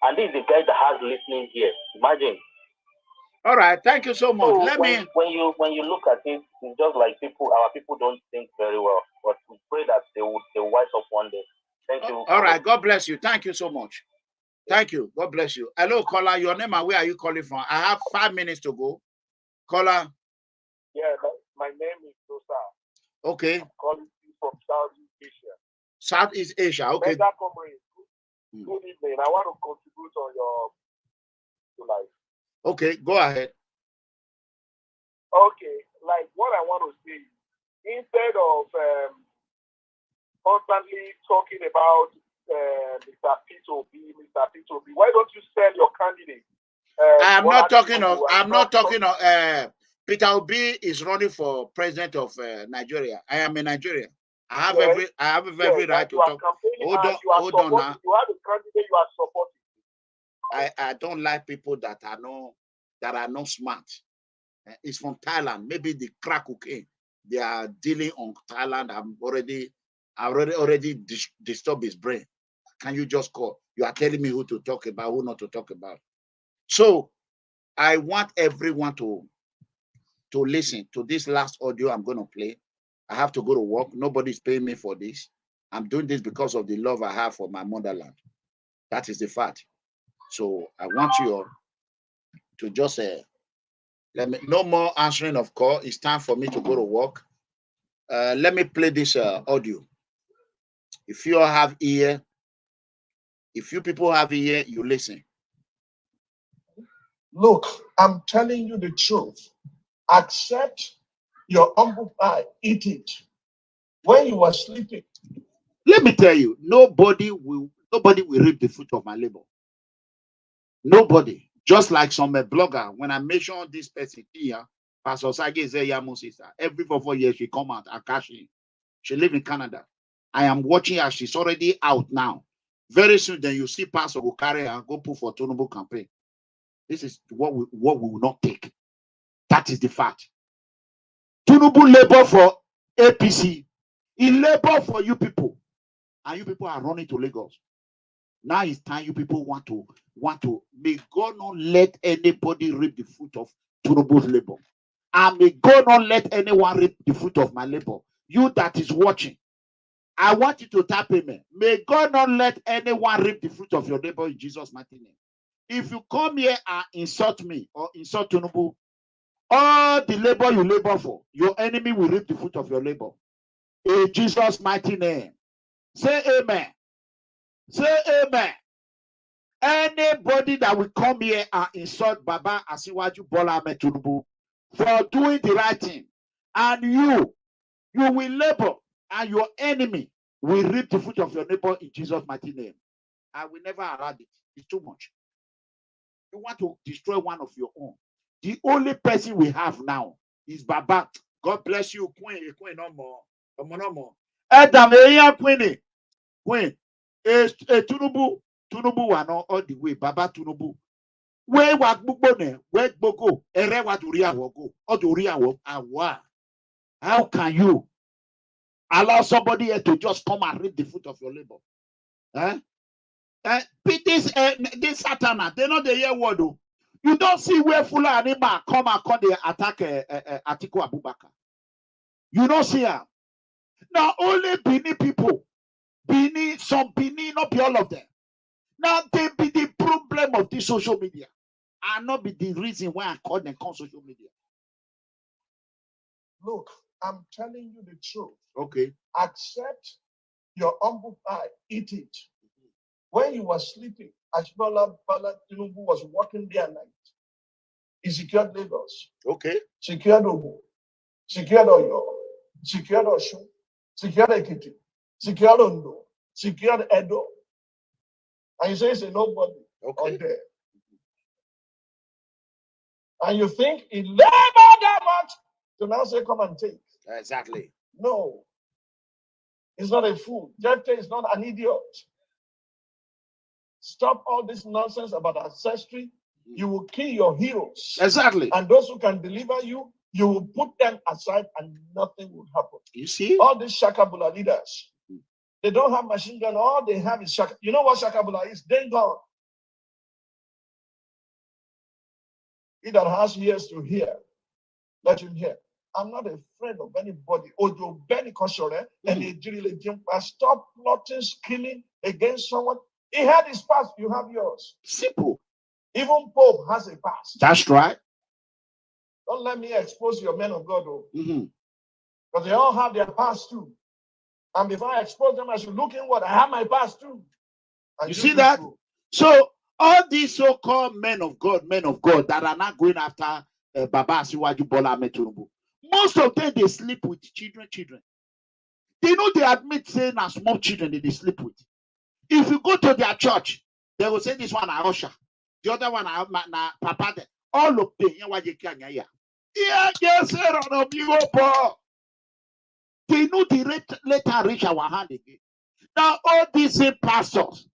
And this is the guy that has listening here. Imagine. All right, thank you so much. So when you look at it, it's just like our people don't think very well. But we pray that they will wise up one day. Thank you. All right, God bless you. Thank you so much. Thank you. God bless you. Hello, caller. Your name and where are you calling from? I have 5 minutes to go. Caller. Yeah, my name is Dosa. Okay. I'm calling you from Southeast Asia. Southeast Asia. Okay. Good evening. I want to contribute on your life. Okay, go ahead. Okay, like what I want to say, instead of constantly talking about Mr. P2B, why don't you sell your candidate? I'm not talking of Peter Obi is running for president of Nigeria. I am in Nigeria. I have every right to talk. Hold on now. You have a candidate you are supporting. I don't like people that are not smart. It's from Thailand. Maybe the crack cocaine they are dealing on Thailand. I already disturbed his brain. Can you just call? You are telling me who to talk about, who not to talk about. So I want everyone to listen to this last audio I'm going to play. I have to go to work. Nobody's paying me for this. I'm doing this because of the love I have for my motherland. That is the fact. So I want you all to just no more answering of call. It's time for me to go to work. Let me play this audio. If you all have ear, if you people have ear, you listen. Look, I'm telling you the truth. Accept your humble pie, eat it. When you are sleeping. Let me tell you, nobody will reap the fruit of my labor. Nobody. Just like some blogger, when I mention this person here, Pastor Sage Zeyamu sister, every 4 years she come out and cash in. She live in Canada. I am watching her. She's already out now. Very soon, then you see Pastor will carry her and go put for Tinubu campaign. This is what we will not take. That is the fact. Tinubu labor for APC. He labor for you people. And you people are running to Lagos. Now it's time you people want to. May God not let anybody reap the fruit of Tinubu's labor. And may God not let anyone reap the fruit of my labor. You that is watching, I want you to tap amen. May God not let anyone reap the fruit of your labor in Jesus' mighty name. If you come here and insult me or insult Tinubu, all the labor you labor for, your enemy will reap the fruit of your labor. In Jesus' mighty name. Say amen. Say amen. Anybody that will come here and insult Baba Asiwaju Bola Tinubu for doing the right thing, and you will labor, and your enemy will reap the fruit of your labor in Jesus' mighty name. I will never allow it. It's too much. You want to destroy one of your own. The only person we have now is Baba. God bless you, Queen. Queen no more. No more. Queen. Tinubu were not all the way. Baba Tinubu. Where was Bukbone? Where Boko? Ere wa Doria Wogo? Or Doria Awa? How can you allow somebody here to just come and reap the fruit of your labor? This Satana, they know the year word. You don't see where Fulani come and they attack Atiku Abubakar. You don't see her. Now only Bini people, some Bini, not be all of them. Now they be the problem of this social media, and not be the reason why I call them social media. Look, I'm telling you the truth. Okay. Accept your humble pie, eat it. When you were sleeping, Bola Tinubu was working day and night. He secured Lagos. Okay. Secured Ogun. Secured Oyo. Secured Osun. Secured Ekiti. Secured Ondo. Secured Edo. And you say it's a nobody out there. And you think he labored that much to now say, come and take. Exactly. No. He's not a fool. Jephthah is not an idiot. Stop all this nonsense about ancestry. You will kill your heroes. Exactly. And those who can deliver you, you will put them aside and nothing will happen. You see? All these Shakabula leaders, they don't have machine gun. All they have is Shaka. You know what Shakabula is? Then God. He that has ears to hear, let him hear. I'm not afraid of anybody. Ojo Benny Koshore and Ejiri. Stop plotting, scheming against someone. He had his past, you have yours. Simple. Even Pope has a past. That's right. Don't let me expose your men of God, though. Because they all have their past too. And before I expose them, I should look inward. I have my past too. And you see that? So all these so-called men of God that are not going after Baba Asiwaju Bola Ahmed Tinubu, most of them they sleep with children. They know they admit saying as small children that they sleep with. If you go to their church, they will say this one I usher, the other one I papa. All of them, yeah, yes, they know they later reach our hand again. Now all these same pastors,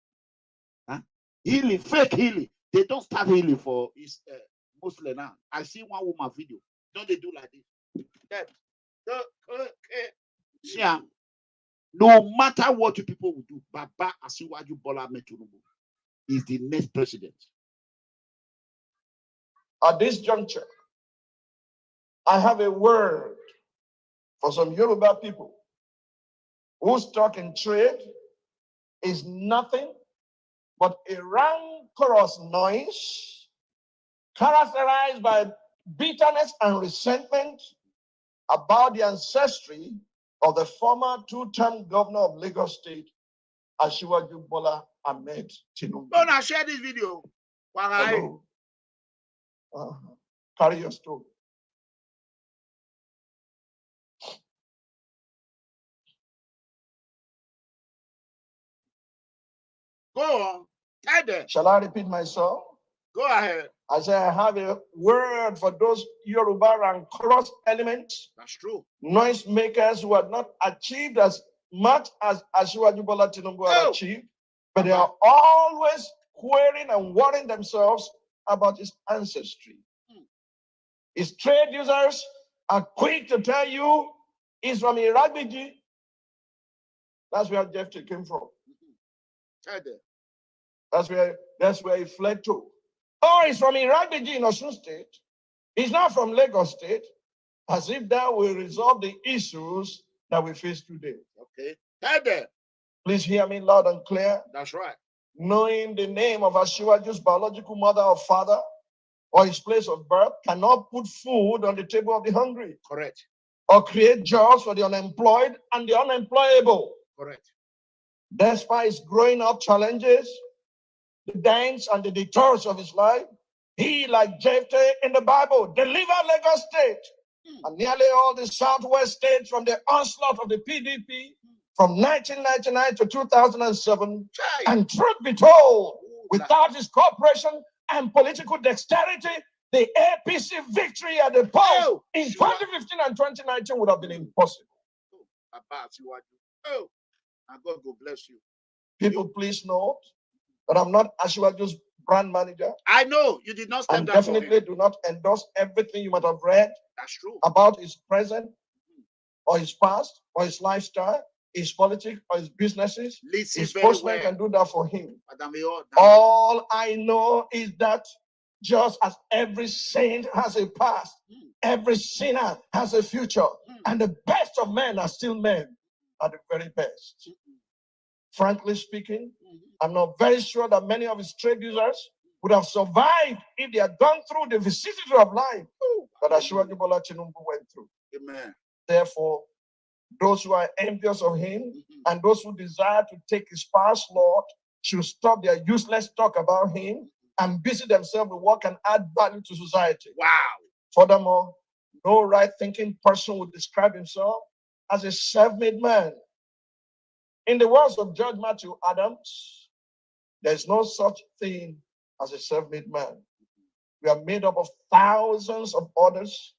healing, fake healing, they don't start healing for Muslim now. I see one woman video. Don't they do like this? Yeah. No matter what you people will do, Baba Asiwaju Bola Ahmed Tinubu is the next president. At this juncture, I have a word for some Yoruba people whose stock in trade is nothing but a rancorous noise characterized by bitterness and resentment about the ancestry of the former two-term governor of Lagos State, Asiwaju Bola Ahmed Tinubu. Don't share this video. Carry your story. Go on. Tell them. Shall I repeat myself? Go ahead. I say I have a word for those Yoruba and cross elements. That's true. Noise makers who have not achieved as much as Asiwaju Bola Tinubu had achieved, but they are always querying and worrying themselves about his ancestry. His trade users are quick to tell you he's from Iragbiji. That's where Jephthah came from. That's where he fled to. Oh, he's from Iragbiji in Osun State. He's not from Lagos State. As if that will resolve the issues that we face today. Okay. Please hear me loud and clear. That's right. Knowing the name of Asiwaju's biological mother or father or his place of birth cannot put food on the table of the hungry. Correct. Or create jobs for the unemployed and the unemployable. Correct. Despite his growing up challenges, the dangers and the detours of his life, he, like Jephthah in the Bible, delivered Lagos State and nearly all the southwest states from the onslaught of the PDP from 1999 to 2007. And truth be told, without his cooperation and political dexterity, the APC victory at the polls in 2015 and 2019 would have been impossible. Oh, and God will bless you. People, please note that I'm not Asiwaju's brand manager. I know you did not step and down. Definitely do not endorse everything you might have read. That's true. About his present or his past or his lifestyle, his politics or his businesses. His spokesman can do that for him. All I know is that just as every saint has a past, every sinner has a future, and the best of men are still men, are the very best. Frankly speaking, I'm not very sure that many of his trade users would have survived if they had gone through the vicissitude of life that Asiwaju Bola Tinubu went through. Amen. Therefore, those who are envious of him and those who desire to take his past, Lord, should stop their useless talk about him and busy themselves with what can add value to society. Wow. Furthermore, no right-thinking person would describe himself as a self-made man. In the words of Judge Matthew Adams, There's no such thing as a self-made man. We are made up of thousands of others.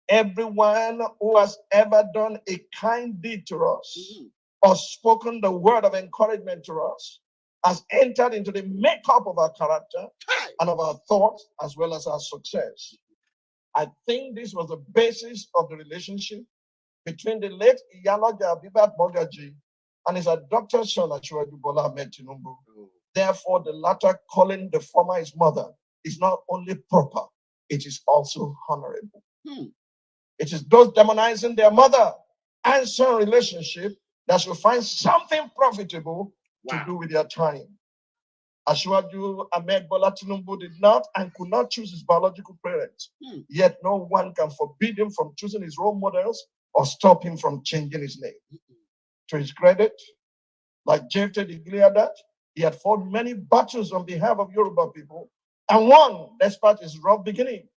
Everyone who has ever done a kind deed to us or spoken the word of encouragement to us has entered into the makeup of our character and of our thoughts as well as our success. I think this was the basis of the relationship between the late Iyaloja Abibat Mogaji and his adopted son, Bola Tinubu. Therefore, the latter calling the former his mother is not only proper, it is also honorable. It is those demonizing their mother and son relationship that should find something profitable to do with their time. Asiwaju Ahmed Bola Tinubu did not and could not choose his biological parents. Yet no one can forbid him from choosing his role models or stop him from changing his name. To his credit, like Jephthah the Gileadite, he had fought many battles on behalf of Yoruba people and won despite his rough beginning.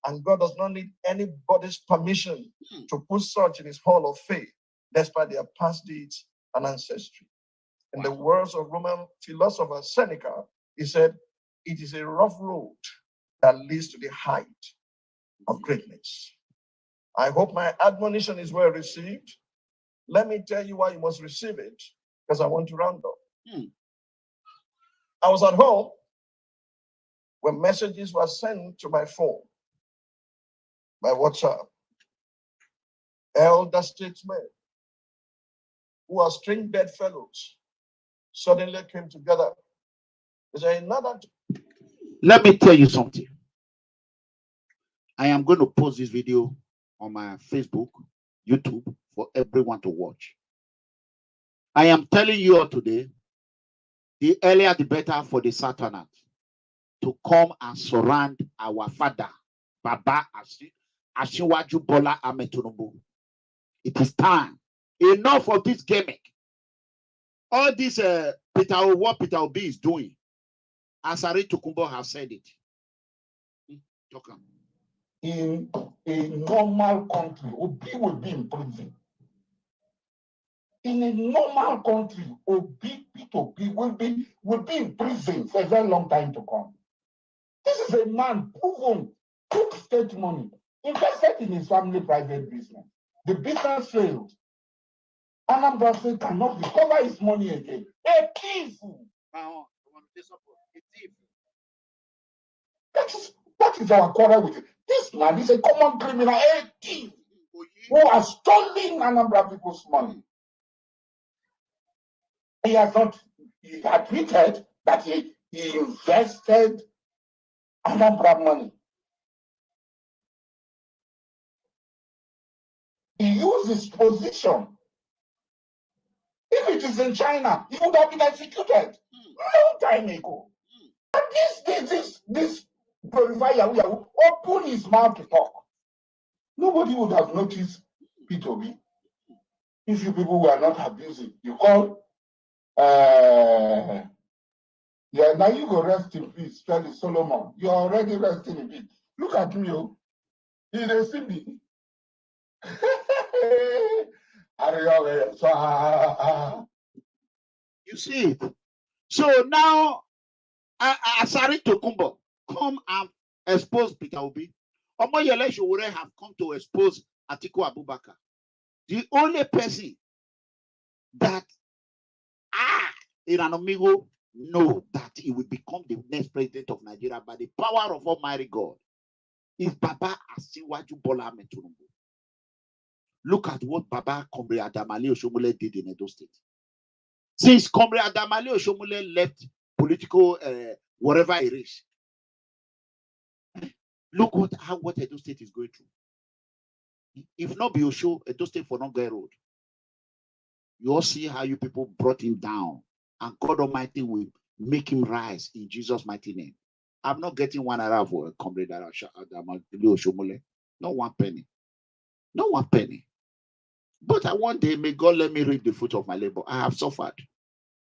And God does not need anybody's permission to put such in his hall of fame, despite their past deeds and ancestry. In the words of Roman philosopher Seneca, he said, "It is a rough road that leads to the height of greatness." I hope my admonition is well received. Let me tell you why you must receive it, because I want to round up. I was at home when messages were sent to my phone, by WhatsApp. Elder statesmen who are string bedfellows suddenly came together. Let me tell you something. I am going to post this video on my Facebook, YouTube, for everyone to watch. I am telling you all today, the earlier the better for the Sultanate to come and surround our father, Baba Asiwaju Bola Tinubu. It is time. Enough of this gimmick. All this what Peter Obi is doing. Asari Tokunbo has said it. Talk on. In a normal country, Obi will be in prison. In a normal country, Obi will be in prison for a very long time to come. This is a man proven, took state money, invested in his family private business. The business failed. Anambra State cannot recover his money again. A thief. That is our quarrel with it. This man is a common criminal, a thief who has stolen Anambra people's money. He admitted that he invested Anambra money. He used his position. If it is in China, he would have been executed long time ago. But this glorifier will open his mouth to talk. Nobody would have noticed P2B if you people were not abusing. You call, yeah, now you go rest in peace, Charlie Solomon. You are already resting in peace. Look at me, oh. He dey see me. You see it. So now, Asari Tokunbo come and expose Peter Obi. Omoyele Sowore have come to expose Atiku Abubakar. The only person that Iranomigo know that he will become the next president of Nigeria by the power of Almighty God is Baba Asiwaju Bola Tinubu. Look at what Baba Comrade Adamale Oshomole did in Edo State. Since Comrade Adamale Oshomole left political whatever it is, look what Edo State is going through. If not be Osho, Edo State for not get road. You all see how you people brought him down, and God Almighty will make him rise in Jesus' mighty name. I'm not getting one out of Comrade Adamale Oshomole. Not one penny. Not one penny. But I one day, may God let me reap the fruit of my labor. I have suffered.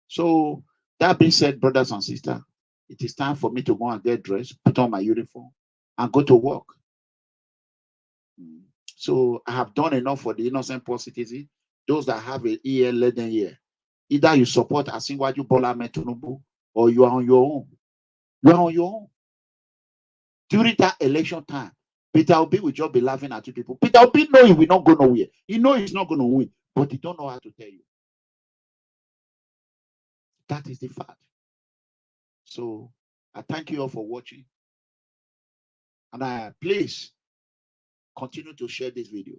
So that being said, brothers and sisters, it is time for me to go and get dressed, put on my uniform, and go to work. So I have done enough for the innocent poor citizen. Those that have an ear, let them hear. Either you support Asiwaju Bola Tinubu or you are on your own. You are on your own. During that election time, Peter Obi will just be laughing at you people. Peter Obi know he will not go nowhere. He know he's not going to win, but he don't know how to tell you. That is the fact. So I thank you all for watching. And please continue to share this video.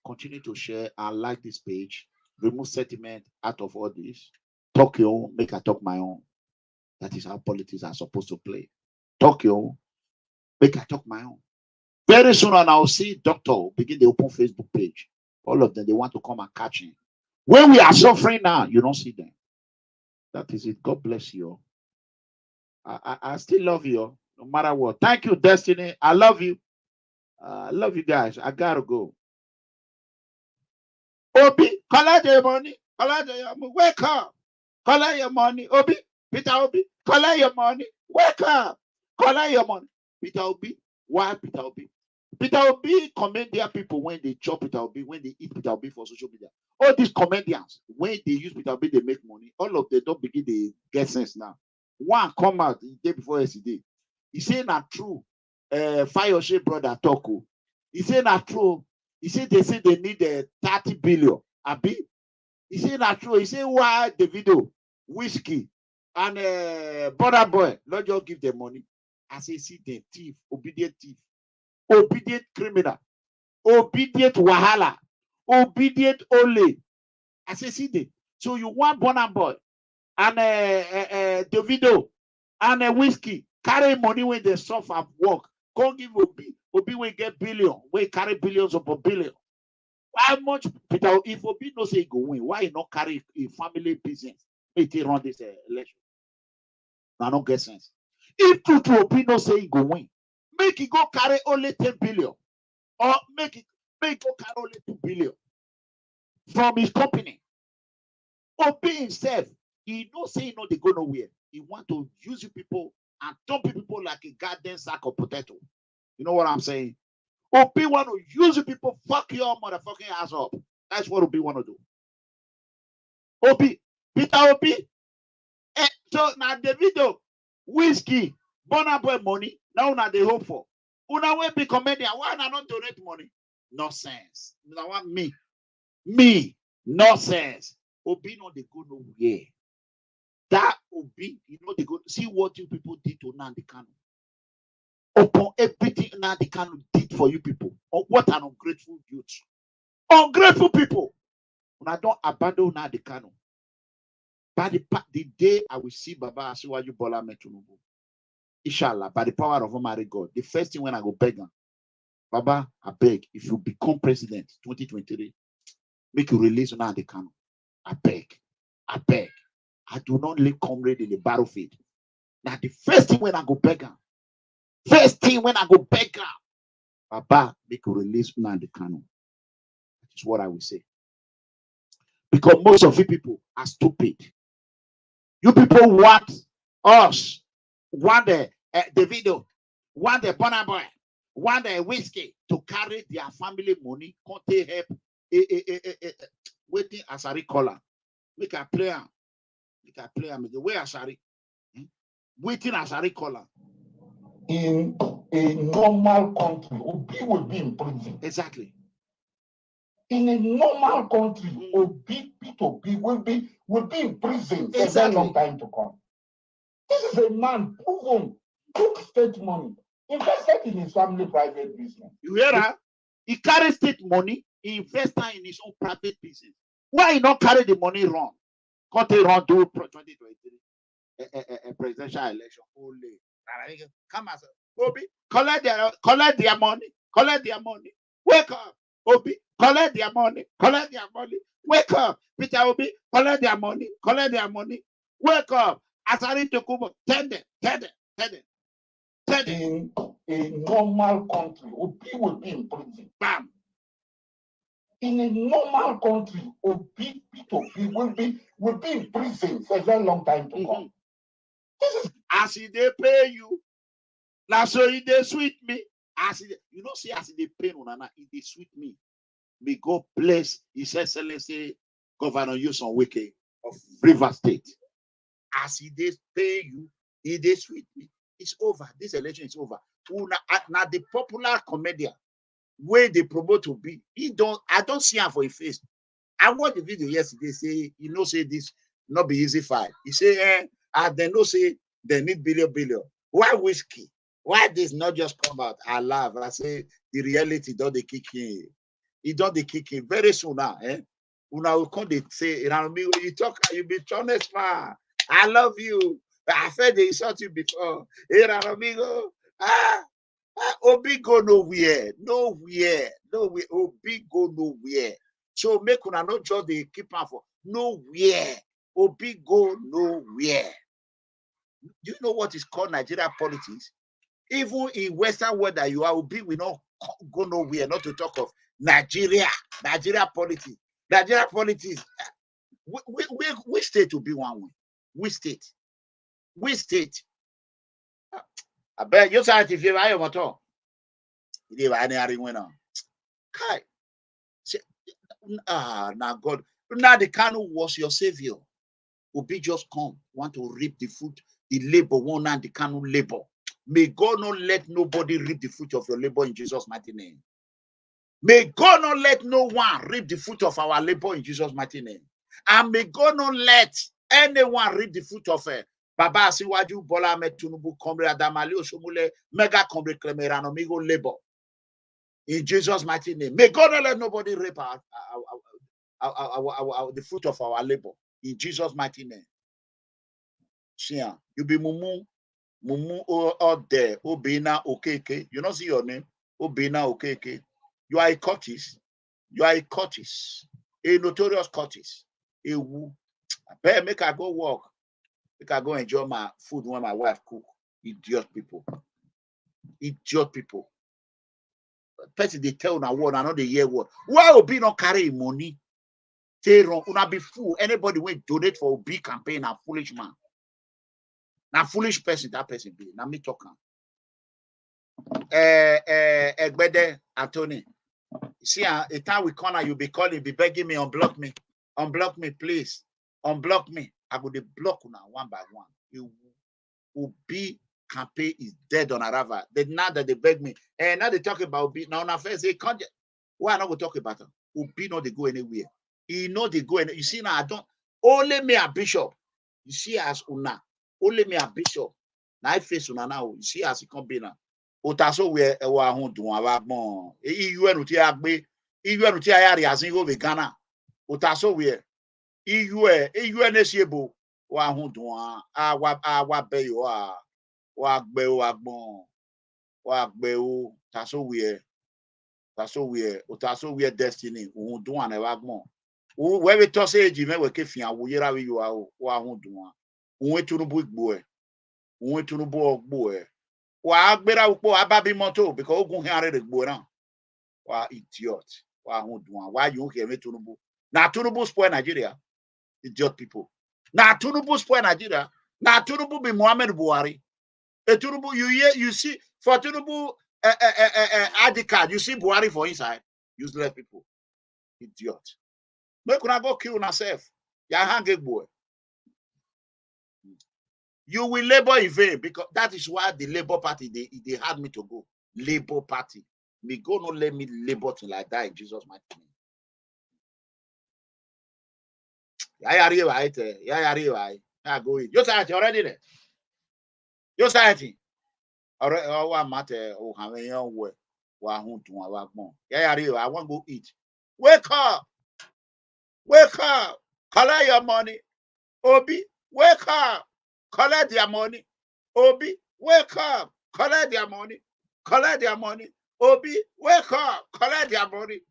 Continue to share and like this page. Remove sentiment out of all this. Talk your own, make I talk my own. That is how politics are supposed to play. Talk your own, make I talk my own. Very soon, and I'll see Doctor begin the open Facebook page. All of them, they want to come and catch him. When we are suffering now, you don't see them. That is it. God bless you. I still love you, no matter what. Thank you, Destiny. I love you. I love you guys. I gotta go. Obi, collect your money. Collect your money. Wake up. Collect your money. Obi, Peter Obi, collect your money. Wake up. Collect your money. Peter Obi. Why Peter Obi? Peter Obi commend their people when they chop Peter Obi, when they eat Peter Obi for social media. All these comedians, when they use Peter Obi, they make money. All of them don't begin to get sense now. One come out the day before yesterday. He say not true. Fayoshe brother Toko. He say not true. He said they say they need 30 billion. Abi. He say not true. He say why Davido, Whiskey, and Border Boy not just give them money. I say see the thief, obedient criminal, obedient wahala, obedient ole. I say see them. So you want Border Boy and Davido and Whiskey carry money when they suffer work. Go give Obi. Obi will get billion. We carry billions upon billion. How much Peter? If Obi no say he go win, why he not carry a family business? Make it run this election. Now no get sense. If to Obi no say he go win, make he go carry only 10 billion, or make go carry only 2 billion from his company. Obi himself, he no say he no they go nowhere. He want to use you people and dump people like a garden sack of potato. You know what I'm saying? Obi want to use you people, fuck your motherfucking ass up. That's what Obi want to do. Obi, Peter Obi. So now Davido, Whiskey, Burna Boy money, now they hope for. Una will be comedian. Why not donate money? Nonsense. Now want me, nonsense. Obi no they go nowhere. That Obi, you know they go see what you people did to Nnamdi Kanu. Upon everything Nnamdi Kanu did for you people. Oh, what an ungrateful youth. Ungrateful people. When I don't abandon Nnamdi Kanu. By the day I will see Baba Asiwaju Bola Tinubu, inshallah, by the power of Almighty God, the first thing when I go beg him, Baba, I beg, if you become president 2023, make you release Nnamdi Kanu. I beg. I do not leave comrade in the battlefield. Now the first thing when I go beg him, Baba, make you release Nnamdi Kanu. That is what I will say. Because most of you people are stupid. You people want us, want the video, want the Burna Boy, want the Whiskey to carry their family money, can't they help? Waiting as a caller. Make a player. The way Asari. Waiting as a caller. In a normal country, Obi will be in prison. Exactly. In a normal country, Obi will be in prison for a very long time to come. This is a man proven, took state money, invested in his family private business. You hear that? He carries state money, he invested in his own private business. Why he not carry the money wrong? Can't they run do 2023 a presidential election? Only. Come as Obi, collect their money. Wake up, Obi, collect their money. Wake up, Peter Obi, collect their money. Wake up, Asari Tokubo, tell them. In a normal country, Obi will be in prison. Bam. In a normal country, Obi will be in prison for a very long time to come. This is as they pay you. Now so they sweet me. You know, see, as they pay Unana, they sweet me. May God bless His Excellency Governor Yuson Wike of River State. as he did pay you, he did sweet me. It's over. This election is over. Now the popular comedian where they promote to be, I don't see him for his face. I watched the video yesterday. Say say this not be easy fight. He say they no say they need billion. Why whiskey? Why this not just come out? I laugh. I say the reality don't they kick in. It don't they kick in very soon now. Una will come they say, you talk, you be honest man. I love you. I said they insult you before. Amigo. Obi go nowhere. Obi go nowhere. So make una not just the keep on for nowhere. Obi go nowhere. Do you know what is called Nigeria politics? Even in Western world that you are, Obi will not go nowhere. Not to talk of Nigeria politics. Nigeria politics. Which state will be one way? Which state? I bet you say if you buy your motor, you buy any winner. Kai. Now God. Now the Kanu was your savior. Obi just come, want to reap the fruit, the labor, one and the Kanu labor. May God not let nobody reap the fruit of your labor in Jesus' mighty name. May God not let no one reap the fruit of our labor in Jesus' mighty name. And may God not let anyone reap the fruit of Baba Asiwaju, Bola, Tinubu, Comrade Adamali, Osomule, Mega Comrade Clemerano, Migo labor. In Jesus' mighty name. May God not let nobody reap the fruit of our labor. In Jesus' mighty name. See, you be Mumu or there, Obina Okeke. You don't see your name, Obina Okeke. You are a Curtis. A notorious Curtis. A woo. I better make I go walk. Make I go enjoy my food when my wife cook. Idiot people. Person they tell na word, I know they hear word. Why Obi not carry money? Say wrong, una be fool. Anybody will donate for Obi campaign, a foolish man. Now foolish person, that person be. Now me talking. Egbede Anthony. See, a time we corner, you be calling, be begging me, unblock me, please, unblock me. I go to block now one by one. You will be campaign is dead on arrival. Now that they beg me, and now they talk about Obi. Now on first they can't. Why not go talk about them? Obi not they go anywhere. He know they go anywhere. You see now I don't. Only me a bishop. You see as una. Only me a bishop. Now I face una now. You see as he come be now. Otaso we ewa hun dun awa gbon iun ti agbe iun ti ayari asin go be Ghana otaso we iun ne siebo wa hun dun awa be yo wa gbe o agbon wa gbe o taso we otaso we destiny hun dun an ewa gbon we we to say eji me we ke fian wo yera we yo wa hun dun un Tinubu igbo un Tinubu ogbo wa agbera upo ababi moto because ogun here the gbo na wa idiot wa hundun why you hear me Tinubu na Tinubu spoil Nigeria idiot people na Tinubu spoil Nigeria na Tinubu be Muhammad Buhari Tinubu you see for Tinubu ID card you see Buhari for inside useless people idiot make una go kill yourself ya hang boy. You will labor in vain because that is why the Labour Party they had me to go. Labour Party. Me go no let me labor till I die in Jesus' mighty name. I go in. Your society already there. Your society. Already what matter oh how many young work. I want to go eat. Wake up. Collect your money. Obi, wake up. Collect their money. Obi, wake up. Collect their money. Obi, wake up. Collect their money.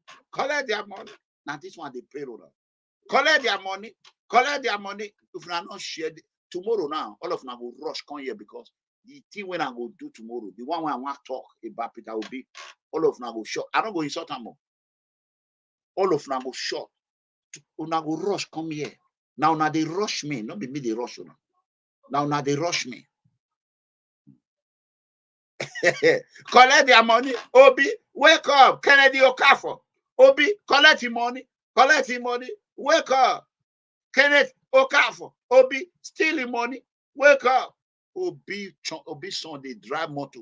Now this one they pray on. Collect their money. If you are not shared tomorrow now, all of them will rush come here because the thing when I go do tomorrow, the one when I want to talk about Peter will be all of them go short. I don't go insult them more. All of them go short. Una go rush come here. Now they rush me. Not be me they rush you. Now they rush me. Collect their money. Obi, wake up. Kennedy Okafor. Obi, collect your money. Wake up. Kenneth Okafor. Obi stealing money. Wake up. Obi son they drive motor.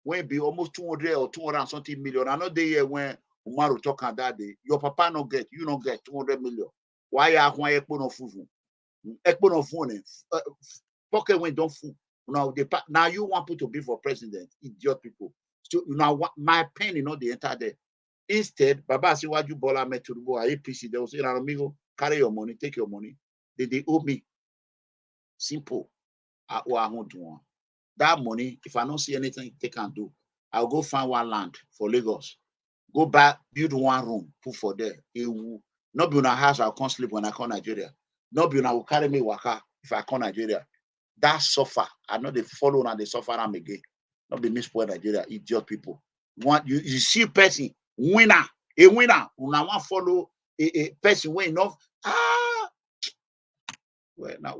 When be almost 200 or 200 and something million. I know the year when Umaru talk on that day. Your papa no get, you don't get 200 million. Why are one ekpo no fufu? Ekpo no phone. Pocket when don't fool. Now you want people to be for president, idiot people. So now my pen, they enter there. Instead, Baba Asiwaju Bola met to go APC. They will say, amigo, carry your money, take your money. They owe me. Simple. That money, if I don't see anything they can do, I'll go find one land for Lagos. Go back, build one room, put for there. It will not be in a house, I'll come sleep when I come Nigeria. Not be in will carry me waka if I come Nigeria. That suffer. I know they follow and they suffer them again. Not be mispoint Nigeria, idiot people. You see a person, winner, a winner, who now want follow a person way enough. Well, now